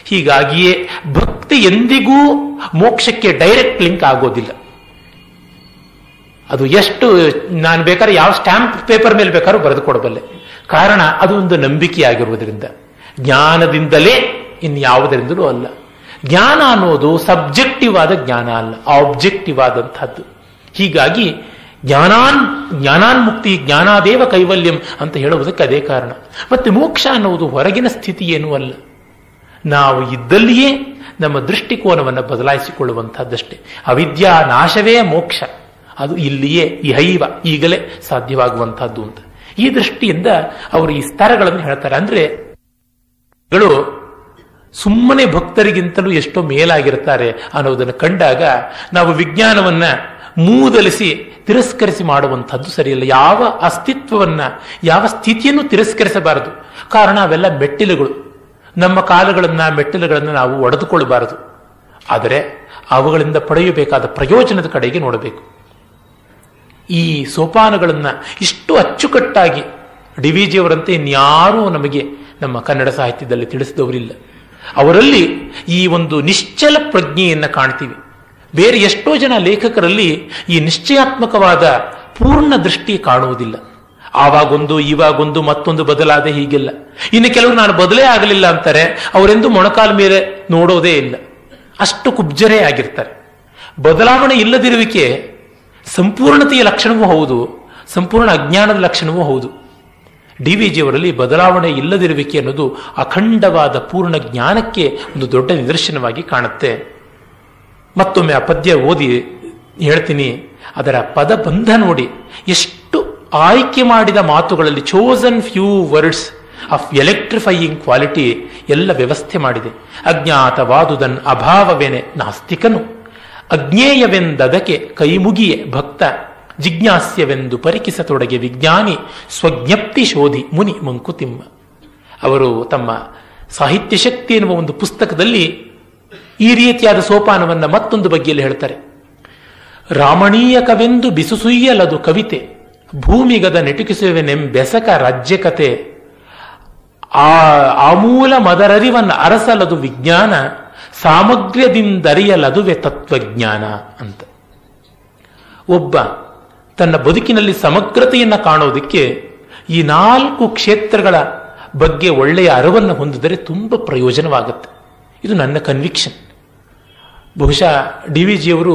ಹೀಗಾಗಿಯೇ ಭಕ್ತಿ ಎಂದಿಗೂ ಮೋಕ್ಷಕ್ಕೆ ಡೈರೆಕ್ಟ್ ಲಿಂಕ್ ಆಗೋದಿಲ್ಲ. ಅದು ಎಷ್ಟು ನಾನು ಬೇಕಾದ್ರೆ ಯಾವ ಸ್ಟ್ಯಾಂಪ್ ಪೇಪರ್ ಮೇಲೆ ಬೇಕಾದ್ರೂ ಬರೆದು ಕೊಡಬಲ್ಲೆ. ಕಾರಣ ಅದು ಒಂದು ನಂಬಿಕೆಯಾಗಿರುವುದರಿಂದ, ಜ್ಞಾನದಿಂದಲೇ ಇನ್ಯಾವುದರಿಂದಲೂ ಅಲ್ಲ. ಜ್ಞಾನ ಅನ್ನೋದು ಸಬ್ಜೆಕ್ಟಿವ್ ಆದ ಜ್ಞಾನ ಅಲ್ಲ, ಆಬ್ಜೆಕ್ಟಿವ್ ಆದಂಥದ್ದು. ಹೀಗಾಗಿ ಜ್ಞಾನಾನ್ಮುಕ್ತಿ ಜ್ಞಾನಾದೇವ ಕೈವಲ್ಯಂ ಅಂತ ಹೇಳುವುದಕ್ಕೆ ಅದೇ ಕಾರಣ. ಮತ್ತೆ ಮೋಕ್ಷ ಅನ್ನುವುದು ಹೊರಗಿನ ಸ್ಥಿತಿ ಏನೂ ಅಲ್ಲ, ನಾವು ಇದ್ದಲ್ಲಿಯೇ ನಮ್ಮ ದೃಷ್ಟಿಕೋನವನ್ನು ಬದಲಾಯಿಸಿಕೊಳ್ಳುವಂಥದ್ದಷ್ಟೇ. ಅವಿದ್ಯಾ ನಾಶವೇ ಮೋಕ್ಷ, ಅದು ಇಲ್ಲಿಯೇ ಇಹೈವ ಈಗಲೇ ಸಾಧ್ಯವಾಗುವಂತಹದ್ದು ಅಂತ. ಈ ದೃಷ್ಟಿಯಿಂದ ಅವರು ಈ ಸ್ತರಗಳನ್ನು ಹೇಳ್ತಾರೆ. ಅಂದ್ರೆ ಸುಮ್ಮನೆ ಭಕ್ತರಿಗಿಂತಲೂ ಎಷ್ಟೋ ಮೇಲಾಗಿರ್ತಾರೆ ಅನ್ನೋದನ್ನು ಕಂಡಾಗ ನಾವು ವಿಜ್ಞಾನವನ್ನ ಮೂದಲಿಸಿ ತಿರಸ್ಕರಿಸಿ ಮಾಡುವಂಥದ್ದು ಸರಿಯಲ್ಲ. ಯಾವ ಅಸ್ತಿತ್ವವನ್ನ, ಯಾವ ಸ್ಥಿತಿಯನ್ನು ತಿರಸ್ಕರಿಸಬಾರದು. ಕಾರಣ ಅವೆಲ್ಲ ಮೆಟ್ಟಿಲುಗಳು. ನಮ್ಮ ಮೆಟ್ಟಿಲುಗಳನ್ನು ನಾವು ಒಡೆದುಕೊಳ್ಳಬಾರದು. ಆದರೆ ಅವುಗಳಿಂದ ಪಡೆಯಬೇಕಾದ ಪ್ರಯೋಜನದ ಕಡೆಗೆ ನೋಡಬೇಕು. ಈ ಸೋಪಾನಗಳನ್ನು ಇಷ್ಟು ಅಚ್ಚುಕಟ್ಟಾಗಿ ಡಿವಿಜಿಯವರಂತೆ ಇನ್ಯಾರೂ ನಮಗೆ ನಮ್ಮ ಕನ್ನಡ ಸಾಹಿತ್ಯದಲ್ಲಿ ತಿಳಿಸಿದವರಿಲ್ಲ. ಅವರಲ್ಲಿ ಈ ಒಂದು ನಿಶ್ಚಲ ಪ್ರಜ್ಞೆಯನ್ನು ಕಾಣ್ತೀವಿ. ಬೇರೆ ಎಷ್ಟೋ ಜನ ಲೇಖಕರಲ್ಲಿ ಈ ನಿಶ್ಚಯಾತ್ಮಕವಾದ ಪೂರ್ಣ ದೃಷ್ಟಿ ಕಾಣುವುದಿಲ್ಲ. ಆವಾಗೊಂದು ಇವಾಗೊಂದು ಮತ್ತೊಂದು ಬದಲಾದೆ, ಹೀಗೆಲ್ಲ. ಇನ್ನು ಕೆಲವರು ನಾನು ಬದಲೇ ಆಗಲಿಲ್ಲ ಅಂತಾರೆ, ಅವರೆಂದು ಮೊಣಕಾಲ ಮೇಲೆ ನೋಡೋದೇ ಇಲ್ಲ, ಅಷ್ಟು ಕುಬ್ಜರೇ ಆಗಿರ್ತಾರೆ. ಬದಲಾವಣೆ ಇಲ್ಲದಿರುವಿಕೆ ಸಂಪೂರ್ಣತೆಯ ಲಕ್ಷಣವೂ ಹೌದು, ಸಂಪೂರ್ಣ ಅಜ್ಞಾನದ ಲಕ್ಷಣವೂ ಹೌದು. ಡಿವಿಜಿಯವರಲ್ಲಿ ಬದಲಾವಣೆ ಇಲ್ಲದಿರುವಿಕೆ ಅನ್ನೋದು ಅಖಂಡವಾದ ಪೂರ್ಣ ಜ್ಞಾನಕ್ಕೆ ಒಂದು ದೊಡ್ಡ ನಿದರ್ಶನವಾಗಿ ಕಾಣುತ್ತೆ. ಮತ್ತೊಮ್ಮೆ ಆ ಪದ್ಯ ಓದಿ ಹೇಳ್ತೀನಿ. ಅದರ ಪದಬಂಧ ನೋಡಿ, ಎಷ್ಟು ಆಯ್ಕೆ ಮಾಡಿದ ಮಾತುಗಳಲ್ಲಿ chosen few words of electrifying quality ಎಲ್ಲ ವ್ಯವಸ್ಥೆ ಮಾಡಿದೆ. ಅಜ್ಞಾತವಾದುದನ್ ಅಭಾವವೇನೆ ನಾಸ್ತಿಕನು, ಅಜ್ಞೇಯವೆಂದದಕ್ಕೆ ಕೈಮುಗಿಯೇ ಭಕ್ತ, ಜಿಜ್ಞಾಸ್ಯವೆಂದು ಪರಿಕಿಸತೊಡಗೆ ವಿಜ್ಞಾನಿ, ಸ್ವಜ್ಞಪ್ತಿ ಶೋಧಿ ಮುನಿ ಮಂಕುತಿಮ್ಮ. ಅವರು ತಮ್ಮ ಸಾಹಿತ್ಯ ಶಕ್ತಿ ಎನ್ನುವ ಒಂದು ಪುಸ್ತಕದಲ್ಲಿ ಈ ರೀತಿಯಾದ ಸೋಪಾನವನ್ನು ಮತ್ತೊಂದು ಬಗೆಯಲ್ಲಿ ಹೇಳ್ತಾರೆ. ರಾಮಣೀಯಕವೆಂದು ಬಿಸುಸುಯ್ಯಲದು ಕವಿತೆ, ಭೂಮಿಗದ ನೆಟುಕಿಸುವೆನೆಂಬೆಸಕ ರಾಜ್ಯಕತೆ, ಆಮೂಲ ಮದರರಿವನ್ನು ಅರಸಲದು ವಿಜ್ಞಾನ, ಸಾಮಗ್ರ್ಯದಿಂದರಿಯಲದುವೆ ತತ್ವಜ್ಞಾನ ಅಂತ. ಒಬ್ಬ ತನ್ನ ಬದುಕಿನಲ್ಲಿ ಸಮಗ್ರತೆಯನ್ನು ಕಾಣೋದಕ್ಕೆ ಈ 4 ಕ್ಷೇತ್ರಗಳ ಬಗ್ಗೆ ಒಳ್ಳೆಯ ಅರಿವನ್ನು ಹೊಂದಿದರೆ ತುಂಬ ಪ್ರಯೋಜನವಾಗುತ್ತೆ. ಇದು ನನ್ನ ಕನ್ವಿಕ್ಷನ್. ಬಹುಶಃ ಡಿವಿಜಿಯವರು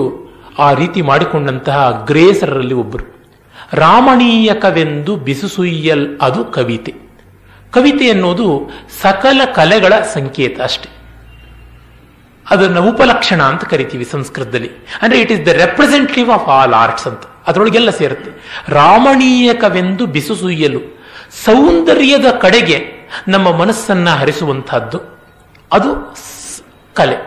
ಆ ರೀತಿ ಮಾಡಿಕೊಂಡಂತಹ ಅಗ್ರೇಸರರಲ್ಲಿ ಒಬ್ಬರು. ರಾಮಣೀಯಕವೆಂದು ಬಿಸುಸುಯ್ಯಲ್ ಅದು ಕವಿತೆ. ಕವಿತೆ ಎನ್ನುವುದು ಸಕಲ ಕಲೆಗಳ ಸಂಕೇತ ಅಷ್ಟೆ. ಅದನ್ನು ಉಪಲಕ್ಷಣ ಅಂತ ಕರಿತೀವಿ ಸಂಸ್ಕೃತದಲ್ಲಿ. ಅಂದ್ರೆ it is the representative of all arts ಅಂತ, ಅದರೊಳಗೆಲ್ಲ ಸೇರುತ್ತೆ. ರಾಮಣೀಯಕವೆಂದು ಬಿಸುಸುಯ್ಯಲು, ಸೌಂದರ್ಯದ ಕಡೆಗೆ ನಮ್ಮ ಮನಸ್ಸನ್ನ ಹರಿಸುವಂತಹದ್ದು, ಅದು ಕಲೆ,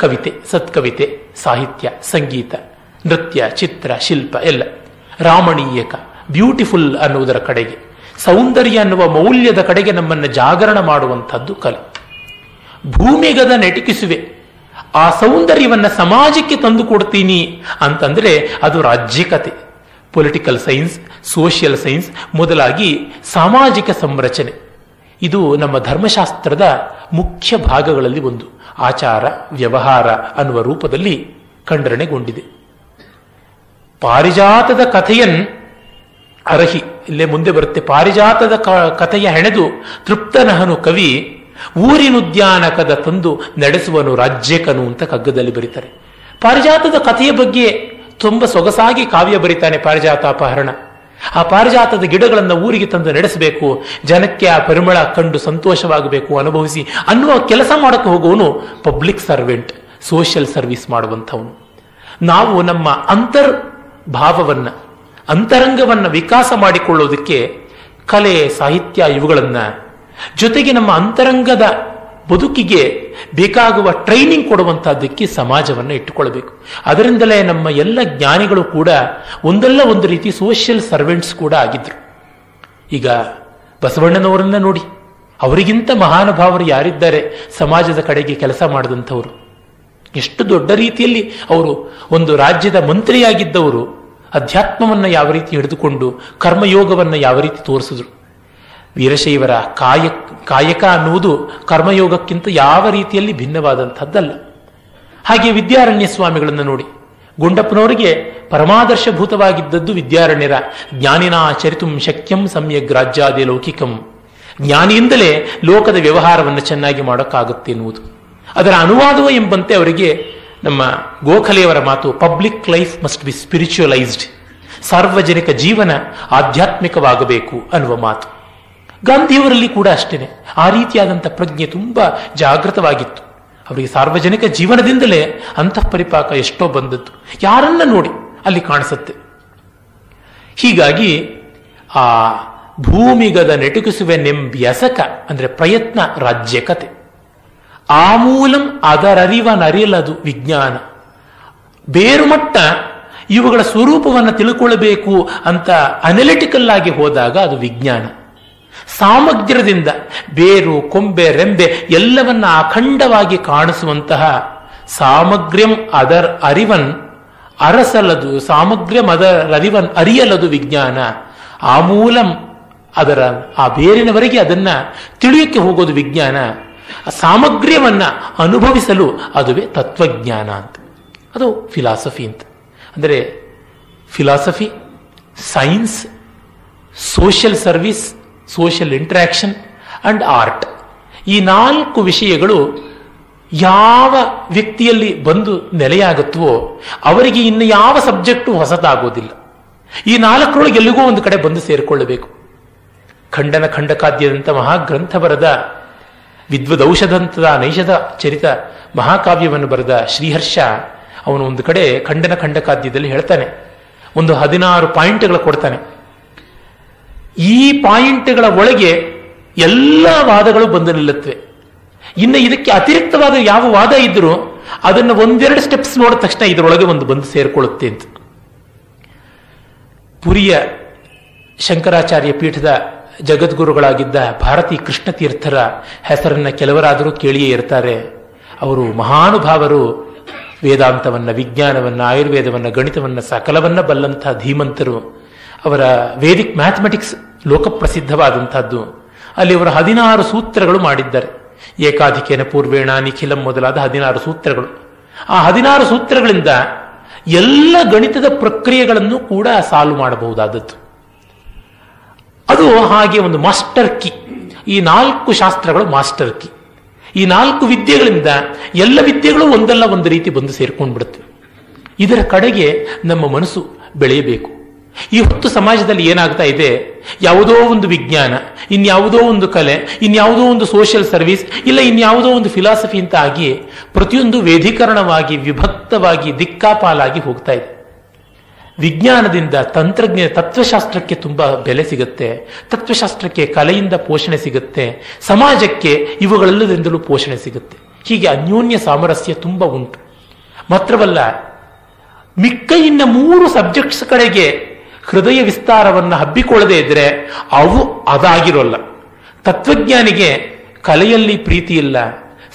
ಕವಿತೆ, ಸತ್ಕವಿತೆ, ಸಾಹಿತ್ಯ, ಸಂಗೀತ, ನೃತ್ಯ, ಚಿತ್ರ, ಶಿಲ್ಪ ಎಲ್ಲ ರಾಮಣೀಯಕ, ಬ್ಯೂಟಿಫುಲ್ ಅನ್ನುವುದರ ಕಡೆಗೆ, ಸೌಂದರ್ಯ ಅನ್ನುವ ಮೌಲ್ಯದ ಕಡೆಗೆ ನಮ್ಮನ್ನು ಜಾಗರಣ ಮಾಡುವಂಥದ್ದು ಕಲೆ. ಭೂಮಿಗದ ನೆಟಕಿಸುವೆ, ಆ ಸೌಂದರ್ಯವನ್ನ ಸಮಾಜಕ್ಕೆ ತಂದು ಕೊಡ್ತೀನಿ ಅಂತಂದ್ರೆ ಅದು ರಾಜ್ಯಕತೆ, ಪೊಲಿಟಿಕಲ್ ಸೈನ್ಸ್, ಸೋಷಿಯಲ್ ಸೈನ್ಸ್ ಮೊದಲಾಗಿ ಸಾಮಾಜಿಕ ಸಂರಚನೆ. ಇದು ನಮ್ಮ ಧರ್ಮಶಾಸ್ತ್ರದ ಮುಖ್ಯ ಭಾಗಗಳಲ್ಲಿ ಒಂದು. ಆಚಾರ ವ್ಯವಹಾರ ಅನ್ನುವ ರೂಪದಲ್ಲಿ ಖಂಡನೆಗೊಂಡಿದೆ. ಪಾರಿಜಾತದ ಕಥೆಯನ್ ಅರಹಿ, ಇಲ್ಲೇ ಮುಂದೆ ಬರುತ್ತೆ. ಪಾರಿಜಾತದ ಕಥೆಯ ಹೆಣೆದು ತೃಪ್ತನಹನು ಕವಿ, ಊರಿನುದ್ಯಾನಕದ ತಂದು ನಡೆಸುವನು ರಾಜ್ಯಕನು ಅಂತ ಕಗ್ಗದಲ್ಲಿ ಬರೀತಾರೆ. ಪಾರಿಜಾತದ ಕಥೆಯ ಬಗ್ಗೆ ತುಂಬ ಸೊಗಸಾಗಿ ಕಾವ್ಯ ಬರೀತಾನೆ ಪಾರಿಜಾತಾಪಹರಣ. ಆ ಪಾರಿಜಾತದ ಗಿಡಗಳನ್ನು ಊರಿಗೆ ತಂದು ನಡೆಸಬೇಕು, ಜನಕ್ಕೆ ಆ ಪರಿಮಳ ಕಂಡು ಸಂತೋಷವಾಗಬೇಕು, ಅನುಭವಿಸಿ ಅನ್ನುವ ಕೆಲಸ ಮಾಡಕ್ಕೆ ಹೋಗುವವನು ಪಬ್ಲಿಕ್ ಸರ್ವೆಂಟ್, ಸೋಷಿಯಲ್ ಸರ್ವಿಸ್ ಮಾಡುವಂಥವನು. ನಾವು ನಮ್ಮ ಅಂತರ್ಭಾವವನ್ನು, ಅಂತರಂಗವನ್ನು ವಿಕಾಸ ಮಾಡಿಕೊಳ್ಳೋದಕ್ಕೆ ಕಲೆ, ಸಾಹಿತ್ಯ ಇವುಗಳನ್ನ, ಜೊತೆಗೆ ನಮ್ಮ ಅಂತರಂಗದ ಬದುಕಿಗೆ ಬೇಕಾಗುವ ಟ್ರೈನಿಂಗ್ ಕೊಡುವಂತಹದ್ದಕ್ಕೆ ಸಮಾಜವನ್ನು ಇಟ್ಟುಕೊಳ್ಬೇಕು. ಅದರಿಂದಲೇ ನಮ್ಮ ಎಲ್ಲ ಜ್ಞಾನಿಗಳು ಕೂಡ ಒಂದಲ್ಲ ಒಂದು ರೀತಿ ಸೋಷಿಯಲ್ ಸರ್ವೆಂಟ್ಸ್ ಕೂಡ ಆಗಿದ್ರು. ಈಗ ಬಸವಣ್ಣನವರನ್ನ ನೋಡಿ, ಅವರಿಗಿಂತ ಮಹಾನುಭಾವರು ಯಾರಿದ್ದಾರೆ ಸಮಾಜದ ಕಡೆಗೆ ಕೆಲಸ ಮಾಡಿದಂಥವರು? ಎಷ್ಟು ದೊಡ್ಡ ರೀತಿಯಲ್ಲಿ ಅವರು ಒಂದು ರಾಜ್ಯದ ಮಂತ್ರಿಯಾಗಿದ್ದವರು ಅಧ್ಯಾತ್ಮವನ್ನು ಯಾವ ರೀತಿ ಹಿಡಿದುಕೊಂಡು ಕರ್ಮಯೋಗವನ್ನು ಯಾವ ರೀತಿ ತೋರಿಸಿದ್ರು. ವೀರಶೈವರ ಕಾಯಕ ಅನ್ನುವುದು ಕರ್ಮಯೋಗಕ್ಕಿಂತ ಯಾವ ರೀತಿಯಲ್ಲಿ ಭಿನ್ನವಾದಂಥದ್ದಲ್ಲ. ಹಾಗೆ ವಿದ್ಯಾರಣ್ಯ ಸ್ವಾಮಿಗಳನ್ನು ನೋಡಿ, ಗುಂಡಪ್ಪನವರಿಗೆ ಪರಮಾದರ್ಶಭೂತವಾಗಿದ್ದದ್ದು ವಿದ್ಯಾರಣ್ಯರ ಜ್ಞಾನಿನಾ ಚರಿತುಂ ಶಕ್ಯಂ ಸಮ್ಯಗ್ ರಾಜ್ಯಾದಿ ಲೌಕಿಕಂ. ಜ್ಞಾನಿಯಿಂದಲೇ ಲೋಕದ ವ್ಯವಹಾರವನ್ನು ಚೆನ್ನಾಗಿ ಮಾಡೋಕ್ಕಾಗುತ್ತೆ ಎನ್ನುವುದು ಅದರ ಅನುವಾದವೋ ಎಂಬಂತೆ ಅವರಿಗೆ ನಮ್ಮ ಗೋಖಲೆಯವರ ಮಾತು, ಪಬ್ಲಿಕ್ ಲೈಫ್ ಮಸ್ಟ್ ಬಿ ಸ್ಪಿರಿಚುವಲೈಸ್ಡ್, ಸಾರ್ವಜನಿಕ ಜೀವನ ಆಧ್ಯಾತ್ಮಿಕವಾಗಬೇಕು ಅನ್ನುವ ಮಾತು. ಗಾಂಧಿಯವರಲ್ಲಿ ಕೂಡ ಅಷ್ಟೇನೆ ಆ ರೀತಿಯಾದಂಥ ಪ್ರಜ್ಞೆ ತುಂಬಾ ಜಾಗೃತವಾಗಿತ್ತು. ಅವರಿಗೆ ಸಾರ್ವಜನಿಕ ಜೀವನದಿಂದಲೇ ಅಂತಃಪರಿಪಾಕ ಎಷ್ಟೋ ಬಂದದ್ದು ಯಾರನ್ನ ನೋಡಿ ಅಲ್ಲಿ ಕಾಣಿಸುತ್ತೆ. ಹೀಗಾಗಿ ಆ ಭೂಮಿಗದ ನೆಟುಕಿಸುವೆನೆಂಬ್ಯಸಕ ಅಂದ್ರೆ ಪ್ರಯತ್ನ ರಾಜ್ಯಕತೆ, ಆ ಮೂಲಂ ಅದರರಿವನರಿಯಲದು ವಿಜ್ಞಾನ. ಬೇರುಮಟ್ಟ ಇವುಗಳ ಸ್ವರೂಪವನ್ನು ತಿಳ್ಕೊಳ್ಳಬೇಕು ಅಂತ ಅನಲಿಟಿಕಲ್ ಆಗಿ ಹೋದಾಗ ಅದು ವಿಜ್ಞಾನ. ಸಾಮಗ್ರದಿಂದ ಬೇರು, ಕೊಂಬೆ, ರೆಂಬೆ ಎಲ್ಲವನ್ನ ಅಖಂಡವಾಗಿ ಕಾಣಿಸುವಂತಹ ಸಾಮಗ್ರ್ಯಂ ಅದರ್ ಅರಿವನ್ ಅರಸಲದು, ಸಾಮಗ್ರ್ಯಂ ಅದರ್ ಅರಿವನ್ ಅರಿಯಲದು ವಿಜ್ಞಾನ. ಆ ಮೂಲಂ ಅದರ ಆ ಬೇರಿನವರೆಗೆ ಅದನ್ನ ತಿಳಿಯಕ್ಕೆ ಹೋಗೋದು ವಿಜ್ಞಾನ. ಸಾಮಗ್ರ್ಯವನ್ನ ಅನುಭವಿಸಲು ಅದುವೇ ತತ್ವಜ್ಞಾನ ಅಂತ. ಅದು ಫಿಲಾಸಫಿ ಅಂತ. ಅಂದರೆ philosophy, science, social service, social interaction and art, ಈ 4 ವಿಷಯಗಳು ಯಾವ ವ್ಯಕ್ತಿಯಲ್ಲಿ ಬಂದು ನೆಲೆಯಾಗುತ್ತವೋ ಅವರಿಗೆ ಇನ್ನು ಯಾವ ಸಬ್ಜೆಕ್ಟು ಹೊಸದಾಗೋದಿಲ್ಲ. ಈ 4ರೊಳಗೆ ಎಲ್ಲಿಗೋ ಒಂದು ಕಡೆ ಬಂದು ಸೇರಿಕೊಳ್ಳಬೇಕು. ಖಂಡನ ಖಂಡಕಾದ್ಯದಂಥ ಮಹಾಗ್ರಂಥ ಬರೆದ, ವಿದ್ವದೌಷಧಂತದ ನೈಷಧ ಚರಿತ ಮಹಾಕಾವ್ಯವನ್ನು ಬರೆದ ಶ್ರೀಹರ್ಷ ಅವನು ಒಂದು ಕಡೆ ಖಂಡನ ಖಂಡಕಾದ್ಯದಲ್ಲಿ ಹೇಳ್ತಾನೆ, ಒಂದು 16 ಪಾಯಿಂಟ್ಗಳು ಕೊಡ್ತಾನೆ. ಈ ಪಾಯಿಂಟ್ಗಳ ಒಳಗೆ ಎಲ್ಲ ವಾದಗಳು ಬಂದು ನಿಲ್ಲುತ್ತವೆ. ಇನ್ನು ಇದಕ್ಕೆ ಅತಿರಿಕ್ತವಾದ ಯಾವ ವಾದ ಇದ್ರೂ ಅದನ್ನು 1-2 ಸ್ಟೆಪ್ಸ್ ನೋಡಿದ ತಕ್ಷಣ ಇದರೊಳಗೆ ಒಂದು ಬಂದು ಸೇರಿಕೊಳ್ಳುತ್ತೆ ಅಂತ. ಪುರಿಯ ಶಂಕರಾಚಾರ್ಯ ಪೀಠದ ಜಗದ್ಗುರುಗಳಾಗಿದ್ದ ಭಾರತೀ ಕೃಷ್ಣ ತೀರ್ಥರ ಹೆಸರನ್ನ ಕೆಲವರಾದರೂ ಕೇಳಿಯೇ ಇರ್ತಾರೆ. ಅವರು ಮಹಾನುಭಾವರು, ವೇದಾಂತವನ್ನ, ವಿಜ್ಞಾನವನ್ನ, ಆಯುರ್ವೇದವನ್ನ, ಗಣಿತವನ್ನ ಸಕಲವನ್ನ ಬಲ್ಲಂಥ ಧೀಮಂತರು. ಅವರ ವೇದಿಕ್ ಮ್ಯಾಥಮೆಟಿಕ್ಸ್ ಲೋಕಪ್ರಸಿದ್ಧವಾದಂಥದ್ದು. ಅಲ್ಲಿ ಅವರು 16 ಸೂತ್ರಗಳು ಮಾಡಿದ್ದಾರೆ. ಏಕಾಧಿಕೇನ ಪೂರ್ವೇಣ ನಿಖಿಲಂ ಮೊದಲಾದ 16 ಸೂತ್ರಗಳು. ಆ 16 ಸೂತ್ರಗಳಿಂದ ಎಲ್ಲ ಗಣಿತದ ಪ್ರಕ್ರಿಯೆಗಳನ್ನು ಕೂಡ ಸಾಲ್ವ್ ಮಾಡಬಹುದಾದದ್ದು. ಅದು ಹಾಗೆ ಒಂದು ಮಾಸ್ಟರ್ ಕೀ. ಈ 4 ಶಾಸ್ತ್ರಗಳು ಮಾಸ್ಟರ್ ಕೀ. ಈ 4 ವಿದ್ಯೆಗಳಿಂದ ಎಲ್ಲ ವಿದ್ಯೆಗಳು ಒಂದಲ್ಲ ಒಂದು ರೀತಿ ಬಂದು ಸೇರ್ಕೊಂಡು ಬಿಡುತ್ತವೆ. ಇದರ ಕಡೆಗೆ ನಮ್ಮ ಮನಸ್ಸು ಬೆಳೆಯಬೇಕು. ಈ ಹೊತ್ತು ಸಮಾಜದಲ್ಲಿ ಏನಾಗ್ತಾ ಇದೆ, ಯಾವುದೋ ಒಂದು ವಿಜ್ಞಾನ, ಇನ್ಯಾವುದೋ ಒಂದು ಕಲೆ, ಇನ್ಯಾವುದೋ ಒಂದು ಸೋಷಿಯಲ್ ಸರ್ವಿಸ್, ಇಲ್ಲ ಇನ್ಯಾವುದೋ ಒಂದು ಫಿಲಾಸಫಿ ಅಂತ ಆಗಿ ಪ್ರತಿಯೊಂದು ವೇದೀಕರಣವಾಗಿ, ವಿಭಕ್ತವಾಗಿ, ದಿಕ್ಕಾಪಾಲಾಗಿ ಹೋಗ್ತಾ ಇದೆ. ವಿಜ್ಞಾನದಿಂದ ತತ್ವಶಾಸ್ತ್ರಕ್ಕೆ ತುಂಬಾ ಬೆಲೆ ಸಿಗುತ್ತೆ, ತತ್ವಶಾಸ್ತ್ರಕ್ಕೆ ಕಲೆಯಿಂದ ಪೋಷಣೆ ಸಿಗುತ್ತೆ, ಸಮಾಜಕ್ಕೆ ಇವುಗಳೆಲ್ಲದಿಂದಲೂ ಪೋಷಣೆ ಸಿಗುತ್ತೆ. ಹೀಗೆ ಅನ್ಯೋನ್ಯ ಸಾಮರಸ್ಯ ತುಂಬಾ ಉಂಟು. ಮಾತ್ರವಲ್ಲ, ಮಿಕ್ಕ ಇನ್ನ 3 ಸಬ್ಜೆಕ್ಟ್ಸ್ ಕಡೆಗೆ ಹೃದಯ ವಿಸ್ತಾರವನ್ನು ಹಬ್ಬಿಕೊಳ್ಳದೆ ಇದ್ರೆ ಅವು ಅದಾಗಿರೋಲ್ಲ. ತತ್ವಜ್ಞಾನಿಗೆ ಕಲೆಯಲ್ಲಿ ಪ್ರೀತಿ ಇಲ್ಲ,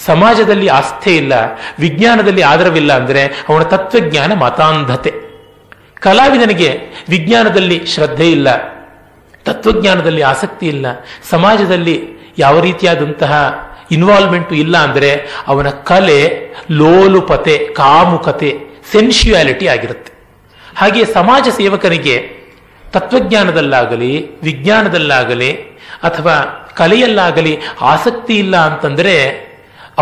ಸಮಾಜದಲ್ಲಿ ಆಸ್ಥೆ ಇಲ್ಲ, ವಿಜ್ಞಾನದಲ್ಲಿ ಆದರವಿಲ್ಲ ಅಂದ್ರೆ ಅವನ ತತ್ವಜ್ಞಾನ ಮತಾಂಧತೆ. ಕಲಾವಿದನಿಗೆ ವಿಜ್ಞಾನದಲ್ಲಿ ಶ್ರದ್ಧೆ ಇಲ್ಲ, ತತ್ವಜ್ಞಾನದಲ್ಲಿ ಆಸಕ್ತಿ ಇಲ್ಲ, ಸಮಾಜದಲ್ಲಿ ಯಾವ ರೀತಿಯಾದಂತಹ ಇನ್ವಾಲ್ವ್ಮೆಂಟು ಇಲ್ಲ ಅಂದ್ರೆ ಅವನ ಕಲೆ ಲೋಲುಪತೆ, ಕಾಮುಕತೆ, ಸೆನ್ಶುಯಾಲಿಟಿ ಆಗಿರುತ್ತೆ. ಹಾಗೆ ಸಮಾಜ ಸೇವಕನಿಗೆ ತತ್ವಜ್ಞಾನದಲ್ಲಾಗಲಿ, ವಿಜ್ಞಾನದಲ್ಲಾಗಲಿ ಅಥವಾ ಕಲೆಯಲ್ಲಾಗಲಿ ಆಸಕ್ತಿ ಇಲ್ಲ ಅಂತಂದ್ರೆ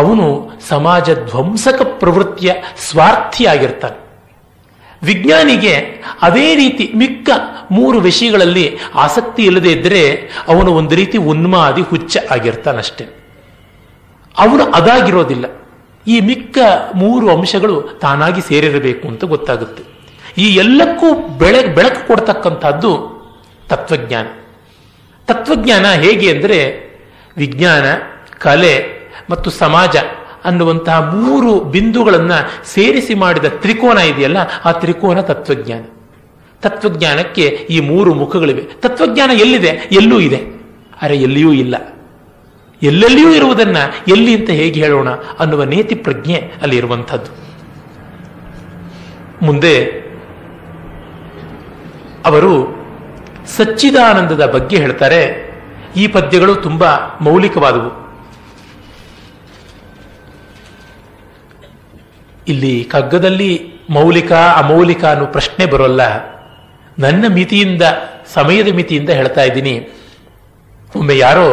ಅವನು ಸಮಾಜ ಧ್ವಂಸಕ ಪ್ರವೃತ್ತಿಯ ಸ್ವಾರ್ಥಿಯಾಗಿರ್ತಾನೆ. ವಿಜ್ಞಾನಿಗೆ ಅದೇ ರೀತಿ ಮಿಕ್ಕ 3 ವಿಷಯಗಳಲ್ಲಿ ಆಸಕ್ತಿ ಇಲ್ಲದೆ ಇದ್ದರೆ ಅವನು ಒಂದು ರೀತಿ ಉನ್ಮಾದಿ ಹುಚ್ಚ ಆಗಿರ್ತಾನಷ್ಟೆ. ಅವನು ಅದಾಗಿರೋದಿಲ್ಲ. ಈ ಮಿಕ್ಕ 3 ಅಂಶಗಳು ತಾನಾಗಿ ಸೇರಿರಬೇಕು ಅಂತ ಗೊತ್ತಾಗುತ್ತೆ. ಈ ಎಲ್ಲಕ್ಕೂ ಬೆಳಕು ಕೊಡ್ತಕ್ಕಂಥದ್ದು ತತ್ವಜ್ಞಾನ. ತತ್ವಜ್ಞಾನ ಹೇಗೆ ಅಂದರೆ ವಿಜ್ಞಾನ, ಕಲೆ ಮತ್ತು ಸಮಾಜ ಅನ್ನುವಂತಹ 3 ಬಿಂದುಗಳನ್ನು ಸೇರಿಸಿ ಮಾಡಿದ ತ್ರಿಕೋನ ಇದೆಯಲ್ಲ, ಆ ತ್ರಿಕೋನ ತತ್ವಜ್ಞಾನ. ತತ್ವಜ್ಞಾನಕ್ಕೆ ಈ 3 ಮುಖಗಳಿವೆ. ತತ್ವಜ್ಞಾನ ಎಲ್ಲಿದೆ? ಎಲ್ಲೂ ಇದೆ. ಅರೆ ಎಲ್ಲಿಯೂ ಇಲ್ಲ. ಎಲ್ಲೆಲ್ಲಿಯೂ ಇರುವುದನ್ನ ಎಲ್ಲಿ ಅಂತ ಹೇಗೆ ಹೇಳೋಣ ಅನ್ನುವ ನೀತಿ ಪ್ರಜ್ಞೆ ಅಲ್ಲಿ ಇರುವಂಥದ್ದು. ಮುಂದೆ ಅವರು ಸಚ್ಚಿದಾನಂದದ ಬಗ್ಗೆ ಹೇಳ್ತಾರೆ. ಈ ಪದ್ಯಗಳು ತುಂಬಾ ಮೌಲಿಕವಾದವು. ಇಲ್ಲಿ ಕಗ್ಗದಲ್ಲಿ ಮೌಲಿಕ ಅಮೌಲಿಕ ಅನ್ನೋ ಪ್ರಶ್ನೆ ಬರೋಲ್ಲ. ನನ್ನ ಮಿತಿಯಿಂದ, ಸಮಯದ ಮಿತಿಯಿಂದ ಹೇಳ್ತಾ ಇದ್ದೀನಿ. ಒಮ್ಮೆ ಯಾರೋ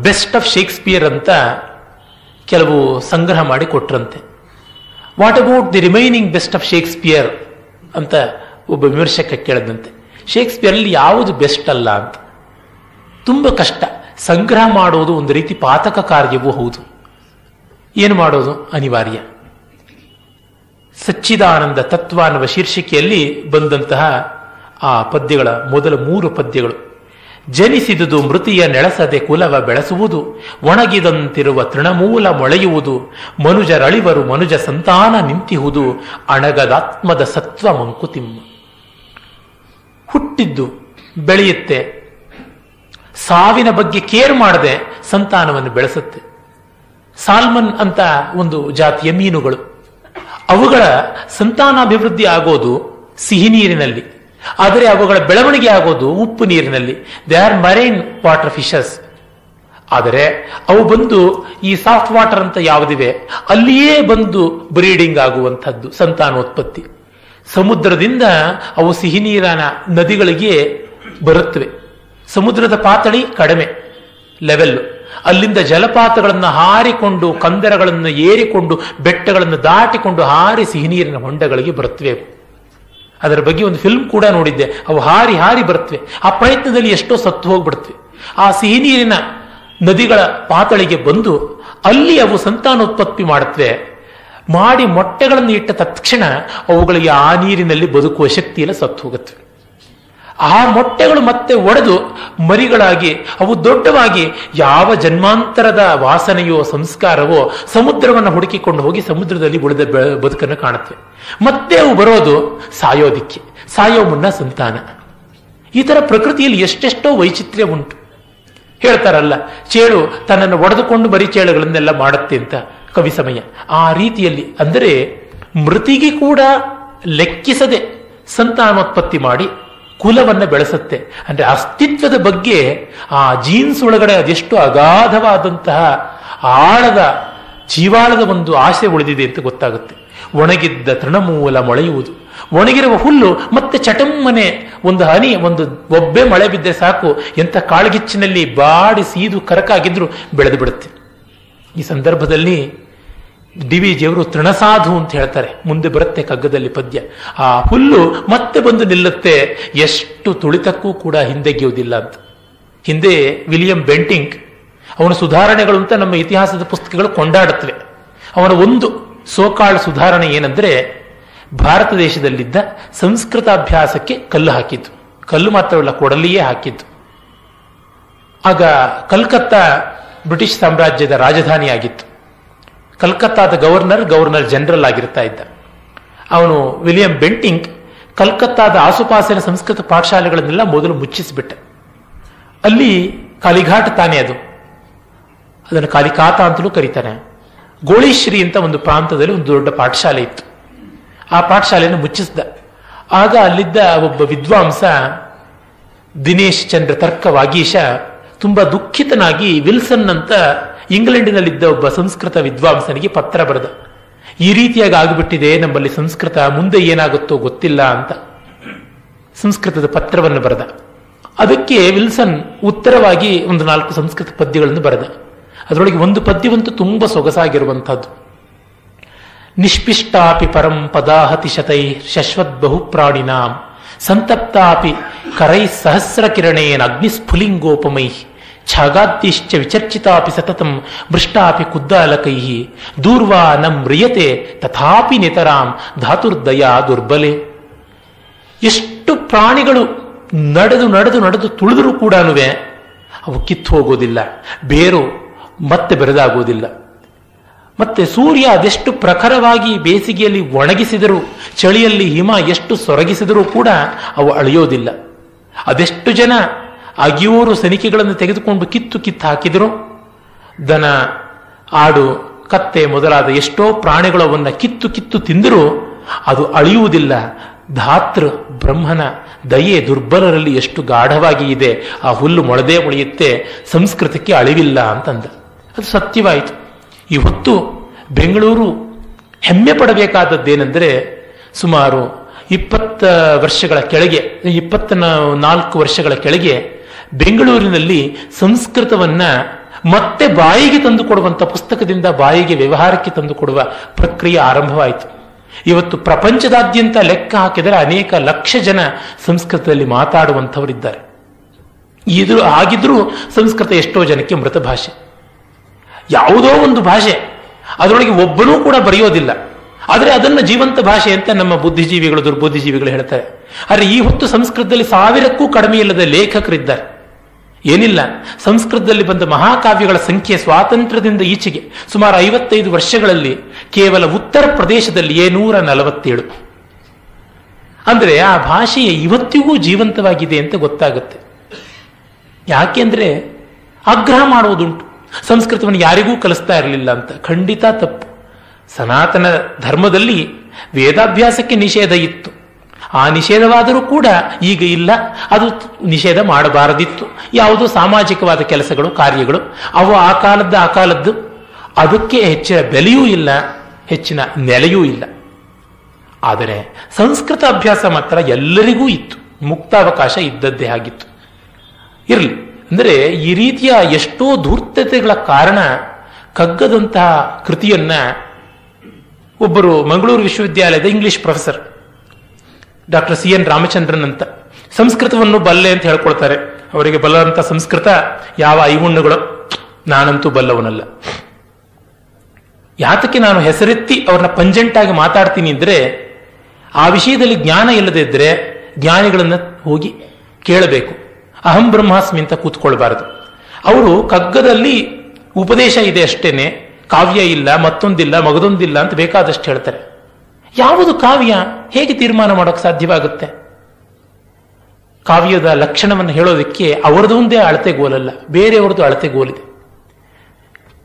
ಬೆಸ್ಟ್ ಆಫ್ ಶೇಕ್ಸ್ಪಿಯರ್ ಅಂತ ಕೆಲವು ಸಂಗ್ರಹ ಮಾಡಿ ಕೊಟ್ರಂತೆ. What about the remaining best of Shakespeare ಅಂತ ಒಬ್ಬ ವಿಮರ್ಶಕ ಕೇಳಿದಂತೆ. ಶೇಕ್ಸ್ಪಿಯರಲ್ಲಿ ಯಾವುದು ಬೆಸ್ಟ್ ಅಲ್ಲ ಅಂತ. ತುಂಬ ಕಷ್ಟ. ಸಂಗ್ರಹ ಮಾಡೋದು ಒಂದು ರೀತಿ ಪಾತಕ ಕಾರ್ಯವೂ ಹೌದು. ಏನು ಮಾಡೋದು? ಅನಿವಾರ್ಯ. ಸಚ್ಚಿದಾನಂದ ತತ್ವ ಅನ್ನುವ ಶೀರ್ಷಿಕೆಯಲ್ಲಿ ಬಂದಂತಹ ಆ ಪದ್ಯಗಳ ಮೊದಲ 3 ಪದ್ಯಗಳು. ಜನಿಸಿದುದು ಮೃತಿಯ ನೆಳಸದೆ ಕುಲವ ಬೆಳೆಸುವುದು, ಒಣಗಿದಂತಿರುವ ತೃಣಮೂಲ ಮೊಳೆಯುವುದು, ಮನುಜರಳಿವರು ಮನುಜ ಸಂತಾನ ನಿಂತಿಹುದು, ಅಣಗದಾತ್ಮದ ಸತ್ವ ಮಂಕುತಿಮ್ಮ. ಹುಟ್ಟಿದ್ದು ಬೆಳೆಯುತ್ತೆ, ಸಾವಿನ ಬಗ್ಗೆ ಕೇರ್ ಮಾಡದೆ ಸಂತಾನವನ್ನು ಬೆಳೆಸುತ್ತೆ. ಸಾಲ್ಮನ್ ಅಂತ ಒಂದು ಜಾತಿಯ ಮೀನುಗಳು, ಅವುಗಳ ಸಂತಾನಾಭಿವೃದ್ಧಿ ಆಗೋದು ಸಿಹಿ ನೀರಿನಲ್ಲಿ, ಆದರೆ ಅವುಗಳ ಬೆಳವಣಿಗೆ ಆಗೋದು ಉಪ್ಪು ನೀರಿನಲ್ಲಿ. They are marine water fishes. ಆದರೆ ಅವು ಬಂದು ಈ ಸಾಫ್ಟ್ ವಾಟರ್ ಅಂತ ಯಾವುದಿವೆ ಅಲ್ಲಿಯೇ ಬಂದು ಬ್ರೀಡಿಂಗ್ ಆಗುವಂಥದ್ದು, ಸಂತಾನೋತ್ಪತ್ತಿ. ಸಮುದ್ರದಿಂದ ಅವು ಸಿಹಿ ನೀರಿನ ನದಿಗಳಿಗೆ ಬರುತ್ತವೆ. ಸಮುದ್ರದ ಪಾತಳಿ ಕಡಿಮೆ ಲೆವೆಲ್, ಅಲ್ಲಿಂದ ಜಲಪಾತಗಳನ್ನು ಹಾರಿಕೊಂಡು, ಕಂದರಗಳನ್ನು ಏರಿಕೊಂಡು, ಬೆಟ್ಟಗಳನ್ನು ದಾಟಿಕೊಂಡು ಹಾರಿ ಸಿಹಿ ನೀರಿನ ಹೊಂಡಗಳಿಗೆ ಬರುತ್ತವೆ. ಅದರ ಬಗ್ಗೆ ಒಂದು ಫಿಲ್ಮ್ ಕೂಡ ನೋಡಿದ್ದೆ. ಅವು ಹಾರಿ ಹಾರಿ ಬರುತ್ತವೆ. ಆ ಪ್ರಯತ್ನದಲ್ಲಿ ಎಷ್ಟೋ ಸತ್ತು ಹೋಗ್ಬಿಡುತ್ತವೆ. ಆ ಸಿಹಿ ನೀರಿನ ನದಿಗಳ ಪಾತಳಿಗೆ ಬಂದು ಅಲ್ಲಿ ಅವು ಸಂತಾನೋತ್ಪತ್ತಿ ಮಾಡುತ್ತವೆ. ಮಾಡಿ ಮೊಟ್ಟೆಗಳನ್ನು ಇಟ್ಟ ತಕ್ಷಣ ಅವುಗಳಿಗೆ ಆ ನೀರಿನಲ್ಲಿ ಬದುಕುವ ಶಕ್ತಿ ಎಲ್ಲ ಸತ್ತು ಹೋಗುತ್ತವೆ. ಆ ಮೊಟ್ಟೆಗಳು ಮತ್ತೆ ಒಡೆದು ಮರಿಗಳಾಗಿ ಅವು ದೊಡ್ಡವಾಗಿ ಯಾವ ಜನ್ಮಾಂತರದ ವಾಸನೆಯೋ ಸಂಸ್ಕಾರವೋ ಸಮುದ್ರವನ್ನು ಹುಡುಕಿಕೊಂಡು ಹೋಗಿ ಸಮುದ್ರದಲ್ಲಿ ಉಳಿದ ಬದುಕನ್ನು ಕಾಣುತ್ತವೆ. ಮತ್ತೆ ಅವು ಬರೋದು ಸಾಯೋದಿಕ್ಕೆ, ಸಾಯೋ ಮುನ್ನ ಸಂತಾನ. ಈ ತರ ಪ್ರಕೃತಿಯಲ್ಲಿ ಎಷ್ಟೆಷ್ಟೋ ವೈಚಿತ್ರ್ಯ ಉಂಟು. ಹೇಳ್ತಾರಲ್ಲ, ಚೇಳು ತನ್ನನ್ನು ಒಡೆದುಕೊಂಡು ಮರಿಚೇಳುಗಳನ್ನೆಲ್ಲ ಮಾಡುತ್ತೆ ಅಂತ ಕವಿ ಸಮಯ. ಆ ರೀತಿಯಲ್ಲಿ ಅಂದರೆ ಮೃತಿಗೆ ಕೂಡ ಲೆಕ್ಕಿಸದೆ ಸಂತಾನೋತ್ಪತ್ತಿ ಮಾಡಿ ಕುಲವನ್ನು ಬೆಳೆಸುತ್ತೆ. ಅಂದ್ರೆ ಅಸ್ತಿತ್ವದ ಬಗ್ಗೆ ಆ ಜೀನ್ಸ್ ಒಳಗಡೆ ಅದೆಷ್ಟು ಅಗಾಧವಾದಂತಹ ಆಳದ ಜೀವಾಳದ ಒಂದು ಆಸೆ ಉಳಿದಿದೆ ಅಂತ ಗೊತ್ತಾಗುತ್ತೆ. ಒಣಗಿದ್ದ ತೃಣಮೂಲ ಮೊಳೆಯುವುದು. ಒಣಗಿರುವ ಹುಲ್ಲು ಮತ್ತೆ ಚಟಮ್ಮನೆ ಒಂದು ಹನಿ, ಒಂದು ಒಬ್ಬೆ ಮಳೆ ಬಿದ್ದರೆ ಸಾಕು, ಎಂಥ ಕಾಳ್ಗಿಚ್ಚಿನಲ್ಲಿ ಬಾಡಿ ಸೀದು ಕರಕಾಗಿದ್ರು ಬೆಳೆದು ಬಿಡುತ್ತೆ. ಈ ಸಂದರ್ಭದಲ್ಲಿ ಡಿ.ವಿ.ಜಿಯವರು ತೃಣಸಾಧು ಅಂತ ಹೇಳ್ತಾರೆ. ಮುಂದೆ ಬರುತ್ತೆ ಕಗ್ಗದಲ್ಲಿ ಪದ್ಯ. ಆ ಹುಲ್ಲು ಮತ್ತೆ ಬಂದು ನಿಲ್ಲುತ್ತೆ, ಎಷ್ಟು ತುಳಿತಕ್ಕೂ ಕೂಡ ಹಿಂದೆಗೆಯುವುದಿಲ್ಲ ಅಂತ. ಹಿಂದೆ ವಿಲಿಯಂ ಬೆಂಟಿಂಗ್ ಅವನ ಸುಧಾರಣೆಗಳು ಅಂತ ನಮ್ಮ ಇತಿಹಾಸದ ಪುಸ್ತಕಗಳು ಕೊಂಡಾಡುತ್ತವೆ. ಅವನ ಒಂದು ಸೋಕಾಳ್ ಸುಧಾರಣೆ ಏನಂದ್ರೆ, ಭಾರತ ದೇಶದಲ್ಲಿದ್ದ ಸಂಸ್ಕೃತಾಭ್ಯಾಸಕ್ಕೆ ಕಲ್ಲು ಹಾಕಿದ್ದು. ಕಲ್ಲು ಮಾತ್ರವಲ್ಲ, ಕೊಡಲಿಯೇ ಹಾಕಿದ್ದು. ಆಗ ಕಲ್ಕತ್ತಾ ಬ್ರಿಟಿಷ್ ಸಾಮ್ರಾಜ್ಯದ ರಾಜಧಾನಿ ಆಗಿತ್ತು. ಕಲ್ಕತ್ತಾದ ಗವರ್ನರ್ ಜನರಲ್ ಆಗಿರ್ತಾ ಇದ್ದ. ಅವನು ವಿಲಿಯಂ ಬೆಂಟಿಂಗ್ ಕಲ್ಕತ್ತಾದ ಆಸುಪಾಸಿನ ಸಂಸ್ಕೃತ ಪಾಠಶಾಲೆಗಳನ್ನೆಲ್ಲ ಮೊದಲು ಮುಚ್ಚಿಸಿಬಿಟ್ಟ. ಅಲ್ಲಿ ಕಾಲಿಘಾಟ್ ತಾನೇ ಅದು, ಅದನ್ನು ಕಾಲಿಕಾತ ಅಂತಲೂ ಕರೀತಾನೆ. ಗೋಳಿಶ್ರೀ ಅಂತ ಒಂದು ಪ್ರಾಂತದಲ್ಲಿ ಒಂದು ದೊಡ್ಡ ಪಾಠಶಾಲೆ ಇತ್ತು. ಆ ಪಾಠಶಾಲೆಯನ್ನು ಮುಚ್ಚಿಸಿದ. ಆಗ ಅಲ್ಲಿದ್ದ ಒಬ್ಬ ವಿದ್ವಾಂಸ ದಿನೇಶ್ ಚಂದ್ರ ತರ್ಕ ವಾಗೀಶ ತುಂಬಾ ದುಃಖಿತನಾಗಿ ವಿಲ್ಸನ್ ಅಂತ ಇಂಗ್ಲೆಂಡಿನಲ್ಲಿದ್ದ ಒಬ್ಬ ಸಂಸ್ಕೃತ ವಿದ್ವಾಂಸನಿಗೆ ಪತ್ರ ಬರೆದ. ಈ ರೀತಿಯಾಗಿ ಆಗಿಬಿಟ್ಟಿದೆ ನಮ್ಮಲ್ಲಿ ಸಂಸ್ಕೃತ, ಮುಂದೆ ಏನಾಗುತ್ತೋ ಗೊತ್ತಿಲ್ಲ ಅಂತ ಸಂಸ್ಕೃತದ ಪತ್ರವನ್ನು ಬರೆದ. ಅದಕ್ಕೆ ವಿಲ್ಸನ್ ಉತ್ತರವಾಗಿ ಒಂದು 4 ಸಂಸ್ಕೃತ ಪದ್ಯಗಳನ್ನು ಬರೆದ. ಅದರೊಳಗೆ ಒಂದು ಪದ್ಯವಂತೂ ತುಂಬಾ ಸೊಗಸಾಗಿರುವಂತಹದ್ದು. ನಿಷ್ಪಿಷ್ಟಾಪಿ ಪರಂ ಪದಾಹತಿ ಶತೈ ಶಶ್ವತ್ ಬಹುಪ್ರಾಣಿನಾಂ ಸಂತಪ್ತಾಪಿ ಕರೈ ಸಹಸ್ರ ಕಿರಣೇನ ಅಗ್ನಿಸ್ಫುಲಿಂಗೋಪಮೈ ಛಾಗಾದ್ಯಶ್ಚ ವಿಚರ್ಚಿತಾಪಿ ಸತತಂ ಮೃಷ್ಟಾಪಿ ಕುದ್ದಾಲಕೈ ದೂರ್ವಾ ನ ಮ್ರಿಯತೆ ತಥಾಪಿ ನಿತರಾಂ ಧಾತುರ್ದಯಾ ದುರ್ಬಲೆ. ಎಷ್ಟು ಪ್ರಾಣಿಗಳು ನಡೆದು ನಡೆದು ನಡೆದು ತುಳಿದರೂ ಕೂಡ ಅವು ಕಿತ್ತು ಹೋಗೋದಿಲ್ಲ, ಬೇರು ಮತ್ತೆ ಬೆರೆದಾಗುವುದಿಲ್ಲ. ಮತ್ತೆ ಸೂರ್ಯ ಅದೆಷ್ಟು ಪ್ರಖರವಾಗಿ ಬೇಸಿಗೆಯಲ್ಲಿ ಒಣಗಿಸಿದರೂ, ಚಳಿಯಲ್ಲಿ ಹಿಮ ಎಷ್ಟು ಸೊರಗಿಸಿದರೂ ಕೂಡ ಅವು ಅಳಿಯೋದಿಲ್ಲ. ಅದೆಷ್ಟು ಜನ ಅಗಿಯೂರು ಸನಿಕೆಗಳನ್ನು ತೆಗೆದುಕೊಂಡು ಕಿತ್ತು ಹಾಕಿದರು, ದನ, ಆಡು, ಕತ್ತೆ ಮೊದಲಾದ ಎಷ್ಟೋ ಪ್ರಾಣಿಗಳು ಅವನ್ನು ಕಿತ್ತು ತಿಂದರೂ ಅದು ಅಳಿಯುವುದಿಲ್ಲ. ಧಾತೃ ಬ್ರಹ್ಮನ ದಯೆ ದುರ್ಬಲರಲ್ಲಿ ಎಷ್ಟು ಗಾಢವಾಗಿ ಇದೆ, ಆ ಹುಲ್ಲು ಮೊಳದೇ ಉಳಿಯುತ್ತೆ, ಸಂಸ್ಕೃತಕ್ಕೆ ಅಳಿವಿಲ್ಲ ಅಂತಂದ. ಅದು ಸತ್ಯವಾಯಿತು. ಇವತ್ತು ಬೆಂಗಳೂರು ಹೆಮ್ಮೆ ಪಡಬೇಕಾದದ್ದೇನೆಂದರೆ, ಸುಮಾರು 20 ವರ್ಷಗಳ ಕೆಳಗೆ, 24 ವರ್ಷಗಳ ಕೆಳಗೆ ಬೆಂಗಳೂರಿನಲ್ಲಿ ಸಂಸ್ಕೃತವನ್ನ ಮತ್ತೆ ಬಾಯಿಗೆ ತಂದುಕೊಡುವಂಥ, ಪುಸ್ತಕದಿಂದ ಬಾಯಿಗೆ ವ್ಯವಹಾರಕ್ಕೆ ತಂದುಕೊಡುವ ಪ್ರಕ್ರಿಯೆ ಆರಂಭವಾಯಿತು. ಇವತ್ತು ಪ್ರಪಂಚದಾದ್ಯಂತ ಲೆಕ್ಕ ಹಾಕಿದರೆ ಅನೇಕ ಲಕ್ಷ ಜನ ಸಂಸ್ಕೃತದಲ್ಲಿ ಮಾತಾಡುವಂಥವರಿದ್ದಾರೆ. ಆಗಿದ್ರೂ ಸಂಸ್ಕೃತ ಎಷ್ಟೋ ಜನಕ್ಕೆ ಮೃತ ಭಾಷೆ. ಯಾವುದೋ ಒಂದು ಭಾಷೆ, ಅದರೊಳಗೆ ಒಬ್ಬನೂ ಕೂಡ ಬರೆಯೋದಿಲ್ಲ, ಆದರೆ ಅದನ್ನು ಜೀವಂತ ಭಾಷೆ ಅಂತ ನಮ್ಮ ಬುದ್ಧಿಜೀವಿಗಳು, ದುರ್ಬುದ್ಧಿಜೀವಿಗಳು ಹೇಳ್ತಾರೆ. ಆದರೆ ಈ ಹೊತ್ತು ಸಂಸ್ಕೃತದಲ್ಲಿ 1000ಕ್ಕೂ ಕಡಿಮೆ ಇಲ್ಲದ ಲೇಖಕರಿದ್ದಾರೆ. ಏನಿಲ್ಲ, ಸಂಸ್ಕೃತದಲ್ಲಿ ಬಂದ ಮಹಾಕಾವ್ಯಗಳ ಸಂಖ್ಯೆ ಸ್ವಾತಂತ್ರ್ಯದಿಂದ ಈಚೆಗೆ ಸುಮಾರು 55 ವರ್ಷಗಳಲ್ಲಿ ಕೇವಲ ಉತ್ತರ ಪ್ರದೇಶದಲ್ಲಿ 147. ಅಂದರೆ ಆ ಭಾಷೆಯ ಇವತ್ತಿಗೂ ಜೀವಂತವಾಗಿದೆ ಅಂತ ಗೊತ್ತಾಗುತ್ತೆ. ಯಾಕೆಂದ್ರೆ ಆಗ್ರಹ ಮಾಡುವುದುಂಟು, ಸಂಸ್ಕೃತವನ್ನು ಯಾರಿಗೂ ಕಲಿಸ್ತಾ ಇರಲಿಲ್ಲ ಅಂತ. ಖಂಡಿತ ತಪ್ಪು. ಸನಾತನ ಧರ್ಮದಲ್ಲಿ ವೇದಾಭ್ಯಾಸಕ್ಕೆ ನಿಷೇಧ ಇತ್ತು. ಆ ನಿಷೇಧವಾದರೂ ಕೂಡ ಈಗ ಇಲ್ಲ, ಅದು ನಿಷೇಧ ಮಾಡಬಾರದಿತ್ತು. ಯಾವುದೋ ಸಾಮಾಜಿಕವಾದ ಕೆಲಸಗಳು, ಕಾರ್ಯಗಳು ಅವು ಆ ಕಾಲದ್ದು, ಅದಕ್ಕೆ ಹೆಚ್ಚಿನ ಬೆಲೆಯೂ ಇಲ್ಲ, ಹೆಚ್ಚಿನ ನೆಲೆಯೂ ಇಲ್ಲ. ಆದರೆ ಸಂಸ್ಕೃತ ಅಭ್ಯಾಸ ಮಾತ್ರ ಎಲ್ಲರಿಗೂ ಇತ್ತು, ಮುಕ್ತಾವಕಾಶ ಇದ್ದದ್ದೇ ಆಗಿತ್ತು. ಇರಲಿ, ಅಂದರೆ ಈ ರೀತಿಯ ಎಷ್ಟೋ ಧೂರ್ತತೆಗಳ ಕಾರಣ ಕಗ್ಗದಂತಹ ಕೃತಿಯನ್ನ ಒಬ್ಬರು ಮಂಗಳೂರು ವಿಶ್ವವಿದ್ಯಾಲಯದ English professor doctor CN Ramachandran ಅಂತ ಸಂಸ್ಕೃತವನ್ನು ಬಲ್ಲೆ ಅಂತ ಹೇಳ್ಕೊಳ್ತಾರೆ. ಅವರಿಗೆ ಬಲ್ಲಂತ ಸಂಸ್ಕೃತ ಯಾವ ಐಗುಣ್ಯಗಳು, ನಾನಂತೂ ಬಲ್ಲವನಲ್ಲ. ಯಾತಕ್ಕೆ ನಾನು ಹೆಸರೆತ್ತಿ ಅವ್ರನ್ನ ಪಂಜೆಂಟಾಗಿ ಮಾತಾಡ್ತೀನಿ ಅಂದ್ರೆ, ಆ ವಿಷಯದಲ್ಲಿ ಜ್ಞಾನ ಇಲ್ಲದೆ ಇದ್ರೆ ಜ್ಞಾನಿಗಳನ್ನ ಹೋಗಿ ಕೇಳಬೇಕು. ಅಹಂ ಬ್ರಹ್ಮಾಸ್ಮಿ ಅಂತ ಕೂತ್ಕೊಳ್ಬಾರದು. ಅವರು ಕಗ್ಗದಲ್ಲಿ ಉಪದೇಶ ಇದೆ ಅಷ್ಟೇನೆ, ಕಾವ್ಯ ಇಲ್ಲ, ಮತ್ತೊಂದಿಲ್ಲ, ಮಗದೊಂದಿಲ್ಲ ಅಂತ ಬೇಕಾದಷ್ಟು ಹೇಳ್ತಾರೆ. ಯಾವುದು ಕಾವ್ಯ ಹೇಗೆ ತೀರ್ಮಾನ ಮಾಡೋಕೆ ಸಾಧ್ಯವಾಗುತ್ತೆ? ಕಾವ್ಯದ ಲಕ್ಷಣವನ್ನು ಹೇಳೋದಕ್ಕೆ ಅವರದೊಂದೇ ಅಳತೆಗೋಲಲ್ಲ, ಬೇರೆಯವರದು ಅಳತೆಗೋಲಿದೆ.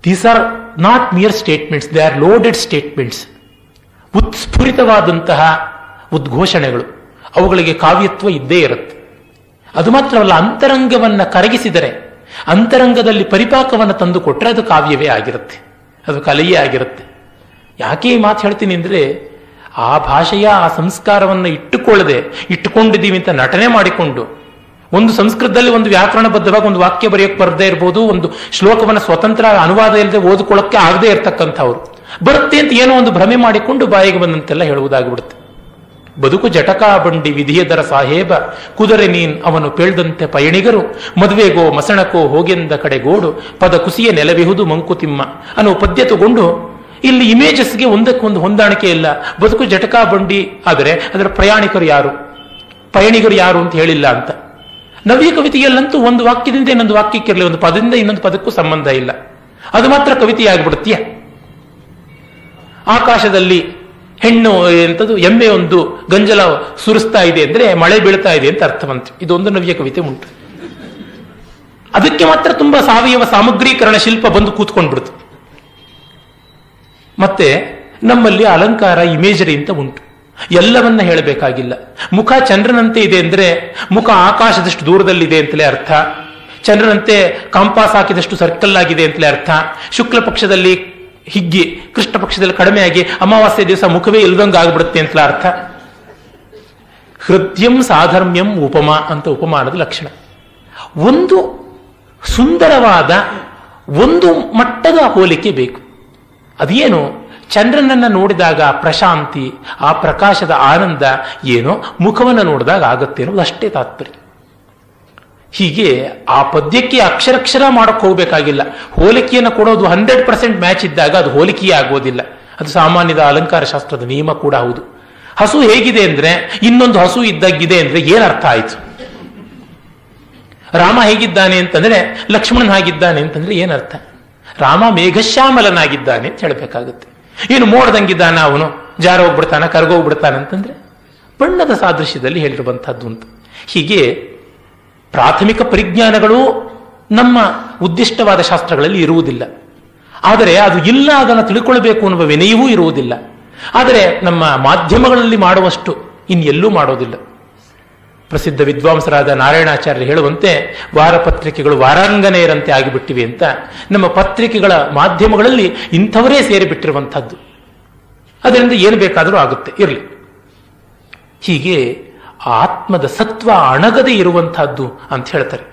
These are not mere statements, they are loaded statements. ಉತ್ಸ್ಫುರಿತವಾದಂತಹ ಉದ್ಘೋಷಣೆಗಳು, ಅವುಗಳಿಗೆ ಕಾವ್ಯತ್ವ ಇದ್ದೇ ಇರುತ್ತೆ. ಅದು ಮಾತ್ರವಲ್ಲ, ಅಂತರಂಗವನ್ನು ಕರಗಿಸಿದರೆ, ಅಂತರಂಗದಲ್ಲಿ ಪರಿಪಾಕವನ್ನು ತಂದು ಕೊಟ್ಟರೆ ಅದು ಕಾವ್ಯವೇ ಆಗಿರುತ್ತೆ, ಅದು ಕಲೆಯೇ ಆಗಿರುತ್ತೆ. ಯಾಕೆ ಈ ಮಾತು ಹೇಳ್ತೀನಿ ಅಂದರೆ, ಆ ಭಾಷೆಯ ಆ ಸಂಸ್ಕಾರವನ್ನು ಇಟ್ಟುಕೊಂಡಿದ್ದೀವಿ ಅಂತ ನಟನೆ ಮಾಡಿಕೊಂಡು, ಒಂದು ಸಂಸ್ಕೃತದಲ್ಲಿ ಒಂದು ವ್ಯಾಕರಣಬದ್ಧವಾಗಿ ಒಂದು ವಾಕ್ಯ ಬರೆಯೋಕೆ ಬರದೇ ಇರ್ಬೋದು, ಒಂದು ಶ್ಲೋಕವನ್ನು ಸ್ವತಂತ್ರ ಅನುವಾದ ಇಲ್ಲದೆ ಓದಿಕೊಳ್ಳೋಕ್ಕೆ ಆಗದೆ ಇರ್ತಕ್ಕಂಥವ್ರು, ಬರುತ್ತೆ ಅಂತ ಏನೋ ಒಂದು ಭ್ರಮೆ ಮಾಡಿಕೊಂಡು ಬಾಯಿಗೆ ಬಂದಂತೆಲ್ಲ ಹೇಳುವುದಾಗಿಬಿಡುತ್ತೆ. ಬದುಕು ಜಟಕಾ ಬಂಡಿ ವಿಧಿಯದರ ಸಾಹೇಬ ಕುದರೆ ನೀನ್ ಅವನು ಪೇಳ್ದಂತೆ ಪಯಣಿಗರು ಮದುವೆಗೋ ಮಸಣಕೋ ಹೋಗೆಂದ ಕಡೆಗೋಡು ಪದ ಕುಸಿಯ ನೆಲವಿಹುದು ಮಂಕುತಿಮ್ಮ ಅನ್ನೋ ಪದ್ಯ ತಗೊಂಡು ಇಲ್ಲಿ ಇಮೇಜಸ್ಗೆ ಒಂದಕ್ಕೊಂದು ಹೊಂದಾಣಿಕೆ ಇಲ್ಲ. ಬದುಕು ಜಟಕಾ ಬಂಡಿ ಆದರೆ ಅದರ ಪಯಣಿಗರು ಯಾರು ಅಂತ ಹೇಳಿಲ್ಲ ಅಂತ. ನವ್ಯ ಕವಿತೆಯಲ್ಲಂತೂ ಒಂದು ವಾಕ್ಯದಿಂದ ಇನ್ನೊಂದು ವಾಕ್ಯಕ್ಕಿರಲಿ, ಒಂದು ಪದದಿಂದ ಇನ್ನೊಂದು ಪದಕ್ಕೂ ಸಂಬಂಧ ಇಲ್ಲ, ಅದು ಮಾತ್ರ ಕವಿತೆಯಾಗ್ಬಿಡುತ್ತೀಯ. ಆಕಾಶದಲ್ಲಿ ಹೆಣ್ಣು ಎಂಥದ್ದು ಎಮ್ಮೆ ಒಂದು ಗಂಜಲ ಸುರಿಸ್ತಾ ಇದೆ ಅಂದ್ರೆ ಮಳೆ ಬೀಳ್ತಾ ಇದೆ ಅಂತ ಅರ್ಥವಂತೆ. ಇದೊಂದು ನವ್ಯ ಕವಿತೆ ಉಂಟು. ಅದಕ್ಕೆ ಮಾತ್ರ ತುಂಬಾ ಸಾವಯವ ಸಾಮಗ್ರೀಕರಣ ಶಿಲ್ಪ ಬಂದು ಕೂತ್ಕೊಂಡ್ಬಿಡ್ತು. ಮತ್ತೆ ನಮ್ಮಲ್ಲಿ ಅಲಂಕಾರ ಇಮೇಜರಿ ಅಂತ ಉಂಟು, ಎಲ್ಲವನ್ನ ಹೇಳಬೇಕಾಗಿಲ್ಲ. ಮುಖ ಚಂದ್ರನಂತೆ ಇದೆ ಅಂದ್ರೆ ಮುಖ ಆಕಾಶದಷ್ಟು ದೂರದಲ್ಲಿದೆ ಅಂತಲೇ ಅರ್ಥ, ಚಂದ್ರನಂತೆ ಕಾಂಪಾಸ್ ಹಾಕಿದಷ್ಟು ಸರ್ಕಲ್ ಆಗಿದೆ ಅಂತಲೇ ಅರ್ಥ. ಶುಕ್ಲ ಪಕ್ಷದಲ್ಲಿ ಹಿಗ್ಗಿ ಕೃಷ್ಣ ಪಕ್ಷದಲ್ಲಿ ಕಡಿಮೆಯಾಗಿ ಅಮಾವಾಸ್ಯೆ ದಿವಸ ಮುಖವೇ ಇಲ್ದಂಗೆ ಆಗ್ಬಿಡುತ್ತೆ ಅಂತಲೇ ಅರ್ಥ. ಹೃದಯಂ ಸಾಧರ್ಮ್ಯಂ ಉಪಮಾ ಅಂತ ಉಪಮಾನದ ಲಕ್ಷಣ. ಒಂದು ಸುಂದರವಾದ ಒಂದು ಮಟ್ಟದ ಹೋಲಿಕೆ ಬೇಕು. ಅದೇನು? ಚಂದ್ರನನ್ನು ನೋಡಿದಾಗ ಪ್ರಶಾಂತಿ, ಆ ಪ್ರಕಾಶದ ಆನಂದ ಏನೋ ಮುಖವನ್ನು ನೋಡಿದಾಗ ಆಗುತ್ತೆ ಅನ್ನೋದು ಅಷ್ಟೇ ತಾತ್ಪರ್ಯ. ಹೀಗೆ ಆ ಪದ್ಯಕ್ಕೆ ಅಕ್ಷರಕ್ಷರ ಮಾಡಕ್ಕೆ ಹೋಗ್ಬೇಕಾಗಿಲ್ಲ. ಹೋಲಿಕೆಯನ್ನು ಕೊಡೋದು 100% ಮ್ಯಾಚ್ ಇದ್ದಾಗ ಅದು ಹೋಲಿಕೆಯೇ ಆಗೋದಿಲ್ಲ. ಅದು ಸಾಮಾನ್ಯದ ಅಲಂಕಾರ ಶಾಸ್ತ್ರದ ನಿಯಮ ಕೂಡ ಹೌದು. ಹಸು ಹೇಗಿದೆ ಅಂದ್ರೆ ಇನ್ನೊಂದು ಹಸು ಇದ್ದಾಗಿದೆ ಅಂದ್ರೆ ಏನರ್ಥ ಆಯ್ತು? ರಾಮ ಹೇಗಿದ್ದಾನೆ ಅಂತಂದ್ರೆ ಲಕ್ಷ್ಮಣನ್ ಹಾಗಿದ್ದಾನೆ ಅಂತಂದ್ರೆ ಏನರ್ಥ? ರಾಮ ಮೇಘಶ್ಯಾಮಲನಾಗಿದ್ದಾನೆ ಅಂತ ಹೇಳಬೇಕಾಗುತ್ತೆ. ಏನು ಮೋಡದಂಗಿದ್ದಾನ ಅವನು, ಜಾರ ಹೋಗ್ಬಿಡ್ತಾನ, ಕರ್ಗೋಗ್ಬಿಡ್ತಾನೆ ಅಂತಂದ್ರೆ ಬಣ್ಣದ ಸಾದೃಶ್ಯದಲ್ಲಿ ಹೇಳಿರುವಂತಹದ್ದು ಅಂತ. ಹೀಗೆ ಪ್ರಾಥಮಿಕ ಪರಿಜ್ಞಾನಗಳು ನಮ್ಮ ಉದ್ದಿಷ್ಟವಾದ ಶಾಸ್ತ್ರಗಳಲ್ಲಿ ಇರುವುದಿಲ್ಲ. ಆದರೆ ಅದು ಇಲ್ಲ, ಅದನ್ನು ತಿಳ್ಕೊಳ್ಬೇಕು ಅನ್ನುವ ವಿನಯವೂ ಇರುವುದಿಲ್ಲ. ಆದರೆ ನಮ್ಮ ಮಾಧ್ಯಮಗಳಲ್ಲಿ ಮಾಡುವಷ್ಟು ಇನ್ನೆಲ್ಲೂ ಮಾಡೋದಿಲ್ಲ. ಪ್ರಸಿದ್ಧ ವಿದ್ವಾಂಸರಾದ ನಾರಾಯಣಾಚಾರ್ಯರು ಹೇಳುವಂತೆ ವಾರಪತ್ರಿಕೆಗಳು ವಾರಾಂಗನೆಯರಂತೆ ಆಗಿಬಿಟ್ಟಿವೆ ಅಂತ. ನಮ್ಮ ಪತ್ರಿಕೆಗಳ ಮಾಧ್ಯಮಗಳಲ್ಲಿ ಇಂಥವರೇ ಸೇರಿಬಿಟ್ಟಿರುವಂಥದ್ದು. ಅದರಿಂದ ಏನು ಬೇಕಾದರೂ ಆಗುತ್ತೆ, ಇರಲಿ. ಹೀಗೆ ಆತ್ಮದ ಸತ್ವ ಅಣಗದೆ ಇರುವಂತಹದ್ದು ಅಂತ ಹೇಳ್ತಾರೆ.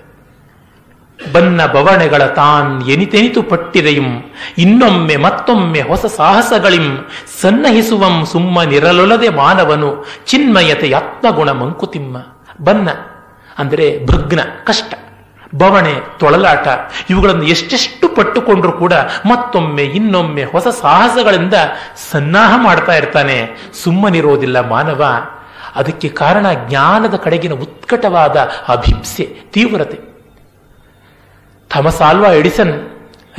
ಬನ್ನ ಬವಣೆಗಳ ತಾನ್ ಎನಿತೆನಿತು ಪಟ್ಟಿರೆಯಂ ಇನ್ನೊಮ್ಮೆ ಮತ್ತೊಮ್ಮೆ ಹೊಸ ಸಾಹಸಗಳಿಂ ಸನ್ನಹಿಸುವಂ ಸುಮ್ಮನಿರಲೊಲದೆ ಮಾನವನು ಚಿನ್ಮಯತೆ ಆತ್ಮಗುಣ ಮಂಕುತಿಮ್ಮ. ಬನ್ನ ಅಂದರೆ ಭಗ್ನ, ಕಷ್ಟ, ಬವಣೆ, ತೊಳಲಾಟ, ಇವುಗಳನ್ನು ಎಷ್ಟೆಷ್ಟು ಪಟ್ಟುಕೊಂಡ್ರೂ ಕೂಡ ಮತ್ತೊಮ್ಮೆ ಇನ್ನೊಮ್ಮೆ ಹೊಸ ಸಾಹಸಗಳಿಂದ ಸನ್ನಾಹ ಮಾಡ್ತಾ ಇರ್ತಾನೆ. ಸುಮ್ಮನಿರೋದಿಲ್ಲ ಮಾನವ. ಅದಕ್ಕೆ ಕಾರಣ ಜ್ಞಾನದ ಕಡೆಗಿನ ಉತ್ಕಟವಾದ ಅಭಿಪ್ಸೆ, ತೀವ್ರತೆ. ಥಾಮಸ್ ಆಲ್ವಾ ಎಡಿಸನ್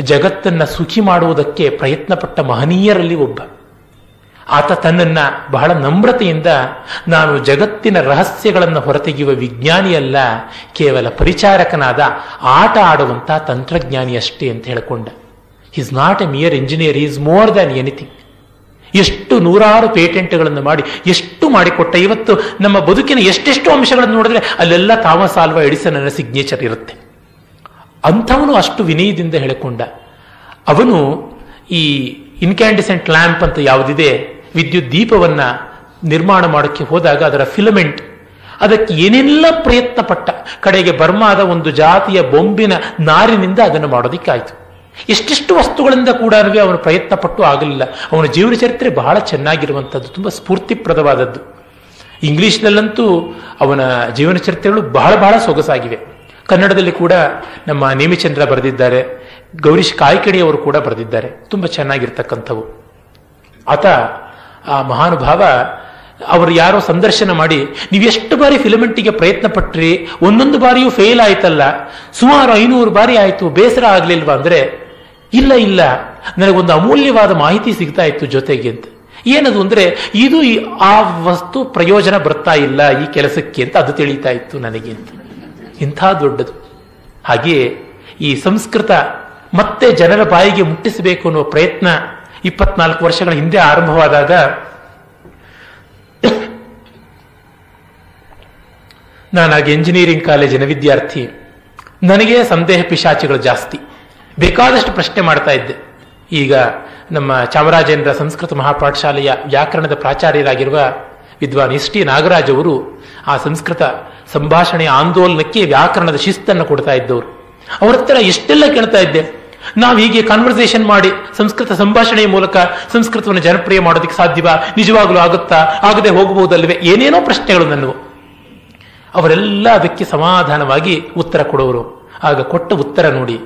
ಜಗತ್ತನ್ನ ಸುಖಿ ಮಾಡುವುದಕ್ಕೆ ಪ್ರಯತ್ನಪಟ್ಟ ಮಹನೀಯರಲ್ಲಿ ಒಬ್ಬ. ಆತ ತನ್ನನ್ನ ಬಹಳ ನಮ್ರತೆಯಿಂದ ನಾನು ಜಗತ್ತಿನ ರಹಸ್ಯಗಳನ್ನು ಹೊರತೆಗೆಯುವ ವಿಜ್ಞಾನಿಯಲ್ಲ, ಕೇವಲ ಪರಿಚಾರಕನಾದ ಆಟ ಆಡುವಂಥ ತಂತ್ರಜ್ಞಾನಿ ಅಷ್ಟೇ ಅಂತ ಹೇಳಿಕೊಂಡ. Is not a mere engineer, is more than anything. ಎಷ್ಟು ನೂರಾರು ಪೇಟೆಂಟ್ಗಳನ್ನು ಮಾಡಿ ಎಷ್ಟು ಮಾಡಿಕೊಟ್ಟ. ಇವತ್ತು ನಮ್ಮ ಬದುಕಿನ ಎಷ್ಟೆಷ್ಟು ಅಂಶಗಳನ್ನು ನೋಡಿದ್ರೆ ಅಲ್ಲೆಲ್ಲ ಥಾಮಸ್ ಆಲ್ವಾ ಎಡಿಸನ್ ಸಿಗ್ನೇಚರ್ ಇರುತ್ತೆ. ಅಂಥವನು ಅಷ್ಟು ವಿನಯದಿಂದ ಹೇಳಿಕೊಂಡ. ಅವನು ಈ ಇನ್ಕ್ಯಾಂಡಿಸೆಂಟ್ ಲ್ಯಾಂಪ್ ಅಂತ ಯಾವುದಿದೆ, ವಿದ್ಯುತ್ ದೀಪವನ್ನ ನಿರ್ಮಾಣ ಮಾಡೋಕ್ಕೆ ಹೋದಾಗ ಅದರ ಫಿಲಮೆಂಟ್, ಅದಕ್ಕೆ ಏನೆಲ್ಲ ಪ್ರಯತ್ನ ಪಟ್ಟ. ಕಡೆಗೆ ಬರ್ಮಾದ ಒಂದು ಜಾತಿಯ ಬೊಂಬಿನ ನಾರಿನಿಂದ ಅದನ್ನು ಮಾಡೋದಿಕ್ಕಾಯ್ತು. ಎಷ್ಟೆಷ್ಟು ವಸ್ತುಗಳಿಂದ ಕೂಡ ಅವನು ಪ್ರಯತ್ನ ಪಟ್ಟು ಆಗಲಿಲ್ಲ. ಅವನ ಜೀವನ ಚರಿತ್ರೆ ಬಹಳ ಚೆನ್ನಾಗಿರುವಂಥದ್ದು, ತುಂಬ ಸ್ಫೂರ್ತಿಪ್ರದವಾದದ್ದು. ಇಂಗ್ಲಿಷ್ನಲ್ಲಂತೂ ಅವನ ಜೀವನ ಚರಿತ್ರೆಗಳು ಬಹಳ ಬಹಳ ಸೊಗಸಾಗಿವೆ. ಕನ್ನಡದಲ್ಲಿ ಕೂಡ ನಮ್ಮ ನೇಮಿಚಂದ್ರ ಬರೆದಿದ್ದಾರೆ, ಗೌರೀಶ್ ಕಾಯ್ಕಿಣಿಯವರು ಕೂಡ ಬರೆದಿದ್ದಾರೆ, ತುಂಬ ಚೆನ್ನಾಗಿರ್ತಕ್ಕಂಥವು. ಆತ ಆ ಮಹಾನುಭಾವ ಅವರು ಯಾರೋ ಸಂದರ್ಶನ ಮಾಡಿ, ನೀವೆಷ್ಟು ಬಾರಿ ಫಿಲಮೆಂಟಿಗೆ ಪ್ರಯತ್ನ ಪಟ್ರಿ, ಒಂದೊಂದು ಬಾರಿಯೂ ಫೇಲ್ ಆಯ್ತಲ್ಲ, ಸುಮಾರು 500 ಬಾರಿ ಆಯ್ತು, ಬೇಸರ ಆಗ್ಲಿಲ್ವಾ ಅಂದ್ರೆ, ಇಲ್ಲ ನನಗೊಂದು ಅಮೂಲ್ಯವಾದ ಮಾಹಿತಿ ಸಿಗ್ತಾ ಇತ್ತು ಜೊತೆಗೆ ಅಂತ. ಏನದು ಅಂದ್ರೆ, ಇದು ಆ ವಸ್ತು ಪ್ರಯೋಜನ ಬರ್ತಾ ಇಲ್ಲ ಈ ಕೆಲಸಕ್ಕೆ ಅಂತ ಅದು ತಿಳಿತಾ ಇತ್ತು ನನಗೆ ಅಂತ. ಇಂಥ ದೊಡ್ಡದು. ಹಾಗೆಯೇ ಈ ಸಂಸ್ಕೃತ ಮತ್ತೆ ಜನರ ಬಾಯಿಗೆ ಮುಟ್ಟಿಸಬೇಕು ಅನ್ನುವ ಪ್ರಯತ್ನ 24 ವರ್ಷಗಳ ಹಿಂದೆ ಆರಂಭವಾದಾಗ ನಾನಾಗ ಎಂಜಿನಿಯರಿಂಗ್ ಕಾಲೇಜಿನ ವಿದ್ಯಾರ್ಥಿ. ನನಗೆ ಸಂದೇಹ ಪಿಶಾಚಿಗಳು ಜಾಸ್ತಿ, ಬೇಕಾದಷ್ಟು ಪ್ರಶ್ನೆ ಮಾಡ್ತಾ ಇದ್ದೆ. ಈಗ ನಮ್ಮ ಚಾಮರಾಜೇಂದ್ರ ಸಂಸ್ಕೃತ ಮಹಾಪಾಠಶಾಲೆಯ ವ್ಯಾಕರಣದ ಪ್ರಾಚಾರ್ಯರಾಗಿರುವ ವಿದ್ವಾನ್ ಎಸ್ ಟಿ ನಾಗರಾಜ್ ಅವರು ಆ ಸಂಸ್ಕೃತ ಸಂಭಾಷಣೆಯ ಆಂದೋಲನಕ್ಕೆ ವ್ಯಾಕರಣದ ಶಿಸ್ತನ್ನು ಕೊಡ್ತಾ ಇದ್ದವರು. ಅವ್ರ ಹತ್ರ ಎಷ್ಟೆಲ್ಲ ಕೇಳ್ತಾ ಇದ್ದೆ. ನಾವು ಹೀಗೆ ಕಾನ್ವರ್ಸೇಷನ್ ಮಾಡಿ ಸಂಸ್ಕೃತ ಸಂಭಾಷಣೆಯ ಮೂಲಕ ಸಂಸ್ಕೃತವನ್ನು ಜನಪ್ರಿಯ ಮಾಡೋದಕ್ಕೆ ಸಾಧ್ಯವಾ, ನಿಜವಾಗ್ಲೂ ಆಗುತ್ತಾ, ಆಗದೆ ಹೋಗಬಹುದಲ್ವೇ, ಏನೇನೋ ಪ್ರಶ್ನೆಗಳು ನನ್ನವು. ಅವರೆಲ್ಲ ಅದಕ್ಕೆ ಸಮಾಧಾನವಾಗಿ ಉತ್ತರ ಕೊಡೋರು. ಆಗ ಕೊಟ್ಟ ಉತ್ತರ ನೋಡಿ,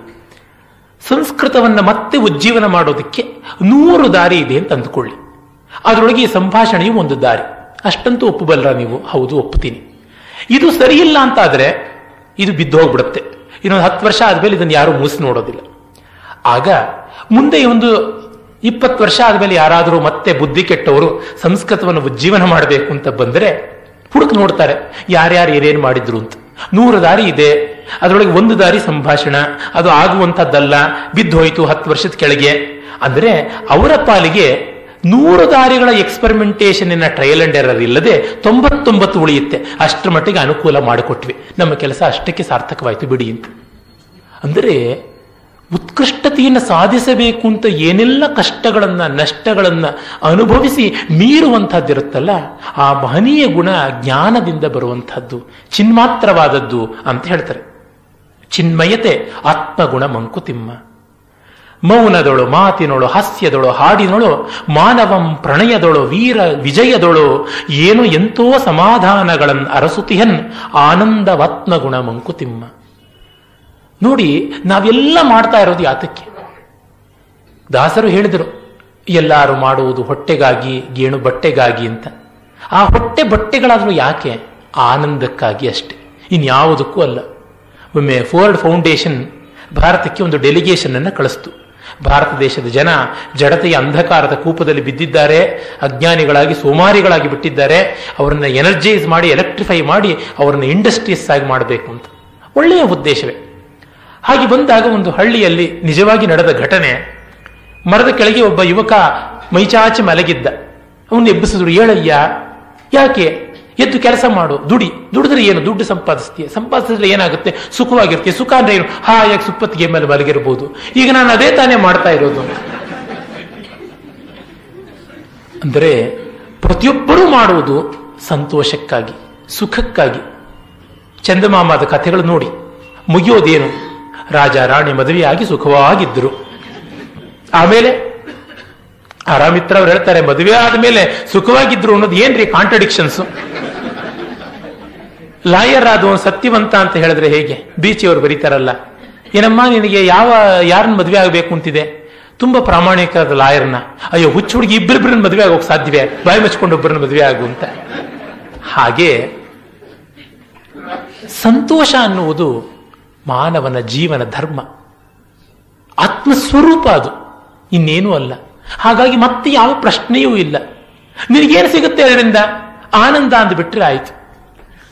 ಸಂಸ್ಕೃತವನ್ನು ಮತ್ತೆ ಉಜ್ಜೀವನ ಮಾಡೋದಕ್ಕೆ 100 ದಾರಿ ಇದೆ ಅಂತ ಅಂದುಕೊಳ್ಳಿ. ಅದರೊಳಗೆ ಈ ಸಂಭಾಷಣೆಯು ಒಂದು ದಾರಿ. ಅಷ್ಟಂತೂ ಒಪ್ಪಬಲ್ಲರ ನೀವು? ಹೌದು, ಒಪ್ಪುತ್ತೀನಿ. ಇದು ಸರಿಯಿಲ್ಲ ಅಂತ ಆದ್ರೆ ಇದು ಬಿದ್ದು ಹೋಗ್ಬಿಡುತ್ತೆ. ಇನ್ನೊಂದು 10 ವರ್ಷ ಆದ್ಮೇಲೆ ಇದನ್ನು ಯಾರು ಮೂಸಿ ನೋಡೋದಿಲ್ಲ. ಆಗ ಮುಂದೆ ಒಂದು 20 ವರ್ಷ ಆದ್ಮೇಲೆ ಯಾರಾದರೂ ಮತ್ತೆ ಬುದ್ಧಿ ಕೆಟ್ಟವರು ಸಂಸ್ಕೃತವನ್ನು ಉಜ್ಜೀವನ ಮಾಡಬೇಕು ಅಂತ ಬಂದರೆ ಹುಡುಕ್ ನೋಡ್ತಾರೆ ಯಾರ್ಯಾರು ಏನೇನು ಮಾಡಿದ್ರು ಅಂತ. 100 ದಾರಿ ಇದೆ, ಅದರೊಳಗೆ ಒಂದು ದಾರಿ ಸಂಭಾಷಣ, ಅದು ಆಗುವಂಥದ್ದಲ್ಲ, ಬಿದ್ದು ಹೋಯಿತು 10 ವರ್ಷದ ಕೆಳಗೆ. ಅಂದ್ರೆ ಅವರ ಪಾಲಿಗೆ 100 ದಾರಿಗಳ ಎಕ್ಸ್ಪೆರಿಮೆಂಟೇಷನ್ ಟ್ರಯಲ್ ಅಂಡ್ ಎರರ್ ಇಲ್ಲದೆ 99 ಉಳಿಯುತ್ತೆ. ಅಷ್ಟರ ಮಟ್ಟಿಗೆ ಅನುಕೂಲ ಮಾಡಿಕೊಟ್ವಿ, ನಮ್ಮ ಕೆಲಸ ಅಷ್ಟಕ್ಕೆ ಸಾರ್ಥಕವಾಯಿತು ಬಿಡಿ ಅಂತ. ಅಂದರೆ ಉತ್ಕೃಷ್ಟತೆಯನ್ನು ಸಾಧಿಸಬೇಕು ಅಂತ ಏನೆಲ್ಲ ಕಷ್ಟಗಳನ್ನ ನಷ್ಟಗಳನ್ನ ಅನುಭವಿಸಿ ಮೀರುವಂತಹದ್ದಿರುತ್ತಲ್ಲ, ಆ ಮಹನೀಯ ಗುಣ ಜ್ಞಾನದಿಂದ ಬರುವಂತಹದ್ದು, ಚಿನ್ಮಾತ್ರವಾದದ್ದು ಅಂತ ಹೇಳ್ತಾರೆ. ಚಿನ್ಮಯತೆ ಆತ್ಮಗುಣ ಮಂಕುತಿಮ್ಮ. ಮೌನದೊಳು ಮಾತಿನೊಳು ಹಾಸ್ಯದೊಳು ಹಾಡಿನೊಳು ಮಾನವಂ ಪ್ರಣಯದೊಳು ವೀರ ವಿಜಯದೊಳು ಏನು ಎಂತೋ ಸಮಾಧಾನಗಳನ್ನು ಅರಸುತಿಹನ್ ಆನಂದವತ್ನಗುಣ ಮಂಕುತಿಮ್ಮ. ನೋಡಿ, ನಾವೆಲ್ಲ ಮಾಡ್ತಾ ಇರೋದು ಯಾತಕ್ಕೆ? ದಾಸರು ಹೇಳಿದರು, ಎಲ್ಲರೂ ಮಾಡುವುದು ಹೊಟ್ಟೆಗಾಗಿ, ಗೇಣು ಬಟ್ಟೆಗಾಗಿ ಅಂತ. ಆ ಹೊಟ್ಟೆ ಬಟ್ಟೆಗಳಾದರೂ ಯಾಕೆ? ಆನಂದಕ್ಕಾಗಿ ಅಷ್ಟೆ, ಇನ್ಯಾವುದಕ್ಕೂ ಅಲ್ಲ. ಒಮ್ಮೆ ಫೋರ್ಡ್ ಫೌಂಡೇಶನ್ ಭಾರತಕ್ಕೆ ಒಂದು ಡೆಲಿಗೇಷನ್ ಅನ್ನು ಕಳಿಸ್ತು. ಭಾರತ ದೇಶದ ಜನ ಜಡತೆಯ ಅಂಧಕಾರದ ಕೂಪದಲ್ಲಿ ಬಿದ್ದಿದ್ದಾರೆ, ಅಜ್ಞಾನಿಗಳಾಗಿ ಸೋಮಾರಿಗಳಾಗಿ ಬಿಟ್ಟಿದ್ದಾರೆ, ಅವರನ್ನು ಎನರ್ಜೈಸ್ ಮಾಡಿ ಎಲೆಕ್ಟ್ರಿಫೈ ಮಾಡಿ ಅವರನ್ನು ಇಂಡಸ್ಟ್ರಿಯಸ್ ಆಗಿ ಮಾಡಬೇಕು ಅಂತ. ಒಳ್ಳೆಯ ಉದ್ದೇಶವೇ. ಹಾಗೆ ಬಂದಾಗ ಒಂದು ಹಳ್ಳಿಯಲ್ಲಿ ನಿಜವಾಗಿ ನಡೆದ ಘಟನೆ. ಮರದ ಕೆಳಗೆ ಒಬ್ಬ ಯುವಕ ಮೈಚಾಚಿ ಮಲಗಿದ್ದ. ಅವನು ಎಬ್ಬಿಸಿದ್ರು, ಹೇಳಯ್ಯ, ಯಾಕೆ ಎದ್ದು ಕೆಲಸ ಮಾಡು, ದುಡಿದ್ರೆ ಏನು, ದುಡ್ಡು ಸಂಪಾದಿಸಿದ್ರೆ ಏನಾಗುತ್ತೆ, ಸುಖವಾಗಿರ್ತೀಯ. ಸುಖ ಅಂದ್ರೆ ಏನು? ಹಾಯಾಗಿ ಸುಪ್ಪತ್ತಿಗೆ ಮೇಲೆ ಮಲಗಿರ್ಬೋದು. ಈಗ ನಾನು ಅದೇ ತಾನೇ ಮಾಡ್ತಾ ಇರೋದು. ಅಂದರೆ ಪ್ರತಿಯೊಬ್ಬರೂ ಮಾಡುವುದು ಸಂತೋಷಕ್ಕಾಗಿ, ಸುಖಕ್ಕಾಗಿ. ಚಂದಮಾಮದ ಕಥೆಗಳು ನೋಡಿ, ಮುಗಿಯೋದೇನು? ರಾಜ ರಾಣಿ ಮದುವೆಯಾಗಿ ಸುಖವಾಗಿದ್ದರು. ಆಮೇಲೆ ಆರಾಮಿತ್ರ ಅವ್ರು ಹೇಳ್ತಾರೆ, ಮದುವೆ ಆದ್ಮೇಲೆ ಸುಖವಾಗಿದ್ರು ಅನ್ನೋದು ಏನ್ರಿ ಕಾಂಟ್ರಡಿಕ್ಷನ್ಸ್? ಲಾಯರ್ ಆದವನು ಸತ್ಯವಂತ ಅಂತ ಹೇಳಿದ್ರೆ ಹೇಗೆ? ಬೀಚಿಯವರು ಬರೀತಾರಲ್ಲ, ಏನಮ್ಮ ನಿನಗೆ ಯಾರನ್ನ ಮದುವೆ ಆಗಬೇಕು ಅಂತಿದೆ? ತುಂಬಾ ಪ್ರಾಮಾಣಿಕರಾದ ಲಾಯರ್ನ. ಅಯ್ಯೋ, ಹುಚ್ಚು ಹುಡುಗಿ ಇಬ್ಬರಿಬ್ಬರನ್ನ ಮದುವೆ ಆಗೋಕೆ ಸಾಧ್ಯವೇ? ಬಾಯಿ ಮುಚ್ಕೊಂಡು ಒಬ್ಬರನ್ನ ಮದುವೆ ಆಗು ಅಂತ. ಹಾಗೆ ಸಂತೋಷ ಅನ್ನುವುದು ಮಾನವನ ಜೀವನ ಧರ್ಮ, ಆತ್ಮಸ್ವರೂಪ, ಅದು ಇನ್ನೇನೂ ಅಲ್ಲ. ಹಾಗಾಗಿ ಮತ್ತೆ ಯಾವ ಪ್ರಶ್ನೆಯೂ ಇಲ್ಲ. ನಿನಗೇನು ಸಿಗುತ್ತೆ ಅದರಿಂದ? ಆನಂದ ಅಂದ್ಬಿಟ್ರೆ ಆಯ್ತು.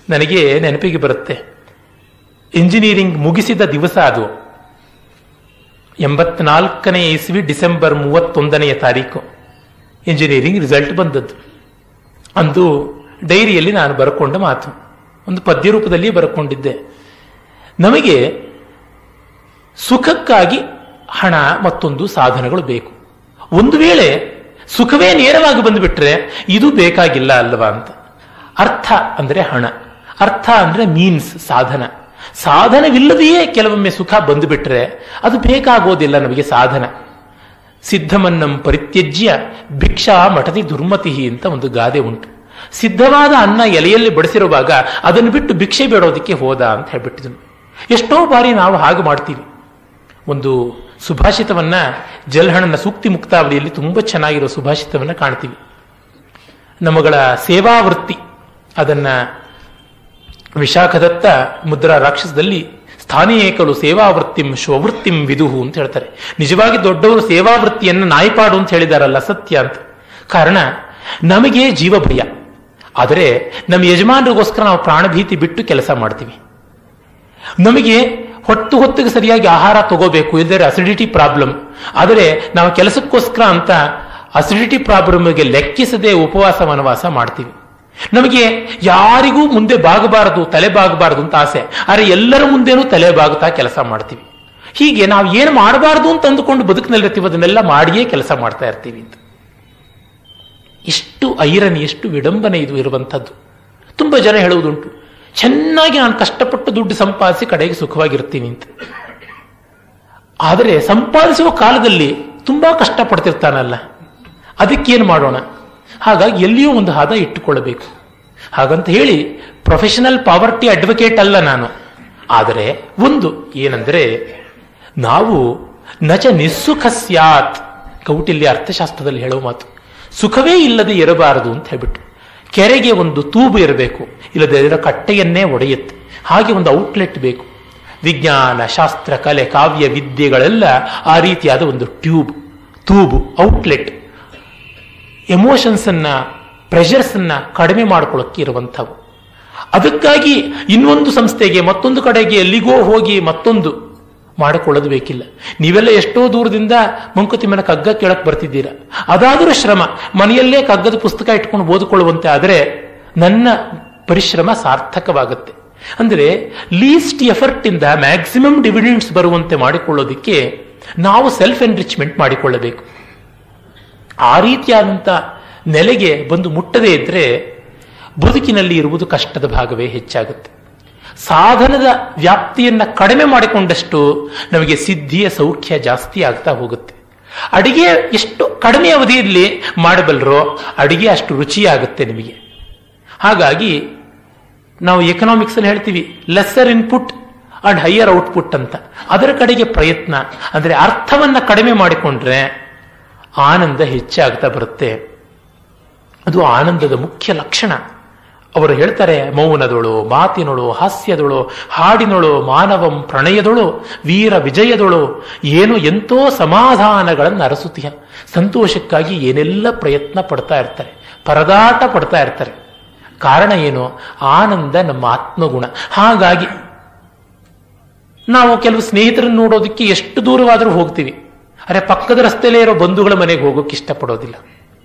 ನನಗೆ ನೆನಪಿಗೆ ಬರುತ್ತೆ, ಇಂಜಿನಿಯರಿಂಗ್ ಮುಗಿಸಿದ ದಿವಸ ಅದು 84ನೇ ಇಸ್ವಿ ಡಿಸೆಂಬರ್ 31ನೇ ತಾರೀಕು ಇಂಜಿನಿಯರಿಂಗ್ ರಿಸಲ್ಟ್ ಬಂದದ್ದು. ಅಂದು ಡೈರಿಯಲ್ಲಿ ನಾನು ಬರಕೊಂಡ ಮಾತು, ಒಂದು ಪದ್ಯ ರೂಪದಲ್ಲಿ ಬರಕೊಂಡಿದ್ದೆ. ನಮಗೆ ಸುಖಕ್ಕಾಗಿ ಹಣ ಮತ್ತೊಂದು ಸಾಧನಗಳು ಬೇಕು. ಒಂದು ವೇಳೆ ಸುಖವೇ ನೇರವಾಗಿ ಬಂದುಬಿಟ್ರೆ ಇದು ಬೇಕಾಗಿಲ್ಲ ಅಲ್ವಾ ಅಂತ. ಅರ್ಥ ಅಂದ್ರೆ ಹಣ, ಅರ್ಥ ಅಂದ್ರೆ ಮೀನ್ಸ್, ಸಾಧನ. ಸಾಧನವಿಲ್ಲದೆಯೇ ಕೆಲವೊಮ್ಮೆ ಸುಖ ಬಂದುಬಿಟ್ರೆ ಅದು ಬೇಕಾಗೋದಿಲ್ಲ ನಮಗೆ ಸಾಧನ. ಸಿದ್ಧಮನ್ನಂ ಪರಿತ್ಯಜ್ಯ ಭಿಕ್ಷಾ ಮಠದಿ ದುರ್ಮತಿ ಅಂತ ಒಂದು ಗಾದೆ ಉಂಟು. ಸಿದ್ಧವಾದ ಅನ್ನ ಎಲೆಯಲ್ಲಿ ಬಡಿಸಿರುವಾಗ ಅದನ್ನು ಬಿಟ್ಟು ಭಿಕ್ಷೆ ಬೇಡೋದಕ್ಕೆ ಹೋದ ಅಂತ ಹೇಳ್ಬಿಟ್ಟಿದನು. ಎಷ್ಟೋ ಬಾರಿ ನಾವು ಹಾಗೆ ಮಾಡ್ತೀವಿ. ಒಂದು ಸುಭಾಷಿತವನ್ನ ಜಲ್ಹಣನ ಸೂಕ್ತಿ ಮುಕ್ತಾವಳಿಯಲ್ಲಿ ತುಂಬಾ ಚೆನ್ನಾಗಿರೋ ಸುಭಾಷಿತವನ್ನ ಕಾಣ್ತೀವಿ. ನಮ್ಮಗಳ ಸೇವಾವೃತ್ತಿ, ಅದನ್ನ ವಿಶಾಖದತ್ತ ಮುದ್ರಾ ರಾಕ್ಷಸದಲ್ಲಿ ಸ್ಥಾನೀಯಕಲು ಸೇವಾವೃತ್ತಿಂ ಶ್ವವೃತ್ತಿಂ ವಿದುಹು ಅಂತ ಹೇಳ್ತಾರೆ. ನಿಜವಾಗಿ ದೊಡ್ಡವರು ಸೇವಾವೃತ್ತಿಯನ್ನು ನಾಯ್ಪಾಡು ಅಂತ ಹೇಳಿದಾರಲ್ಲ, ಸತ್ಯ ಅಂತ. ಕಾರಣ ನಮಗೆ ಜೀವ ಭಯ, ಆದರೆ ನಮ್ಮ ಯಜಮಾನರಿಗೋಸ್ಕರ ನಾವು ಪ್ರಾಣಭೀತಿ ಬಿಟ್ಟು ಕೆಲಸ ಮಾಡ್ತೀವಿ. ನಮಗೆ ಹೊತ್ತಿಗೆ ಸರಿಯಾಗಿ ಆಹಾರ ತಗೋಬೇಕು, ಇಲ್ಲದೆ ಅಸಿಡಿಟಿ ಪ್ರಾಬ್ಲಮ್. ಆದರೆ ನಾವು ಕೆಲಸಕ್ಕೋಸ್ಕರ ಅಂತ ಅಸಿಡಿಟಿ ಪ್ರಾಬ್ಲಮ್ಗೆ ಲೆಕ್ಕಿಸದೆ ಉಪವಾಸ ವನವಾಸ ಮಾಡ್ತೀವಿ. ನಮಗೆ ಯಾರಿಗೂ ಮುಂದೆ ಬಾಗಬಾರದು, ತಲೆ ಬಾಗಬಾರದು ಅಂತ ಆಸೆ, ಆದರೆ ಎಲ್ಲರ ಮುಂದೆನೂ ತಲೆ ಬಾಗುತ್ತಾ ಕೆಲಸ ಮಾಡ್ತೀವಿ. ಹೀಗೆ ನಾವು ಏನು ಮಾಡಬಾರ್ದು ಅಂತ ಅಂದುಕೊಂಡು ಬದುಕಿನಲ್ಲಿರ್ತೀವಿ, ಅದನ್ನೆಲ್ಲ ಮಾಡಿಯೇ ಕೆಲಸ ಮಾಡ್ತಾ ಇರ್ತೀವಿ ಅಂತ. ಎಷ್ಟು ಐರನಿ, ಎಷ್ಟು ವಿಡಂಬನೆ ಇದು ಇರುವಂಥದ್ದು. ತುಂಬ ಜನ ಹೇಳುವುದುಂಟು, ಚೆನ್ನಾಗಿ ನಾನು ಕಷ್ಟಪಟ್ಟು ದುಡ್ಡು ಸಂಪಾದಿಸಿ ಕಡೆಗೆ ಸುಖವಾಗಿರ್ತೀನಿ ಅಂತ. ಆದರೆ ಸಂಪಾದಿಸುವ ಕಾಲದಲ್ಲಿ ತುಂಬಾ ಕಷ್ಟಪಡ್ತಿರ್ತಾನಲ್ಲ, ಅದಕ್ಕೇನು ಮಾಡೋಣ? ಹಾಗಾಗಿ ಎಲ್ಲಿಯೂ ಒಂದು ಹದ ಇಟ್ಟುಕೊಳ್ಳಬೇಕು. ಹಾಗಂತ ಹೇಳಿ ಪ್ರೊಫೆಷನಲ್ ಪಾವರ್ಟಿ ಅಡ್ವೊಕೇಟ್ ಅಲ್ಲ ನಾನು. ಆದರೆ ಒಂದು ಏನಂದ್ರೆ, ನಾವು ನಚ ನಿಸ್ಸುಖ ಸ್ಯಾತ್, ಕೌಟಿಲ್ಯ ಅರ್ಥಶಾಸ್ತ್ರದಲ್ಲಿ ಹೇಳುವ ಮಾತು, ಸುಖವೇ ಇಲ್ಲದೆ ಇರಬಾರದು ಅಂತ ಹೇಳ್ಬಿಟ್ಟು. ಕೆರೆಗೆ ಒಂದು ತೂಬು ಇರಬೇಕು, ಇಲ್ಲದೆ ಅದರ ಕಟ್ಟೆಯನ್ನೇ ಒಡೆಯುತ್ತೆ. ಹಾಗೆ ಒಂದು ಔಟ್ಲೆಟ್ ಬೇಕು. ವಿಜ್ಞಾನ, ಶಾಸ್ತ್ರ, ಕಲೆ, ಕಾವ್ಯ, ವಿದ್ಯೆಗಳೆಲ್ಲ ಆ ರೀತಿಯಾದ ಒಂದು ತೂಬು, ಔಟ್ಲೆಟ್. ಎಮೋಷನ್ಸ್ ಅನ್ನ, ಪ್ರೆಷರ್ಸ್ ಅನ್ನ ಕಡಿಮೆ ಮಾಡ್ಕೊಳ್ಳೋಕ್ಕೆ ಇರುವಂಥವು. ಅದಕ್ಕಾಗಿ ಇನ್ನೊಂದು ಸಂಸ್ಥೆಗೆ, ಮತ್ತೊಂದು ಕಡೆಗೆ, ಎಲ್ಲಿಗೋ ಹೋಗಿ ಮತ್ತೊಂದು ಮಾಡಿಕೊಳ್ಳೋದು ಬೇಕಿಲ್ಲ. ನೀವೆಲ್ಲ ಎಷ್ಟೋ ದೂರದಿಂದ ಮಂಕುತಿಮ್ಮನ ಕಗ್ಗ ಕೇಳಕ್ ಬರ್ತಿದ್ದೀರಾ, ಅದಾದರೂ ಶ್ರಮ. ಮನೆಯಲ್ಲೇ ಕಗ್ಗದ ಪುಸ್ತಕ ಇಟ್ಕೊಂಡು ಓದಿಕೊಳ್ಳುವಂತೆ ಆದರೆ ನನ್ನ ಪರಿಶ್ರಮ ಸಾರ್ಥಕವಾಗುತ್ತೆ. ಅಂದರೆ ಲೀಸ್ಟ್ ಎಫರ್ಟ್ ಇಂದ ಮ್ಯಾಕ್ಸಿಮಮ್ ಡಿವಿಡೆಂಡ್ಸ್ ಬರುವಂತೆ ಮಾಡಿಕೊಳ್ಳೋದಿಕ್ಕೆ ನಾವು ಸೆಲ್ಫ್ ಎನ್ರಿಚ್ಮೆಂಟ್ ಮಾಡಿಕೊಳ್ಳಬೇಕು. ಆ ರೀತಿಯಾದಂಥ ನೆಲೆಗೆ ಬಂದು ಮುಟ್ಟದೇ ಇದ್ರೆ ಬದುಕಿನಲ್ಲಿ ಇರುವುದು ಕಷ್ಟದ ಭಾಗವೇ ಹೆಚ್ಚಾಗುತ್ತೆ. ಸಾಧನದ ವ್ಯಾಪ್ತಿಯನ್ನು ಕಡಿಮೆ ಮಾಡಿಕೊಂಡಷ್ಟು ನಮಗೆ ಸಿದ್ಧಿಯ ಸೌಖ್ಯ ಜಾಸ್ತಿ ಆಗ್ತಾ ಹೋಗುತ್ತೆ. ಅಡಿಗೆ ಎಷ್ಟು ಕಡಿಮೆ ಅವಧಿಯಲ್ಲಿ ಮಾಡಬಲ್ಲರೋ ಅಡಿಗೆ ಅಷ್ಟು ರುಚಿಯಾಗುತ್ತೆ ನಿಮಗೆ. ಹಾಗಾಗಿ ನಾವು ಎಕನಾಮಿಕ್ಸ್ ಅಲ್ಲಿ ಹೇಳ್ತೀವಿ lesser input and higher output ಅಂತ. ಅದರ ಕಡೆಗೆ ಪ್ರಯತ್ನ, ಅಂದರೆ ಅರ್ಥವನ್ನ ಕಡಿಮೆ ಮಾಡಿಕೊಂಡ್ರೆ ಆನಂದ ಹೆಚ್ಚಾಗ್ತಾ ಬರುತ್ತೆ. ಅದು ಆನಂದದ ಮುಖ್ಯ ಲಕ್ಷಣ. ಅವರು ಹೇಳ್ತಾರೆ, ಮೌನದೊಳು, ಮಾತಿನೊಳು, ಹಾಸ್ಯದೊಳು, ಹಾಡಿನೊಳು, ಮಾನವಂ ಪ್ರಣಯದೊಳು, ವೀರ ವಿಜಯದೊಳು ಏನು ಎಂತೋ ಸಮಾಧಾನಗಳನ್ನು ಅರಸುತ್ತೀಯ. ಸಂತೋಷಕ್ಕಾಗಿ ಏನೆಲ್ಲ ಪ್ರಯತ್ನ ಪಡ್ತಾ ಇರ್ತಾರೆ, ಪರದಾಟ ಪಡ್ತಾ ಇರ್ತಾರೆ. ಕಾರಣ ಏನು? ಆನಂದ ನಮ್ಮ ಆತ್ಮಗುಣ. ಹಾಗಾಗಿ ನಾವು ಕೆಲವು ಸ್ನೇಹಿತರನ್ನು ನೋಡೋದಕ್ಕೆ ಎಷ್ಟು ದೂರವಾದರೂ ಹೋಗ್ತೀವಿ, ಅರೆ ಪಕ್ಕದ ರಸ್ತೆಯಲ್ಲೇ ಇರೋ ಬಂಧುಗಳ ಮನೆಗೆ ಹೋಗೋಕೆ ಇಷ್ಟಪಡೋದಿಲ್ಲ.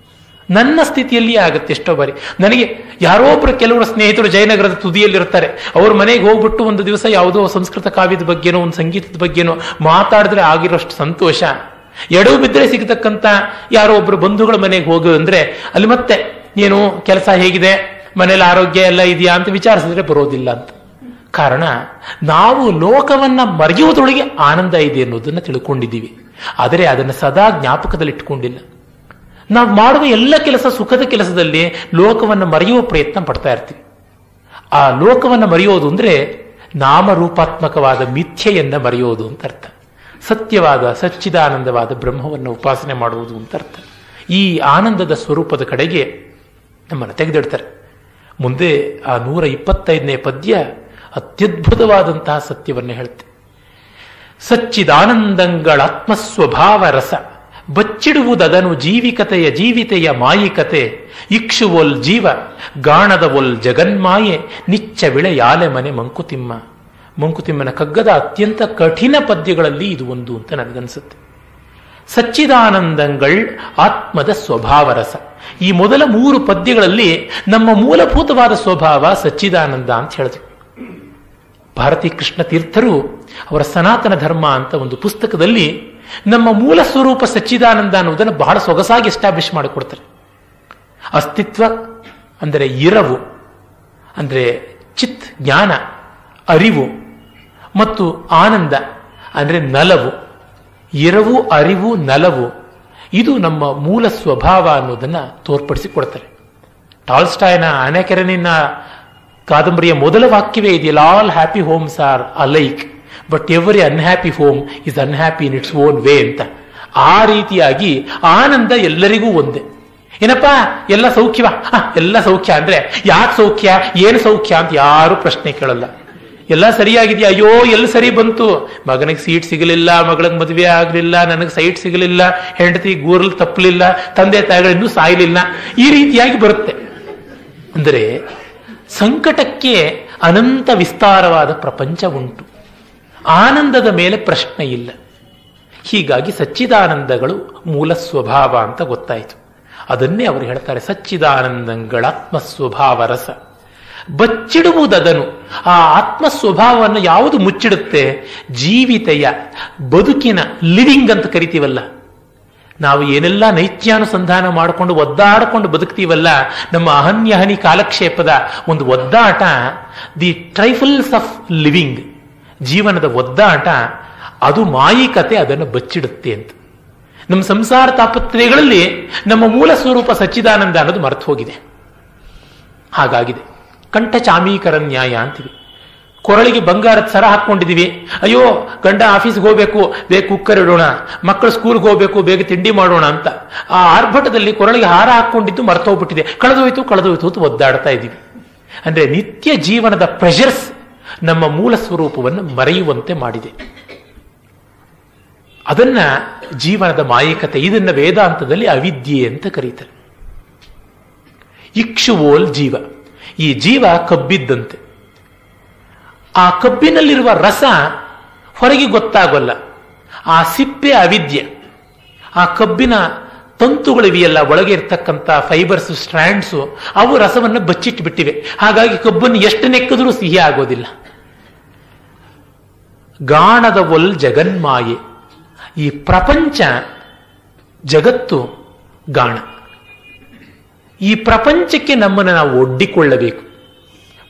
ನನ್ನ ಸ್ಥಿತಿಯಲ್ಲಿ ಆಗುತ್ತೆ ಎಷ್ಟೋ ಬಾರಿ. ನನಗೆ ಯಾರೋ ಒಬ್ಬರು ಕೆಲವರು ಸ್ನೇಹಿತರು ಜಯನಗರದ ತುದಿಯಲ್ಲಿರ್ತಾರೆ, ಅವ್ರ ಮನೆಗೆ ಹೋಗ್ಬಿಟ್ಟು ಒಂದು ದಿವಸ ಯಾವುದೋ ಸಂಸ್ಕೃತ ಕಾವ್ಯದ ಬಗ್ಗೆನೋ ಒಂದು ಸಂಗೀತದ ಬಗ್ಗೆನೋ ಮಾತಾಡಿದ್ರೆ ಆಗಿರೋಷ್ಟು ಸಂತೋಷ, ಎಡವು ಬಿದ್ದರೆ ಸಿಗತಕ್ಕಂಥ ಯಾರೋ ಒಬ್ರು ಬಂಧುಗಳ ಮನೆಗೆ ಹೋಗು ಅಂದ್ರೆ ಅಲ್ಲಿ ಮತ್ತೆ ಏನು ಕೆಲಸ ಹೇಗಿದೆ, ಮನೇಲಿ ಆರೋಗ್ಯ ಎಲ್ಲ ಇದೆಯಾ ಅಂತ ವಿಚಾರಿಸಿದ್ರೆ ಬರೋದಿಲ್ಲ ಅಂತ. ಕಾರಣ ನಾವು ಲೋಕವನ್ನ ಮರೆಯುವುದರೊಳಗೆ ಆನಂದ ಇದೆ ಅನ್ನೋದನ್ನ ತಿಳ್ಕೊಂಡಿದ್ದೀವಿ, ಆದರೆ ಅದನ್ನು ಸದಾ ಜ್ಞಾಪಕದಲ್ಲಿಟ್ಟುಕೊಂಡಿಲ್ಲ. ನಾವು ಮಾಡುವ ಎಲ್ಲ ಕೆಲಸ ಸುಖದ ಕೆಲಸದಲ್ಲಿ ಲೋಕವನ್ನು ಮರೆಯುವ ಪ್ರಯತ್ನ ಪಡ್ತಾ ಇರ್ತೀವಿ. ಆ ಲೋಕವನ್ನು ಮರೆಯೋದು ಅಂದ್ರೆ ನಾಮರೂಪಾತ್ಮಕವಾದ ಮಿಥ್ಯೆಯನ್ನ ಮರೆಯೋದು ಅಂತ ಅರ್ಥ. ಸತ್ಯವಾದ ಸಚ್ಚಿದಾನಂದವಾದ ಬ್ರಹ್ಮವನ್ನು ಉಪಾಸನೆ ಮಾಡುವುದು ಅಂತ ಅರ್ಥ. ಈ ಆನಂದದ ಸ್ವರೂಪದ ಕಡೆಗೆ ನಮ್ಮನ್ನು ತೆಗೆದಿಡ್ತಾರೆ. ಮುಂದೆ ಆ 125ನೇ ಪದ್ಯ ಅತ್ಯದ್ಭುತವಾದಂತಹ ಸತ್ಯವನ್ನೇ ಹೇಳುತ್ತೆ. ಸಚ್ಚಿದಾನಂದಂಗಳಾತ್ಮಸ್ವಭಾವ ರಸ ಬಚ್ಚಿಡುವುದದನು ಜೀವಿತೆಯ ಮಾಯಿಕತೆ ಇಕ್ಷುವೊಲ್ ಜೀವ ಗಾಣದವೊಲ್ ಜಗನ್ಮಾಯೆ ನಿಚ್ಚ ವಿಳೆಯಾಲೆ ಮನೆ ಮಂಕುತಿಮ್ಮ. ಮಂಕುತಿಮ್ಮನ ಕಗ್ಗದ ಅತ್ಯಂತ ಕಠಿಣ ಪದ್ಯಗಳಲ್ಲಿ ಇದು ಒಂದು ಅಂತ ನನಗನ್ಸುತ್ತೆ. ಸಚ್ಚಿದಾನಂದಂಗಳ್ ಆತ್ಮದ ಸ್ವಭಾವ ರಸ. ಈ ಮೊದಲ 3 ಪದ್ಯಗಳಲ್ಲಿ ನಮ್ಮ ಮೂಲಭೂತವಾದ ಸ್ವಭಾವ ಸಚ್ಚಿದಾನಂದ ಅಂತ ಹೇಳಿದ್ರು. ಭಾರತೀ ಕೃಷ್ಣ ತೀರ್ಥರು ಅವರ ಸನಾತನ ಧರ್ಮ ಅಂತ ಒಂದು ಪುಸ್ತಕದಲ್ಲಿ ನಮ್ಮ ಮೂಲ ಸ್ವರೂಪ ಸಚ್ಚಿದಾನಂದ ಅನ್ನುವುದನ್ನು ಬಹಳ ಸೊಗಸಾಗಿ ಎಸ್ಟಾಬ್ಲಿಷ್ ಮಾಡಿಕೊಡ್ತಾರೆ. ಅಸ್ತಿತ್ವ ಅಂದರೆ ಇರವು, ಅಂದರೆ ಚಿತ್ ಜ್ಞಾನ ಅರಿವು, ಮತ್ತು ಆನಂದ ಅಂದರೆ ನಲವು. ಇರವು, ಅರಿವು, ನಲವು ಇದು ನಮ್ಮ ಮೂಲ ಸ್ವಭಾವ ಅನ್ನೋದನ್ನ ತೋರ್ಪಡಿಸಿಕೊಡ್ತಾರೆ. ಟಾಲ್ಸ್ಟಾಯ್ನ ಆನೆ ಕೆರೆನಿನ ಕಾದಂಬರಿಯ ಮೊದಲ ವಾಕ್ಯವೇ ಇದೆಯಲ್ಲ, all happy homes are alike but every unhappy home is unhappy in its own way ಅಂತ. ಆ ರೀತಿಯಾಗಿ ಆನಂದ ಎಲ್ಲರಿಗೂ ಒಂದೇ. ಏನಪ್ಪಾ ಎಲ್ಲ ಸೌಖ್ಯವಾ? ಎಲ್ಲ ಸೌಖ್ಯ ಅಂದ್ರೆ ಯಾಕೆ ಸೌಖ್ಯ, ಏನು ಸೌಖ್ಯ ಅಂತ ಯಾರು ಪ್ರಶ್ನೆ ಕೇಳಲ್ಲ. ಎಲ್ಲ ಸರಿಯಾಗಿದೆಯಾ? ಅಯ್ಯೋ ಎಲ್ಲಿ ಸರಿ ಬಂತು, ಮಗನಿಗೆ ಸೀಟ್ ಸಿಗಲಿಲ್ಲ, ಮಗಳಿಗೆ ಮದುವೆ ಆಗಲಿಲ್ಲ, ನನಗೆ ಸೈಟ್ ಸಿಗಲಿಲ್ಲ, ಹೆಂಡತಿ ಗೂರಲ್ ತಪ್ಪಲಿಲ್ಲ, ತಂದೆ ತಾಯಿಗಳಿನ್ನೂ ಸಾಯಲಿಲ್ಲ, ಈ ರೀತಿಯಾಗಿ ಬರುತ್ತೆ. ಅಂದರೆ ಸಂಕಟಕ್ಕೆ ಅನಂತ ವಿಸ್ತಾರವಾದ ಪ್ರಪಂಚ ಉಂಟು, ಆನಂದದ ಮೇಲೆ ಪ್ರಶ್ನೆ ಇಲ್ಲ. ಹೀಗಾಗಿ ಸಚ್ಚಿದಾನಂದಗಳು ಮೂಲ ಸ್ವಭಾವ ಅಂತ ಗೊತ್ತಾಯಿತು. ಅದನ್ನೇ ಅವರು ಹೇಳ್ತಾರೆ, ಸಚ್ಚಿದಾನಂದಗಳ ಆತ್ಮಸ್ವಭಾವ ರಸ ಬಚ್ಚಿಡುವುದದನು. ಆ ಆತ್ಮ ಸ್ವಭಾವವನ್ನು ಯಾವುದು ಮುಚ್ಚಿಡುತ್ತೆ? ಜೀವಿತೆಯ ಬದುಕಿನ ಲಿವಿಂಗ್ ಅಂತ ಕರಿತೀವಲ್ಲ, ನಾವು ಏನೆಲ್ಲ ನೈತ್ಯಾನುಸಂಧಾನ ಮಾಡಿಕೊಂಡು ಒದ್ದಾಡಿಕೊಂಡು ಬದುಕ್ತೀವಲ್ಲ, ನಮ್ಮ ಅಹನ್ಯಹನಿ ಕಾಲಕ್ಷೇಪದ ಒಂದು ಒದ್ದಾಟ, ದಿ ಟ್ರೈಫಲ್ಸ್ ಆಫ್ ಲಿವಿಂಗ್, ಜೀವನದ ಒದ್ದಾಟ, ಅದು ಮಾಯಿಕತೆ ಅದನ್ನು ಬಚ್ಚಿಡುತ್ತೆ ಅಂತ. ನಮ್ಮ ಸಂಸಾರ ತಾಪತ್ರಯಗಳಲ್ಲಿ ನಮ್ಮ ಮೂಲ ಸ್ವರೂಪ ಸಚ್ಚಿದಾನಂದ ಅನ್ನೋದು ಮರೆತು ಹೋಗಿದೆ. ಹಾಗಾಗಿದೆ ಕಂಠ ಚಾಮೀಕರ ನ್ಯಾಯ ಅಂತೀವಿ. ಕೊರಳಿಗೆ ಬಂಗಾರದ ಸರ ಹಾಕೊಂಡಿದೀವಿ, ಅಯ್ಯೋ ಗಂಡ ಆಫೀಸ್ಗೆ ಹೋಗ್ಬೇಕು, ಬೇಗ ಕುಕ್ಕರ್ ಇಡೋಣ, ಮಕ್ಕಳು ಸ್ಕೂಲ್ಗೆ ಹೋಗ್ಬೇಕು, ಬೇಗ ತಿಂಡಿ ಮಾಡೋಣ ಅಂತ ಆ ಆರ್ಭಟದಲ್ಲಿ ಕೊರಳಿಗೆ ಹಾರ ಹಾಕೊಂಡಿದ್ದು ಮರ್ತೋಗ್ಬಿಟ್ಟಿದೆ. ಕಳೆದೋಯ್ತು ಅಂತ ಒದ್ದಾಡ್ತಾ ಇದ್ದೀವಿ. ಅಂದ್ರೆ ನಿತ್ಯ ಜೀವನದ ಪ್ರೆಷರ್ಸ್ ನಮ್ಮ ಮೂಲ ಸ್ವರೂಪವನ್ನು ಮರೆಯುವಂತೆ ಮಾಡಿದೆ. ಅದನ್ನ ಜೀವನದ ಮಾಯಿಕತೆ, ಇದನ್ನ ವೇದಾಂತದಲ್ಲಿ ಅವಿದ್ಯೆ ಅಂತ ಕರೀತಾರೆ. ಇಕ್ಷುವೋಲ್ ಜೀವ, ಈ ಜೀವ ಕಬ್ಬಿದ್ದಂತೆ. ಆ ಕಬ್ಬಿನಲ್ಲಿರುವ ರಸ ಹೊರಗೆ ಗೊತ್ತಾಗೋಲ್ಲ, ಆ ಸಿಪ್ಪೆ ಅವಿದ್ಯೆ. ಆ ಕಬ್ಬಿನ ತಂತುಗಳಿವೆಯಲ್ಲ, ಒಳಗೆ ಇರ್ತಕ್ಕಂಥ ಫೈಬರ್ಸ್, ಸ್ಟ್ರ್ಯಾಂಡ್ಸು, ಅವು ರಸವನ್ನು ಬಚ್ಚಿಟ್ಬಿಟ್ಟಿವೆ. ಹಾಗಾಗಿ ಕಬ್ಬನ್ನು ಎಷ್ಟು ನೆಕ್ಕಿದ್ರೂ ಸಿಹಿ ಆಗೋದಿಲ್ಲ. ಗಾಣದ ಒಲ್ ಜಗನ್ಮಾಯೆ, ಈ ಪ್ರಪಂಚ ಜಗತ್ತು ಗಾಣ. ಈ ಪ್ರಪಂಚಕ್ಕೆ ನಮ್ಮನ್ನು ನಾವು ಒಡ್ಡಿಕೊಳ್ಳಬೇಕು.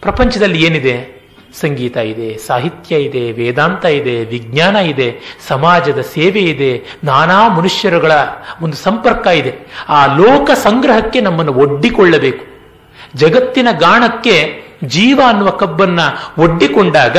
ಪ್ರಪಂಚದಲ್ಲಿ ಏನಿದೆ? ಸಂಗೀತ ಇದೆ, ಸಾಹಿತ್ಯ ಇದೆ, ವೇದಾಂತ ಇದೆ, ವಿಜ್ಞಾನ ಇದೆ, ಸಮಾಜದ ಸೇವೆ ಇದೆ, ನಾನಾ ಮನುಷ್ಯರುಗಳ ಒಂದು ಸಂಪರ್ಕ ಇದೆ. ಆ ಲೋಕ ಸಂಗ್ರಹಕ್ಕೆ ನಮ್ಮನ್ನು ಒಡ್ಡಿಕೊಳ್ಳಬೇಕು. ಜಗತ್ತಿನ ಗಾಣಕ್ಕೆ ಜೀವ ಅನ್ನುವ ಕಬ್ಬನ್ನ ಒಡ್ಡಿಕೊಂಡಾಗ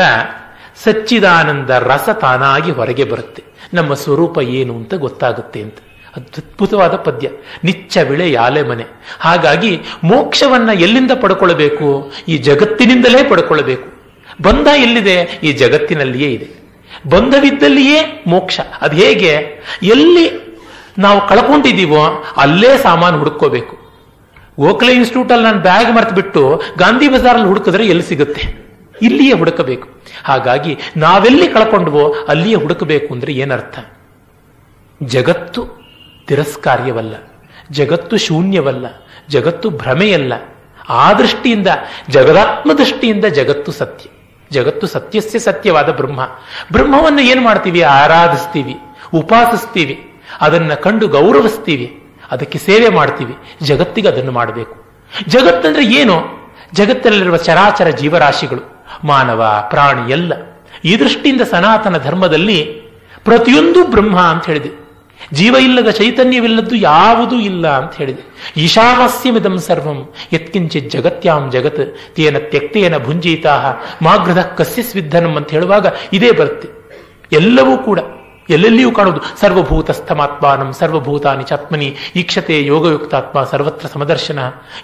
ಸಚ್ಚಿದಾನಂದ ರಸ ತಾನಾಗಿ ಹೊರಗೆ ಬರುತ್ತೆ. ನಮ್ಮ ಸ್ವರೂಪ ಏನು ಅಂತ ಗೊತ್ತಾಗುತ್ತೆ ಅಂತ. ಅದ್ಭುತವಾದ ಪದ್ಯ. ನಿಚ್ಚ ವಿಳೆ ಯಾಲೆ ಮನೆ. ಹಾಗಾಗಿ ಮೋಕ್ಷವನ್ನ ಎಲ್ಲಿಂದ ಪಡ್ಕೊಳ್ಬೇಕು? ಈ ಜಗತ್ತಿನಿಂದಲೇ ಪಡ್ಕೊಳ್ಬೇಕು. ಬಂಧ ಎಲ್ಲಿದೆ? ಈ ಜಗತ್ತಿನಲ್ಲಿಯೇ ಇದೆ. ಬಂಧವಿದ್ದಲ್ಲಿಯೇ ಮೋಕ್ಷ. ಅದು ಹೇಗೆ? ಎಲ್ಲಿ ನಾವು ಕಳ್ಕೊಂಡಿದ್ದೀವೋ ಅಲ್ಲೇ ಸಾಮಾನು ಹುಡುಕೋಬೇಕು. ಗೋಖಲೆ ಇನ್ಸ್ಟಿಟ್ಯೂಟ್ ಅಲ್ಲಿ ನಾನು ಬ್ಯಾಗ್ ಮರ್ತು ಬಿಟ್ಟು ಗಾಂಧಿ ಬಜಾರಲ್ಲಿ ಹುಡುಕಿದ್ರೆ ಎಲ್ಲಿ ಸಿಗುತ್ತೆ? ಇಲ್ಲಿಯೇ ಹುಡುಕಬೇಕು. ಹಾಗಾಗಿ ನಾವೆಲ್ಲಿ ಕಳ್ಕೊಂಡ್ವೋ ಅಲ್ಲಿಯೇ ಹುಡುಕಬೇಕು ಅಂದ್ರೆ ಏನರ್ಥ? ಜಗತ್ತು ತಿರಸ್ಕಾರ್ಯವಲ್ಲ, ಜಗತ್ತು ಶೂನ್ಯವಲ್ಲ, ಜಗತ್ತು ಭ್ರಮೆಯಲ್ಲ. ಆ ದೃಷ್ಟಿಯಿಂದ, ಜಗದಾತ್ಮ ದೃಷ್ಟಿಯಿಂದ ಜಗತ್ತು ಸತ್ಯ. ಜಗತ್ತು ಸತ್ಯಸ್ಯ ಸತ್ಯವಾದ ಬ್ರಹ್ಮ. ಬ್ರಹ್ಮವನ್ನು ಏನು ಮಾಡ್ತೀವಿ? ಆರಾಧಿಸ್ತೀವಿ, ಉಪಾಸಿಸ್ತೀವಿ, ಅದನ್ನ ಕಂಡು ಗೌರವಿಸ್ತೀವಿ, ಅದಕ್ಕೆ ಸೇವೆ ಮಾಡ್ತೀವಿ. ಜಗತ್ತಿಗೆ ಅದನ್ನು ಮಾಡಬೇಕು. ಜಗತ್ತಂದ್ರೆ ಏನು? ಜಗತ್ತಲ್ಲಿರುವ ಚರಾಚರ ಜೀವರಾಶಿಗಳು, ಮಾನವ, ಪ್ರಾಣಿ ಎಲ್ಲ. ಈ ದೃಷ್ಟಿಯಿಂದ ಸನಾತನ ಧರ್ಮದಲ್ಲಿ ಪ್ರತಿಯೊಂದು ಬ್ರಹ್ಮ ಅಂತ ಹೇಳಿದೆ. ಜೀವ ಇಲ್ಲದ, ಚೈತನ್ಯವಿಲ್ಲದ್ದು ಯಾವುದೂ ಇಲ್ಲ ಅಂತ ಹೇಳಿದೆ. ಈಶಾವಾಸ್ಯಮಿದಂ ಸರ್ವಂ ಯತ್ಕಿಂಚಿತ್ ಜಗತ್ಯಾಂ ಜಗತ್ ತೇನ ತ್ಯಕ್ತೇನ ಭುಂಜೀತಾ ಮಾಗೃಧ ಕಸ್ಯ ಸ್ವಿಧನಂ ಅಂತ ಹೇಳುವಾಗ ಇದೇ ಬರುತ್ತೆ. ಎಲ್ಲವೂ ಕೂಡ ಎಲ್ಲೆಲ್ಲಿಯೂ ಕಾಣುವುದು. ಸರ್ವಭೂತಸ್ಥಮಾತ್ಮಾನಂ ಸರ್ವಭೂತಾನಿ ಚಾತ್ಮನಿ ಈಕ್ಷತೆ ಯೋಗಯುಕ್ತಾತ್ಮ ಸರ್ವತ್ರ ಸಮದರ್ಶನ.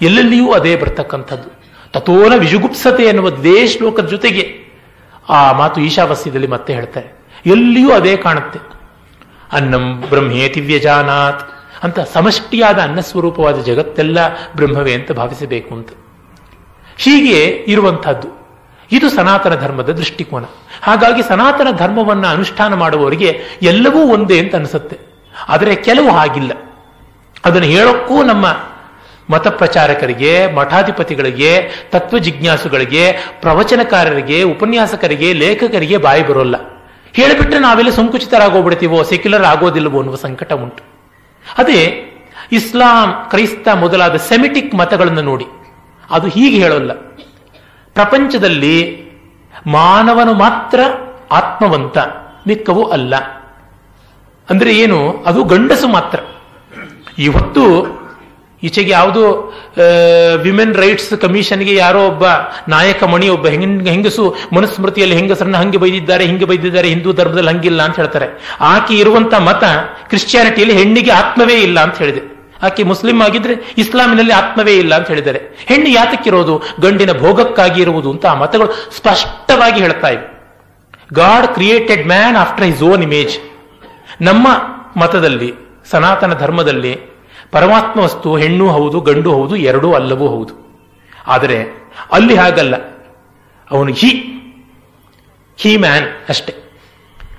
ಎಲ್ಲೆಲ್ಲಿಯೂ ಅದೇ ಬರ್ತಕ್ಕಂಥದ್ದು. ತಥೋನ ವಿಜುಗುಪ್ಸತೆ ಎನ್ನುವುದೇ ಶ್ಲೋಕದ ಜೊತೆಗೆ ಆ ಮಾತು ಈಶಾವಾಸ್ಯದಲ್ಲಿ ಮತ್ತೆ ಹೇಳ್ತಾರೆ. ಎಲ್ಲಿಯೂ ಅದೇ ಕಾಣುತ್ತೆ. ಅನ್ನಂ ಬ್ರಹ್ಮೇತಿ ವ್ಯಜಾನಾತ್ ಅಂತ ಸಮಷ್ಟಿಯಾದ ಅನ್ನಸ್ವರೂಪವಾದ ಜಗತ್ತೆಲ್ಲ ಬ್ರಹ್ಮವೇ ಅಂತ ಭಾವಿಸಬೇಕು ಅಂತ. ಹೀಗೆ ಇರುವಂತಹದ್ದು ಇದು ಸನಾತನ ಧರ್ಮದ ದೃಷ್ಟಿಕೋನ. ಹಾಗಾಗಿ ಸನಾತನ ಧರ್ಮವನ್ನು ಅನುಷ್ಠಾನ ಮಾಡುವವರಿಗೆ ಎಲ್ಲವೂ ಒಂದೇ ಅಂತ ಅನಿಸುತ್ತೆ. ಆದರೆ ಕೆಲವು ಹಾಗಿಲ್ಲ. ಅದನ್ನು ಹೇಳೋಕ್ಕೂ ನಮ್ಮ ಮತ ಪ್ರಚಾರಕರಿಗೆ, ಮಠಾಧಿಪತಿಗಳಿಗೆ, ತತ್ವ ಜಿಜ್ಞಾಸುಗಳಿಗೆ, ಪ್ರವಚನಕಾರರಿಗೆ, ಉಪನ್ಯಾಸಕರಿಗೆ, ಲೇಖಕರಿಗೆ ಬಾಯಿ ಬರೋಲ್ಲ. ಹೇಳಿಬಿಟ್ರೆ ನಾವೆಲ್ಲ ಸಂಕುಚಿತರಾಗೋಗ್ಬಿಡ್ತೀವೋ, ಸೆಕ್ಯುಲರ್ ಆಗೋದಿಲ್ಲವೋ ಅನ್ನುವ ಸಂಕಟ ಉಂಟು. ಅದೇ ಇಸ್ಲಾಂ, ಕ್ರೈಸ್ತ ಮೊದಲಾದ ಸೆಮಿಟಿಕ್ ಮತಗಳನ್ನು ನೋಡಿ, ಅದು ಹೀಗೆ ಹೇಳೋಲ್ಲ. ಪ್ರಪಂಚದಲ್ಲಿ ಮಾನವನು ಮಾತ್ರ ಆತ್ಮವಂತ, ಮಿಕ್ಕವು ಅಲ್ಲ. ಅಂದ್ರೆ ಏನು? ಅದು ಗಂಡಸು ಮಾತ್ರ. ಇವತ್ತು ಈಚೆಗೆ ಯಾವುದೋ ವಿಮೆನ್ ರೈಟ್ಸ್ ಕಮಿಷನ್ಗೆ ಯಾರೋ ಒಬ್ಬ ನಾಯಕ ಮಣಿ, ಒಬ್ಬ ಹೆಂಗಸು ಮನುಸ್ಮೃತಿಯಲ್ಲಿ ಹೆಂಗಸರನ್ನ ಹಂಗೆ ಬೈದಿದ್ದಾರೆ, ಹಿಂಗೆ ಬೈದಿದ್ದಾರೆ, ಹಿಂದೂ ಧರ್ಮದಲ್ಲಿ ಹಂಗಿಲ್ಲ ಅಂತ ಹೇಳ್ತಾರೆ. ಆಕೆ ಇರುವಂತ ಮತ ಕ್ರಿಶ್ಚಿಯಾನಿಟಿಯಲ್ಲಿ ಹೆಣ್ಣಿಗೆ ಆತ್ಮವೇ ಇಲ್ಲ ಅಂತ ಹೇಳಿದೆ. ಆಕೆ ಮುಸ್ಲಿಂ ಆಗಿದ್ರೆ ಇಸ್ಲಾಮಿನಲ್ಲಿ ಆತ್ಮವೇ ಇಲ್ಲ ಅಂತ ಹೇಳಿದ್ದಾರೆ. ಹೆಣ್ಣು ಯಾತಕ್ಕಿರೋದು? ಗಂಡಿನ ಭೋಗಕ್ಕಾಗಿ ಇರುವುದು ಅಂತ ಆ ಮತಗಳು ಸ್ಪಷ್ಟವಾಗಿ ಹೇಳ್ತಾ ಇವೆ. God created man after his own image. ನಮ್ಮ ಮತದಲ್ಲಿ, ಸನಾತನ ಧರ್ಮದಲ್ಲಿ ಪರಮಾತ್ಮ ವಸ್ತು ಹೆಣ್ಣು ಹೌದು, ಗಂಡು ಹೌದು, ಎರಡೂ ಅಲ್ಲವೂ ಹೌದು. ಆದರೆ ಅಲ್ಲಿ ಹಾಗಲ್ಲ. ಅವನು ಹಿ ಮ್ಯಾನ್ ಅಷ್ಟೇ.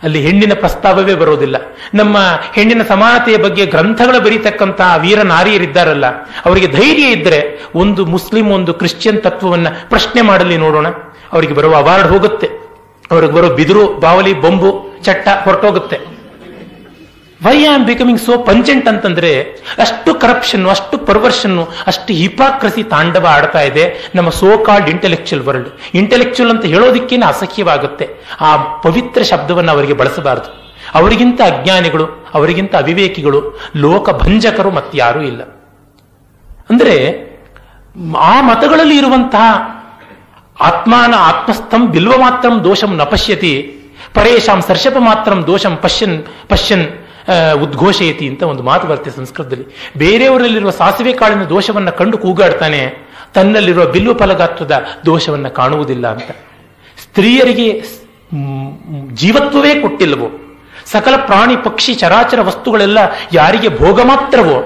ಅಲ್ಲಿ ಹೆಣ್ಣಿನ ಪ್ರಸ್ತಾವವೇ ಬರೋದಿಲ್ಲ. ನಮ್ಮ ಹೆಣ್ಣಿನ ಸಮಾನತೆಯ ಬಗ್ಗೆ ಗ್ರಂಥಗಳು ಬರೀತಕ್ಕಂತಹ ವೀರ ನಾರಿಯರಿದ್ದಾರಲ್ಲ, ಅವರಿಗೆ ಧೈರ್ಯ ಇದ್ದರೆ ಒಂದು ಮುಸ್ಲಿಂ, ಒಂದು ಕ್ರಿಶ್ಚಿಯನ್ ತತ್ವವನ್ನ ಪ್ರಶ್ನೆ ಮಾಡಲಿ ನೋಡೋಣ. ಅವರಿಗೆ ಬರುವ ಅವಾರ್ಡ್ ಹೋಗುತ್ತೆ, ಅವ್ರಿಗೆ ಬರೋ ಬಿದಿರು, ಬಾವಲಿ, ಬೊಂಬು, ಚಟ್ಟ ಹೊರಟೋಗುತ್ತೆ. Why am becoming so pungent ಅಂತಂದ್ರೆ ಅಷ್ಟು ಕರಪ್ಷನ್, ಅಷ್ಟು ಪರ್ವರ್ಷನ್, ಅಷ್ಟು ಹಿಪಾಕ್ರಸಿ ತಾಂಡವ ಆಡ್ತಾ ಇದೆ ನಮ್ಮ so called intellectual world. Intellectual ಅಂತ ಹೇಳೋದಿಕ್ಕೇನೆ ಅಸಹ್ಯವಾಗುತ್ತೆ. ಆ ಪವಿತ್ರ ಶಬ್ದವನ್ನು ಅವರಿಗೆ ಬಳಸಬಾರದು. ಅವರಿಗಿಂತ ಅಜ್ಞಾನಿಗಳು, ಅವರಿಗಿಂತ ಅವಿವೇಕಿಗಳು, ಲೋಕ ಭಂಜಕರು ಮತ್ತಾರೂ ಇಲ್ಲ. ಅಂದ್ರೆ ಆ ಮತಗಳಲ್ಲಿ ಇರುವಂತಹ ಆತ್ಮಸ್ಥಂ ಬಿಲ್ವ ಮಾತ್ರಂ ದೋಷಂ ನ ಪಶ್ಯತಿ ಪರೇಶಾಂ ಸರ್ಷಪ ಮಾತ್ರಂ ದೋಷಂ ಪಶ್ಯನ್ ಉದ್ಘೋಷಯತಿ ಅಂತ ಒಂದು ಮಾತು ಬರುತ್ತೆ ಸಂಸ್ಕೃತದಲ್ಲಿ. ಬೇರೆಯವರಲ್ಲಿರುವ ಸಾಸಿವೆ ಕಾಳಿನ ದೋಷವನ್ನ ಕಂಡು ಕೂಗಾಡ್ತಾನೆ, ತನ್ನಲ್ಲಿರುವ ಬಿಲ್ವ ಫಲಗಾತ್ರದ ದೋಷವನ್ನ ಕಾಣುವುದಿಲ್ಲ ಅಂತ. ಸ್ತ್ರೀಯರಿಗೆ ಜೀವತ್ವವೇ ಕೊಟ್ಟಿಲ್ಲವೋ, ಸಕಲ ಪ್ರಾಣಿ ಪಕ್ಷಿ ಚರಾಚರ ವಸ್ತುಗಳೆಲ್ಲ ಯಾರಿಗೆ ಭೋಗ ಮಾತ್ರವೋ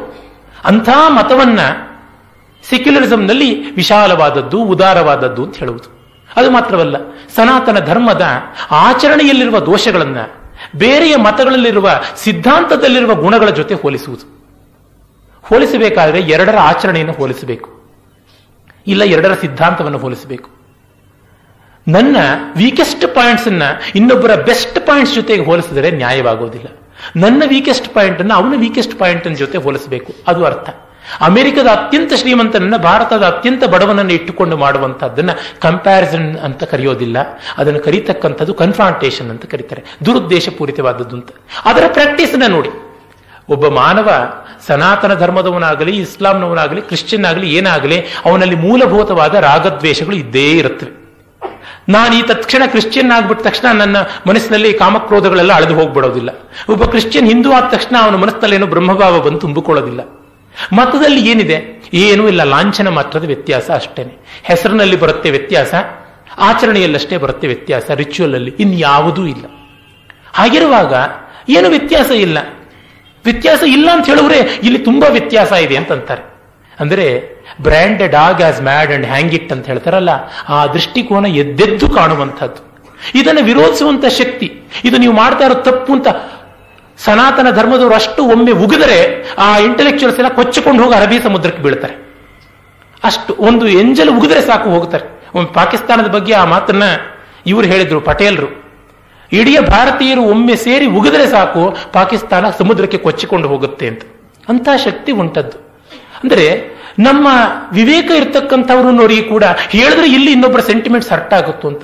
ಅಂಥ ಮತವನ್ನ ಸೆಕ್ಯುಲರಿಸಂನಲ್ಲಿ ವಿಶಾಲವಾದದ್ದು, ಉದಾರವಾದದ್ದು ಅಂತ ಹೇಳುವುದು. ಅದು ಮಾತ್ರವಲ್ಲ, ಸನಾತನ ಧರ್ಮದ ಆಚರಣೆಯಲ್ಲಿರುವ ದೋಷಗಳನ್ನ ಬೇರೆಯ ಮತಗಳಲ್ಲಿರುವ ಸಿದ್ಧಾಂತದಲ್ಲಿರುವ ಗುಣಗಳ ಜೊತೆ ಹೋಲಿಸುವುದು. ಹೋಲಿಸಬೇಕಾದ್ರೆ ಎರಡರ ಆಚರಣೆಯನ್ನು ಹೋಲಿಸಬೇಕು, ಇಲ್ಲ ಎರಡರ ಸಿದ್ಧಾಂತವನ್ನು ಹೋಲಿಸಬೇಕು. ನನ್ನ ವೀಕೆಸ್ಟ್ ಪಾಯಿಂಟ್ಸ್ ಅನ್ನ ಇನ್ನೊಬ್ಬರ ಬೆಸ್ಟ್ ಪಾಯಿಂಟ್ಸ್ ಜೊತೆಗೆ ಹೋಲಿಸಿದರೆ ನ್ಯಾಯವಾಗುವುದಿಲ್ಲ. ನನ್ನ ವೀಕೆಸ್ಟ್ ಪಾಯಿಂಟ್ ಅನ್ನು ಅವನ ವೀಕೆಸ್ಟ್ ಪಾಯಿಂಟ್ ಜೊತೆ ಹೋಲಿಸಬೇಕು, ಅದು ಅರ್ಥ. ಅಮೆರಿಕದ ಅತ್ಯಂತ ಶ್ರೀಮಂತನನ್ನ ಭಾರತದ ಅತ್ಯಂತ ಬಡವನನ್ನು ಇಟ್ಟುಕೊಂಡು ಮಾಡುವಂತಹದ್ದನ್ನ ಕಂಪ್ಯಾರಿಸನ್ ಅಂತ ಕರೆಯೋದಿಲ್ಲ, ಅದನ್ನು ಕರೀತಕ್ಕಂಥದ್ದು ಕನ್ಫ್ರಾಂಟೇಷನ್ ಅಂತ ಕರೀತಾರೆ, ದುರುದ್ದೇಶ ಪೂರಿತವಾದದ್ದು ಅಂತ. ಅದರ ಪ್ರಾಕ್ಟೀಸ್ನ ನೋಡಿ. ಒಬ್ಬ ಮಾನವ ಸನಾತನ ಧರ್ಮದವನಾಗಲಿ, ಇಸ್ಲಾಂನವನಾಗಲಿ, ಕ್ರಿಶ್ಚಿಯನ್ ಆಗಲಿ, ಏನಾಗಲಿ, ಅವನಲ್ಲಿ ಮೂಲಭೂತವಾದ ರಾಗದ್ವೇಷಗಳು ಇದ್ದೇ ಇರುತ್ತವೆ. ನಾನು ಈ ತಕ್ಷಣ ಕ್ರಿಶ್ಚಿಯನ್ ಆಗ್ಬಿಟ್ಟ ತಕ್ಷಣ ನನ್ನ ಮನಸ್ಸಿನಲ್ಲಿ ಕಾಮಕ್ರೋಧಗಳೆಲ್ಲ ಅಳೆದು ಹೋಗ್ಬಿಡೋದಿಲ್ಲ. ಒಬ್ಬ ಕ್ರಿಶ್ಚಿಯನ್ ಹಿಂದೂ ಆದ ತಕ್ಷಣ ಅವನ ಮನಸ್ಸಿನಲ್ಲೇನೋ ಬ್ರಹ್ಮಭಾವ ಬಂದು ತುಂಬಿಕೊಳ್ಳೋದಿಲ್ಲ. ಮತದಲ್ಲಿ ಏನಿದೆ? ಏನೂ ಇಲ್ಲ, ಲಾಂಛನ ಮಾತ್ರದ ವ್ಯತ್ಯಾಸ ಅಷ್ಟೇನೆ. ಹೆಸರಿನಲ್ಲಿ ಬರುತ್ತೆ ವ್ಯತ್ಯಾಸ, ಆಚರಣೆಯಲ್ಲಷ್ಟೇ ಬರುತ್ತೆ ವ್ಯತ್ಯಾಸ, ರಿಚುವಲ್ ಅಲ್ಲಿ ಇನ್ಯಾವುದೂ ಇಲ್ಲ. ಹಾಗಿರುವಾಗ ಏನು ವ್ಯತ್ಯಾಸ ಇಲ್ಲ. ವ್ಯತ್ಯಾಸ ಇಲ್ಲ ಅಂತ ಹೇಳುವರೆ ಇಲ್ಲಿ ತುಂಬಾ ವ್ಯತ್ಯಾಸ ಇದೆ ಅಂತಂತಾರೆ. ಅಂದರೆ brand A dog as mad and hang it ಅಂತ ಹೇಳ್ತಾರಲ್ಲ, ಆ ದೃಷ್ಟಿಕೋನ ಎದ್ದೆದ್ದು ಕಾಣುವಂಥದ್ದು. ಇದನ್ನು ವಿರೋಧಿಸುವಂತ ಶಕ್ತಿ, ಇದು ನೀವು ಮಾಡ್ತಾ ಇರೋ ತಪ್ಪು ಅಂತ ಸನಾತನ ಧರ್ಮದವರು ಅಷ್ಟು ಒಮ್ಮೆ ಉಗಿದರೆ ಆ ಇಂಟೆಲೆಕ್ಚುಯಲ್ಸ್ ಎಲ್ಲ ಕೊಚ್ಚಿಕೊಂಡು ಹೋಗಿ ಅರಬ್ಬಿ ಸಮುದ್ರಕ್ಕೆ ಬೀಳ್ತಾರೆ. ಅಷ್ಟು ಒಂದು ಎಂಜಲು ಉಗಿದ್ರೆ ಸಾಕು ಹೋಗ್ತಾರೆ. ಒಮ್ಮೆ ಪಾಕಿಸ್ತಾನದ ಬಗ್ಗೆ ಆ ಮಾತನ್ನ ಇವರು ಹೇಳಿದ್ರು, ಪಟೇಲ್ರು. ಇಡೀ ಭಾರತೀಯರು ಒಮ್ಮೆ ಸೇರಿ ಉಗಿದ್ರೆ ಸಾಕು ಪಾಕಿಸ್ತಾನ ಸಮುದ್ರಕ್ಕೆ ಕೊಚ್ಚಿಕೊಂಡು ಹೋಗುತ್ತೆ ಅಂತ. ಅಂತಹ ಶಕ್ತಿ ಉಂಟದ್ದು. ಅಂದರೆ ನಮ್ಮ ವಿವೇಕ ಇರ್ತಕ್ಕಂಥವ್ರನ್ನವರಿಗೆ ಕೂಡ ಹೇಳಿದ್ರೆ ಇಲ್ಲಿ ಇನ್ನೊಬ್ಬರ ಸೆಂಟಿಮೆಂಟ್ಸ್ ಹರ್ಟ್ ಆಗುತ್ತು ಅಂತ.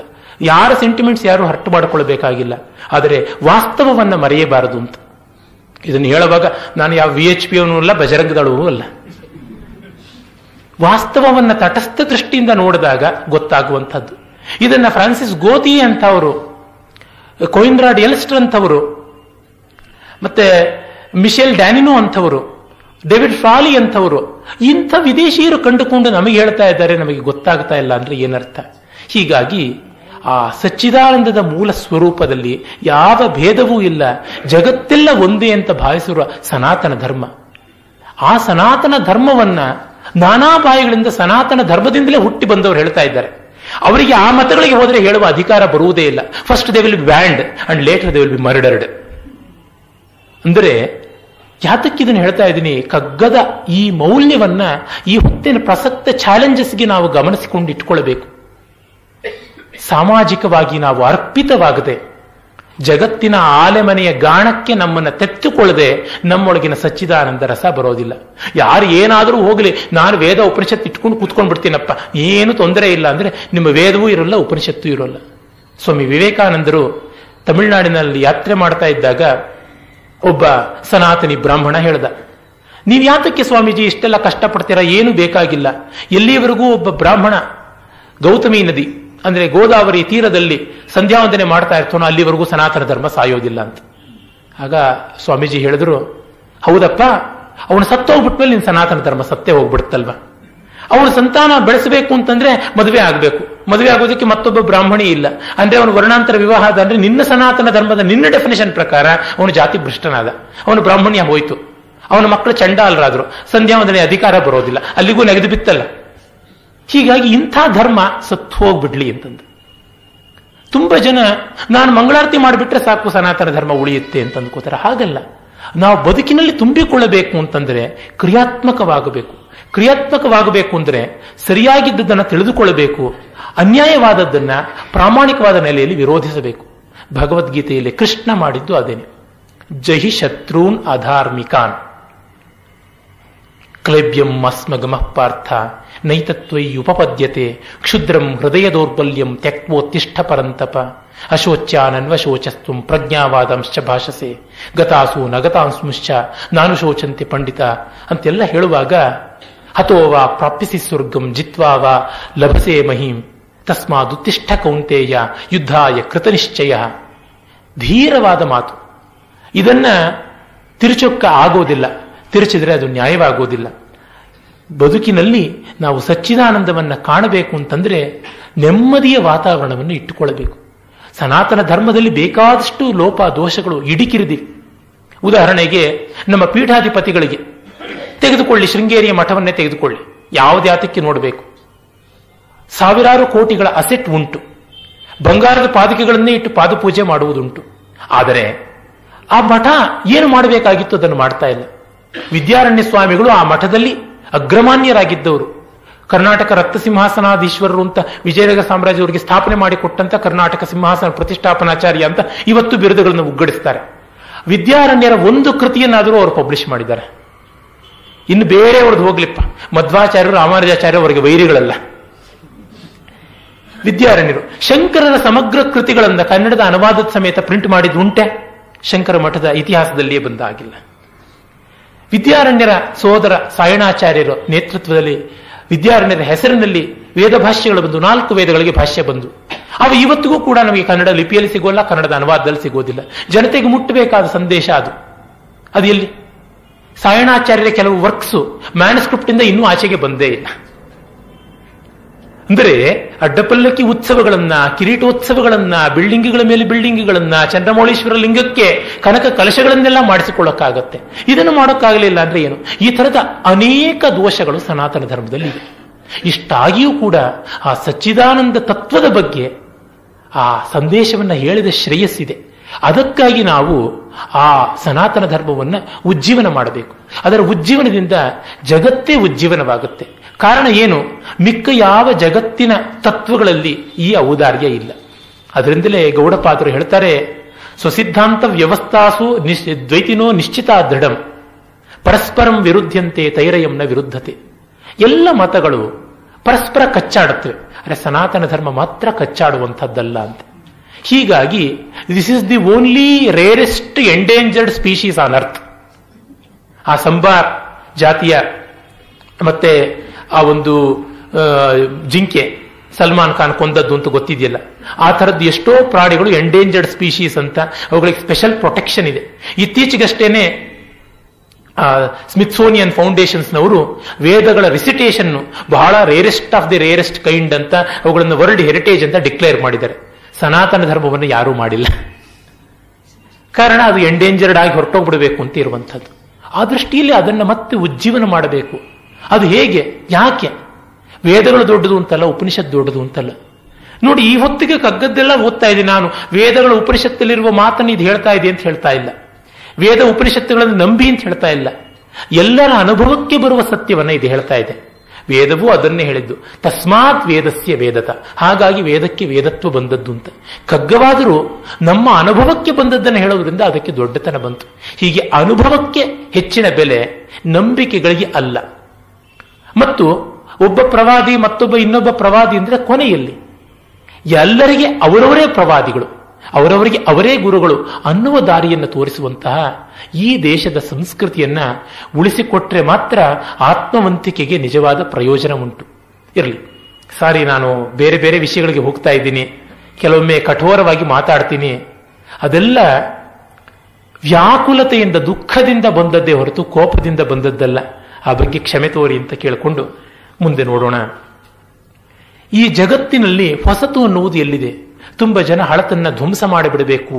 ಯಾರ ಸೆಂಟಿಮೆಂಟ್ಸ್ ಯಾರು ಹರ್ಟ್ ಮಾಡಿಕೊಳ್ಬೇಕಾಗಿಲ್ಲ, ಆದರೆ ವಾಸ್ತವವನ್ನ ಮರೆಯಬಾರದು ಅಂತ. ಇದನ್ನು ಹೇಳುವಾಗ ನಾನು ಯಾವ VHP ಅವನೂ ಅಲ್ಲ, ಬಜರಂಗದಳವೂ ಅಲ್ಲ. ವಾಸ್ತವವನ್ನ ತಟಸ್ಥ ದೃಷ್ಟಿಯಿಂದ ನೋಡಿದಾಗ ಗೊತ್ತಾಗುವಂಥದ್ದು. ಇದನ್ನ ಫ್ರಾನ್ಸಿಸ್ ಗೋತಿ ಅಂತವರು, ಕೊಯಿನ್ರಾಡ್ ಎಲ್ಸ್ಟರ್ ಅಂತವರು, ಮತ್ತೆ ಮಿಶೆಲ್ ಡ್ಯಾನಿನೋ ಅಂತವರು, ಡೇವಿಡ್ ಫ್ರಾಲಿ ಅಂತವರು, ಇಂಥ ವಿದೇಶಿಯರು ಕಂಡುಕೊಂಡು ನಮಗೆ ಹೇಳ್ತಾ ಇದ್ದಾರೆ, ನಮಗೆ ಗೊತ್ತಾಗ್ತಾ ಇಲ್ಲ ಅಂದ್ರೆ ಏನರ್ಥ? ಹೀಗಾಗಿ ಆ ಸಚ್ಚಿದಾನಂದದ ಮೂಲ ಸ್ವರೂಪದಲ್ಲಿ ಯಾವ ಭೇದವೂ ಇಲ್ಲ, ಜಗತ್ತೆಲ್ಲ ಒಂದೇ ಅಂತ ಭಾವಿಸಿರುವ ಸನಾತನ ಧರ್ಮ. ಆ ಸನಾತನ ಧರ್ಮವನ್ನ ನಾನಾ ಬಾಯಿಗಳಿಂದ ಸನಾತನ ಧರ್ಮದಿಂದಲೇ ಹುಟ್ಟಿ ಬಂದವರು ಹೇಳ್ತಾ ಇದ್ದಾರೆ. ಅವರಿಗೆ ಆ ಮತಗಳಿಗೆ ಹೋದರೆ ಹೇಳುವ ಅಧಿಕಾರ ಬರುವುದೇ ಇಲ್ಲ. First they will be band and later they will be murdered. ಅಂದರೆ ಯಾತಕ್ಕಿದನ್ನು ಹೇಳ್ತಾ ಇದ್ದೀನಿ? ಕಗ್ಗದ ಈ ಮೌಲ್ಯವನ್ನ ಈ ಹೊತ್ತಿನ ಪ್ರಸಕ್ತ ಚಾಲೆಂಜಸ್ಗೆ ನಾವು ಗಮನಿಸಿಕೊಂಡು ಇಟ್ಕೊಳ್ಬೇಕು. ಸಾಮಾಜಿಕವಾಗಿ ನಾವು ಅರ್ಪಿತವಾಗದೆ, ಜಗತ್ತಿನ ಆಲೆಮನೆಯ ಗಾಣಕ್ಕೆ ನಮ್ಮನ್ನು ತೆತ್ತುಕೊಳ್ಳದೆ ನಮ್ಮೊಳಗಿನ ಸಚ್ಚಿದಾನಂದ ರಸ ಬರೋದಿಲ್ಲ. ಯಾರು ಏನಾದರೂ ಹೋಗಲಿ, ನಾನು ವೇದ ಉಪನಿಷತ್ತು ಇಟ್ಕೊಂಡು ಕೂತ್ಕೊಂಡು ಬಿಡ್ತೀನಪ್ಪ, ಏನು ತೊಂದರೆ ಇಲ್ಲ ಅಂದ್ರೆ ನಿಮ್ಮ ವೇದವೂ ಇರೋಲ್ಲ, ಉಪನಿಷತ್ತೂ ಇರೋಲ್ಲ. ಸ್ವಾಮಿ ವಿವೇಕಾನಂದರು ತಮಿಳುನಾಡಿನಲ್ಲಿ ಯಾತ್ರೆ ಮಾಡ್ತಾ ಇದ್ದಾಗ ಒಬ್ಬ ಸನಾತನಿ ಬ್ರಾಹ್ಮಣ ಹೇಳ್ದ, ನೀವು ಯಾತಕ್ಕೆ ಸ್ವಾಮೀಜಿ ಇಷ್ಟೆಲ್ಲ ಕಷ್ಟಪಡ್ತೀರಾ? ಏನು ಬೇಕಾಗಿಲ್ಲ. ಎಲ್ಲಿಯವರೆಗೂ ಒಬ್ಬ ಬ್ರಾಹ್ಮಣ ಗೌತಮಿ ನದಿ ಅಂದ್ರೆ ಗೋದಾವರಿ ತೀರದಲ್ಲಿ ಸಂಧ್ಯಾವಂದನೆ ಮಾಡ್ತಾ ಇರ್ತಾನೋ ಅಲ್ಲಿವರೆಗೂ ಸನಾತನ ಧರ್ಮ ಸಾಯೋದಿಲ್ಲ ಅಂತ. ಆಗ ಸ್ವಾಮೀಜಿ ಹೇಳಿದ್ರು, ಹೌದಪ್ಪ, ಅವನು ಸತ್ತೋಗ್ಬಿಟ್ಮೇಲೆ ನಿನ್ನ ಸನಾತನ ಧರ್ಮ ಸತ್ತೇ ಹೋಗ್ಬಿಡುತ್ತಲ್ವ. ಅವನು ಸಂತಾನ ಬೆಳೆಸಬೇಕು ಅಂತಂದ್ರೆ ಮದುವೆ ಆಗಬೇಕು. ಮದುವೆ ಆಗೋದಕ್ಕೆ ಮತ್ತೊಬ್ಬ ಬ್ರಾಹ್ಮಣಿ ಇಲ್ಲ ಅಂದ್ರೆ ಅವನು ವರ್ಣಾಂತರ ವಿವಾಹ ಅದ ಅಂದ್ರೆ ನಿನ್ನ ಸನಾತನ ಧರ್ಮದ ನಿನ್ನ ಡೆಫಿನೇಷನ್ ಪ್ರಕಾರ ಅವನು ಜಾತಿ ಭ್ರಷ್ಟನಾದ, ಅವನು ಬ್ರಾಹ್ಮಣ್ಯ ಹೋಯ್ತು, ಅವನ ಮಕ್ಕಳು ಚಂಡಾಲರಾದ್ರು, ಸಂಧ್ಯಾವಂದನೆ ಅಧಿಕಾರ ಬರೋದಿಲ್ಲ, ಅಲ್ಲಿಗೂ ನೆಗೆದು ಬಿತ್ತಲ್ಲ. ಹೀಗಾಗಿ ಇಂಥ ಧರ್ಮ ಸತ್ತು ಹೋಗ್ಬಿಡ್ಲಿ ಅಂತಂದು ತುಂಬಾ ಜನ ನಾನು ಮಂಗಳಾರತಿ ಮಾಡಿಬಿಟ್ರೆ ಸಾಕು ಸನಾತನ ಧರ್ಮ ಉಳಿಯುತ್ತೆ ಅಂತ ಅಂದ್ಕೋತಾರೆ. ಹಾಗಲ್ಲ. ನಾವು ಬದುಕಿನಲ್ಲಿ ತುಂಬಿಕೊಳ್ಳಬೇಕು ಅಂತಂದ್ರೆ ಕ್ರಿಯಾತ್ಮಕವಾಗಬೇಕು. ಕ್ರಿಯಾತ್ಮಕವಾಗಬೇಕು ಅಂದ್ರೆ ಸರಿಯಾಗಿದ್ದದನ್ನು ತಿಳಿದುಕೊಳ್ಳಬೇಕು, ಅನ್ಯಾಯವಾದದ್ದನ್ನ ಪ್ರಾಮಾಣಿಕವಾದ ನೆಲೆಯಲ್ಲಿ ವಿರೋಧಿಸಬೇಕು. ಭಗವದ್ಗೀತೆಯಲ್ಲಿ ಕೃಷ್ಣ ಮಾಡಿದ್ದು ಅದೇನೆ. ಜಹಿ ಶತ್ರೂನ್ ಅಧಾರ್ಮಿಕಾನ್ ಕ್ಲೈಬ್ಯಂ ಅಸ್ಮಗಮಃ ಪಾರ್ಥ ನೈತತ್ವೈ ಉಪಪದ್ಯತೆ ಕ್ಷುದ್ರಂ ಹೃದಯ ದೌರ್ಬಲ್ಯಂ ತ್ಯಕ್ವೋತ್ತಿಷ್ಠ ಪರಂತಪ ಅಶೋಚ್ಯಾನನ್ವಶೋಚಸ್ತ್ವಂ ಪ್ರಜ್ಞಾವಾದಂಶ್ಚ ಭಾಷಸೆ ಗತಾಸು ನಗತಾಂಸ್ಮುಶ್ಚ ನಾನು ಶೋಚಂತೆ ಪಂಡಿತ ಅಂತೆಲ್ಲ ಹೇಳುವಾಗ ಹತೋವಾ ಪ್ರಾಪ್ಯಸಿ ಸ್ವರ್ಗಂ ಜಿತ್ವಾ ಲಭಸೆ ಮಹೀಂ ತಸ್ಮಾದುತ್ತಿಷ್ಠ ಕೌಂತೇಯ ಯುದ್ಧಾಯ ಕೃತನಿಶ್ಚಯ. ಧೀರವಾದ ಮಾತು. ಇದನ್ನ ತಿರುಚೊಕ್ಕ ಆಗೋದಿಲ್ಲ, ತಿರುಚಿದ್ರೆ ಅದು ನ್ಯಾಯವಾಗೋದಿಲ್ಲ. ಬದುಕಿನಲ್ಲಿ ನಾವು ಸಚ್ಚಿದಾನಂದವನ್ನು ಕಾಣಬೇಕು ಅಂತಂದ್ರೆ ನೆಮ್ಮದಿಯ ವಾತಾವರಣವನ್ನು ಇಟ್ಟುಕೊಳ್ಳಬೇಕು. ಸನಾತನ ಧರ್ಮದಲ್ಲಿ ಬೇಕಾದಷ್ಟು ಲೋಪ ದೋಷಗಳು ಇಡಿಕಿರಿದಿವೆ. ಉದಾಹರಣೆಗೆ ನಮ್ಮ ಪೀಠಾಧಿಪತಿಗಳಿಗೆ ತೆಗೆದುಕೊಳ್ಳಿ, ಶೃಂಗೇರಿಯ ಮಠವನ್ನೇ ತೆಗೆದುಕೊಳ್ಳಿ, ಯಾವುದ್ಯಾತಕ್ಕೆ ನೋಡಬೇಕು, ಸಾವಿರಾರು ಕೋಟಿಗಳ ಅಸೆಟ್ ಉಂಟು, ಬಂಗಾರದ ಪಾದಕೆಗಳನ್ನೇ ಇಟ್ಟು ಪಾದಪೂಜೆ ಮಾಡುವುದುಂಟು. ಆದರೆ ಆ ಮಠ ಏನು ಮಾಡಬೇಕಾಗಿತ್ತು ಅದನ್ನು ಮಾಡ್ತಾ ಇಲ್ಲ. ವಿದ್ಯಾರಣ್ಯ ಸ್ವಾಮಿಗಳು ಆ ಮಠದಲ್ಲಿ ಅಗ್ರಮಾನ್ಯರಾಗಿದ್ದವರು. ಕರ್ನಾಟಕ ರತ್ನ ಸಿಂಹಾಸನಾಧೀಶ್ವರರು ಅಂತ ವಿಜಯನಗರ ಸಾಮ್ರಾಜ್ಯವರಿಗೆ ಸ್ಥಾಪನೆ ಮಾಡಿಕೊಟ್ಟಂತ ಕರ್ನಾಟಕ ಸಿಂಹಾಸನ ಪ್ರತಿಷ್ಠಾಪನಾಚಾರ್ಯ ಅಂತ ಇವತ್ತು ಬಿರುದುಗಳನ್ನು ಉಗ್ಗಡಿಸ್ತಾರೆ. ವಿದ್ಯಾರಣ್ಯರ ಒಂದು ಕೃತಿಯನ್ನಾದರೂ ಅವರು ಪಬ್ಲಿಷ್ ಮಾಡಿದ್ದಾರೆ. ಇನ್ನು ಬೇರೆಯವ್ರದ್ದು ಹೋಗ್ಲಿಪ್ಪ, ಮಧ್ವಾಚಾರ್ಯರು ರಾಮಾನುಜಾಚಾರ್ಯರು ಅವರಿಗೆ ವೈರಿಗಳಲ್ಲ. ವಿದ್ಯಾರಣ್ಯರು ಶಂಕರರ ಸಮಗ್ರ ಕೃತಿಗಳನ್ನ ಕನ್ನಡದ ಅನುವಾದದ ಸಮೇತ ಪ್ರಿಂಟ್ ಮಾಡಿದ್ದು ಉಂಟೆ? ಶಂಕರ ಮಠದ ಇತಿಹಾಸದಲ್ಲಿಯೇ ಬಂದ ಆಗಿಲ್ಲ. ವಿದ್ಯಾರಣ್ಯರ ಸೋದರ ಸಾಯಣಾಚಾರ್ಯರ ನೇತೃತ್ವದಲ್ಲಿ ವಿದ್ಯಾರಣ್ಯರ ಹೆಸರಿನಲ್ಲಿ ವೇದ ಭಾಷ್ಯಗಳು ಬಂದು, 4 ವೇದಗಳಿಗೆ ಭಾಷ್ಯ ಬಂದು, ಅವು ಇವತ್ತಿಗೂ ಕೂಡ ನಮಗೆ ಕನ್ನಡ ಲಿಪಿಯಲ್ಲಿ ಸಿಗೋಲ್ಲ, ಕನ್ನಡದ ಅನುವಾದದಲ್ಲಿ ಸಿಗೋದಿಲ್ಲ. ಜನತೆಗೆ ಮುಟ್ಟಬೇಕಾದ ಸಂದೇಶ ಅದು ಎಲ್ಲಿ? ಸಾಯಣಾಚಾರ್ಯರ ಕೆಲವು ವರ್ಕ್ಸು ಮ್ಯಾನುಸ್ಕ್ರಿಪ್ಟ್ ಇಂದ ಇನ್ನೂ ಆಚೆಗೆ ಬಂದೇ ಇಲ್ಲ. ಅಂದರೆ ಅಡ್ಡಪಲ್ಲಕ್ಕಿ ಉತ್ಸವಗಳನ್ನ, ಕಿರೀಟೋತ್ಸವಗಳನ್ನ, ಬಿಲ್ಡಿಂಗ್ಗಳ ಮೇಲೆ ಬಿಲ್ಡಿಂಗ್ಗಳನ್ನ, ಚಂದ್ರಮೌಳೀಶ್ವರ ಲಿಂಗಕ್ಕೆ ಕನಕ ಕಲಶಗಳನ್ನೆಲ್ಲ ಮಾಡಿಸಿಕೊಳ್ಳಕ್ಕಾಗತ್ತೆ. ಇದನ್ನು ಮಾಡೋಕ್ಕಾಗಲಿಲ್ಲ ಅಂದ್ರೆ ಏನು? ಈ ತರದ ಅನೇಕ ದೋಷಗಳು ಸನಾತನ ಧರ್ಮದಲ್ಲಿ ಇದೆ. ಇಷ್ಟಾಗಿಯೂ ಕೂಡ ಆ ಸಚ್ಚಿದಾನಂದ ತತ್ವದ ಬಗ್ಗೆ ಆ ಸಂದೇಶವನ್ನ ಹೇಳಿದ ಶ್ರೇಯಸ್ಸಿದೆ. ಅದಕ್ಕಾಗಿ ನಾವು ಆ ಸನಾತನ ಧರ್ಮವನ್ನು ಉಜ್ಜೀವನ ಮಾಡಬೇಕು. ಅದರ ಉಜ್ಜೀವನದಿಂದ ಜಗತ್ತೇ ಉಜ್ಜೀವನವಾಗುತ್ತೆ. ಕಾರಣ ಏನು? ಮಿಕ್ಕ ಯಾವ ಜಗತ್ತಿನ ತತ್ವಗಳಲ್ಲಿ ಈ ಔದಾರ್ಯ ಇಲ್ಲ. ಅದರಿಂದಲೇ ಗೌಡಪಾದರು ಹೇಳ್ತಾರೆ, ಸ್ವಸಿದ್ಧಾಂತ ವ್ಯವಸ್ಥಾಸು ದ್ವೈತಿನೋ ನಿಶ್ಚಿತ ದೃಢಂ ಪರಸ್ಪರಂ ವಿರುದ್ಧಂತೆ ತೈರಯಂನ ವಿರುದ್ಧತೆ. ಎಲ್ಲ ಮತಗಳು ಪರಸ್ಪರ ಕಚ್ಚಾಡುತ್ತವೆ, ಆದರೆ ಸನಾತನ ಧರ್ಮ ಮಾತ್ರ ಕಚ್ಚಾಡುವಂಥದ್ದಲ್ಲ ಅಂತ. ಹೀಗಾಗಿ this is the only rarest endangered species on earth. ಆ ಸಂಬಾರ್ ಜಾತಿಯ ಮತ್ತೆ ಆ ಒಂದು ಜಿಂಕೆ ಸಲ್ಮಾನ್ ಖಾನ್ ಕೊಂದದ್ದು ಅಂತ ಗೊತ್ತಿದೆಯಲ್ಲ, ಆ ಥರದ್ದು ಎಷ್ಟೋ ಪ್ರಾಣಿಗಳು ಎಂಡೇಂಜರ್ಡ್ ಸ್ಪೀಶೀಸ್ ಅಂತ, ಅವುಗಳಿಗೆ ಸ್ಪೆಷಲ್ ಪ್ರೊಟೆಕ್ಷನ್ ಇದೆ. ಇತ್ತೀಚೆಗಷ್ಟೇನೆ ಸ್ಮಿಥ್ಸೋನಿಯನ್ ಫೌಂಡೇಶನ್ಸ್ನವರು ವೇದಗಳ ರಿಸಿಟೇಷನ್ ಬಹಳ rarest of the rarest kind ಅಂತ ಅವುಗಳನ್ನು ವರ್ಲ್ಡ್ ಹೆರಿಟೇಜ್ ಅಂತ ಡಿಕ್ಲೇರ್ ಮಾಡಿದ್ದಾರೆ. ಸನಾತನ ಧರ್ಮವನ್ನು ಯಾರೂ ಮಾಡಿಲ್ಲ. ಕಾರಣ ಅದು ಎಂಡೇಂಜರ್ಡ್ ಆಗಿ ಹೊರಟೋಗ್ಬಿಡಬೇಕು ಅಂತ ಇರುವಂಥದ್ದು. ಆ ದೃಷ್ಟಿಯಲ್ಲಿ ಅದನ್ನು ಮತ್ತೆ ಉಜ್ಜೀವನ ಮಾಡಬೇಕು. ಅದು ಹೇಗೆ? ಯಾಕೆ? ವೇದಗಳು ದೊಡ್ಡದು ಅಂತಲ್ಲ, ಉಪನಿಷತ್ ದೊಡ್ಡದು ಅಂತಲ್ಲ. ನೋಡಿ, ಈ ಹೊತ್ತಿಗೆ ಕಗ್ಗದ್ದೆಲ್ಲ ಓದ್ತಾ ಇದ್ದೀನಿ ನಾನು. ವೇದಗಳ ಉಪನಿಷತ್ತಲ್ಲಿರುವ ಮಾತನ್ನು ಇದು ಹೇಳ್ತಾ ಇದೆ ಅಂತ ಹೇಳ್ತಾ ಇಲ್ಲ, ವೇದ ಉಪನಿಷತ್ತುಗಳನ್ನು ನಂಬಿ ಅಂತ ಹೇಳ್ತಾ ಇಲ್ಲ. ಎಲ್ಲರ ಅನುಭವಕ್ಕೆ ಬರುವ ಸತ್ಯವನ್ನ ಇದು ಹೇಳ್ತಾ ಇದೆ. ವೇದವೂ ಅದನ್ನೇ ಹೇಳಿದ್ದು, ತಸ್ಮಾತ್ ವೇದಸ್ಯ ವೇದತ. ಹಾಗಾಗಿ ವೇದಕ್ಕೆ ವೇದತ್ವ ಬಂದದ್ದು ಅಂತ. ಕಗ್ಗವಾದರೂ ನಮ್ಮ ಅನುಭವಕ್ಕೆ ಬಂದದ್ದನ್ನು ಹೇಳೋದ್ರಿಂದ ಅದಕ್ಕೆ ದೊಡ್ಡತನ ಬಂತು. ಹೀಗೆ ಅನುಭವಕ್ಕೆ ಹೆಚ್ಚಿನ ಬೆಲೆ, ನಂಬಿಕೆಗಳಿಗೆ ಅಲ್ಲ. ಮತ್ತು ಒಬ್ಬ ಪ್ರವಾದಿ ಮತ್ತೊಬ್ಬ ಇನ್ನೊಬ್ಬ ಪ್ರವಾದಿ ಅಂದ್ರೆ ಕೊನೆಯಲ್ಲಿ ಎಲ್ಲರಿಗೆ ಅವರವರೇ ಪ್ರವಾದಿಗಳು, ಅವರವರಿಗೆ ಅವರೇ ಗುರುಗಳು ಅನ್ನುವ ದಾರಿಯನ್ನು ತೋರಿಸುವಂತಹ ಈ ದೇಶದ ಸಂಸ್ಕೃತಿಯನ್ನ ಉಳಿಸಿಕೊಟ್ರೆ ಮಾತ್ರ ಆತ್ಮವಂತಿಕೆಗೆ ನಿಜವಾದ ಪ್ರಯೋಜನ ಉಂಟು. ಇರಲಿ, ಸಾರಿ, ನಾನು ಬೇರೆ ಬೇರೆ ವಿಷಯಗಳಿಗೆ ಹೋಗ್ತಾ ಇದ್ದೀನಿ, ಕೆಲವೊಮ್ಮೆ ಕಠೋರವಾಗಿ ಮಾತಾಡ್ತೀನಿ. ಅದೆಲ್ಲ ವ್ಯಾಕುಲತೆಯಿಂದ, ದುಃಖದಿಂದ ಬಂದದ್ದೇ ಹೊರತು ಕೋಪದಿಂದ ಬಂದದ್ದಲ್ಲ. ಆ ಬಗ್ಗೆ ಕ್ಷಮೆ ತೋರಿ ಅಂತ ಕೇಳಿಕೊಂಡು ಮುಂದೆ ನೋಡೋಣ. ಈ ಜಗತ್ತಿನಲ್ಲಿ ಹೊಸತು ಅನ್ನುವುದು ಎಲ್ಲಿದೆ? ತುಂಬ ಜನ ಹಳತನ್ನ ಧ್ವಂಸ ಮಾಡಿಬಿಡಬೇಕು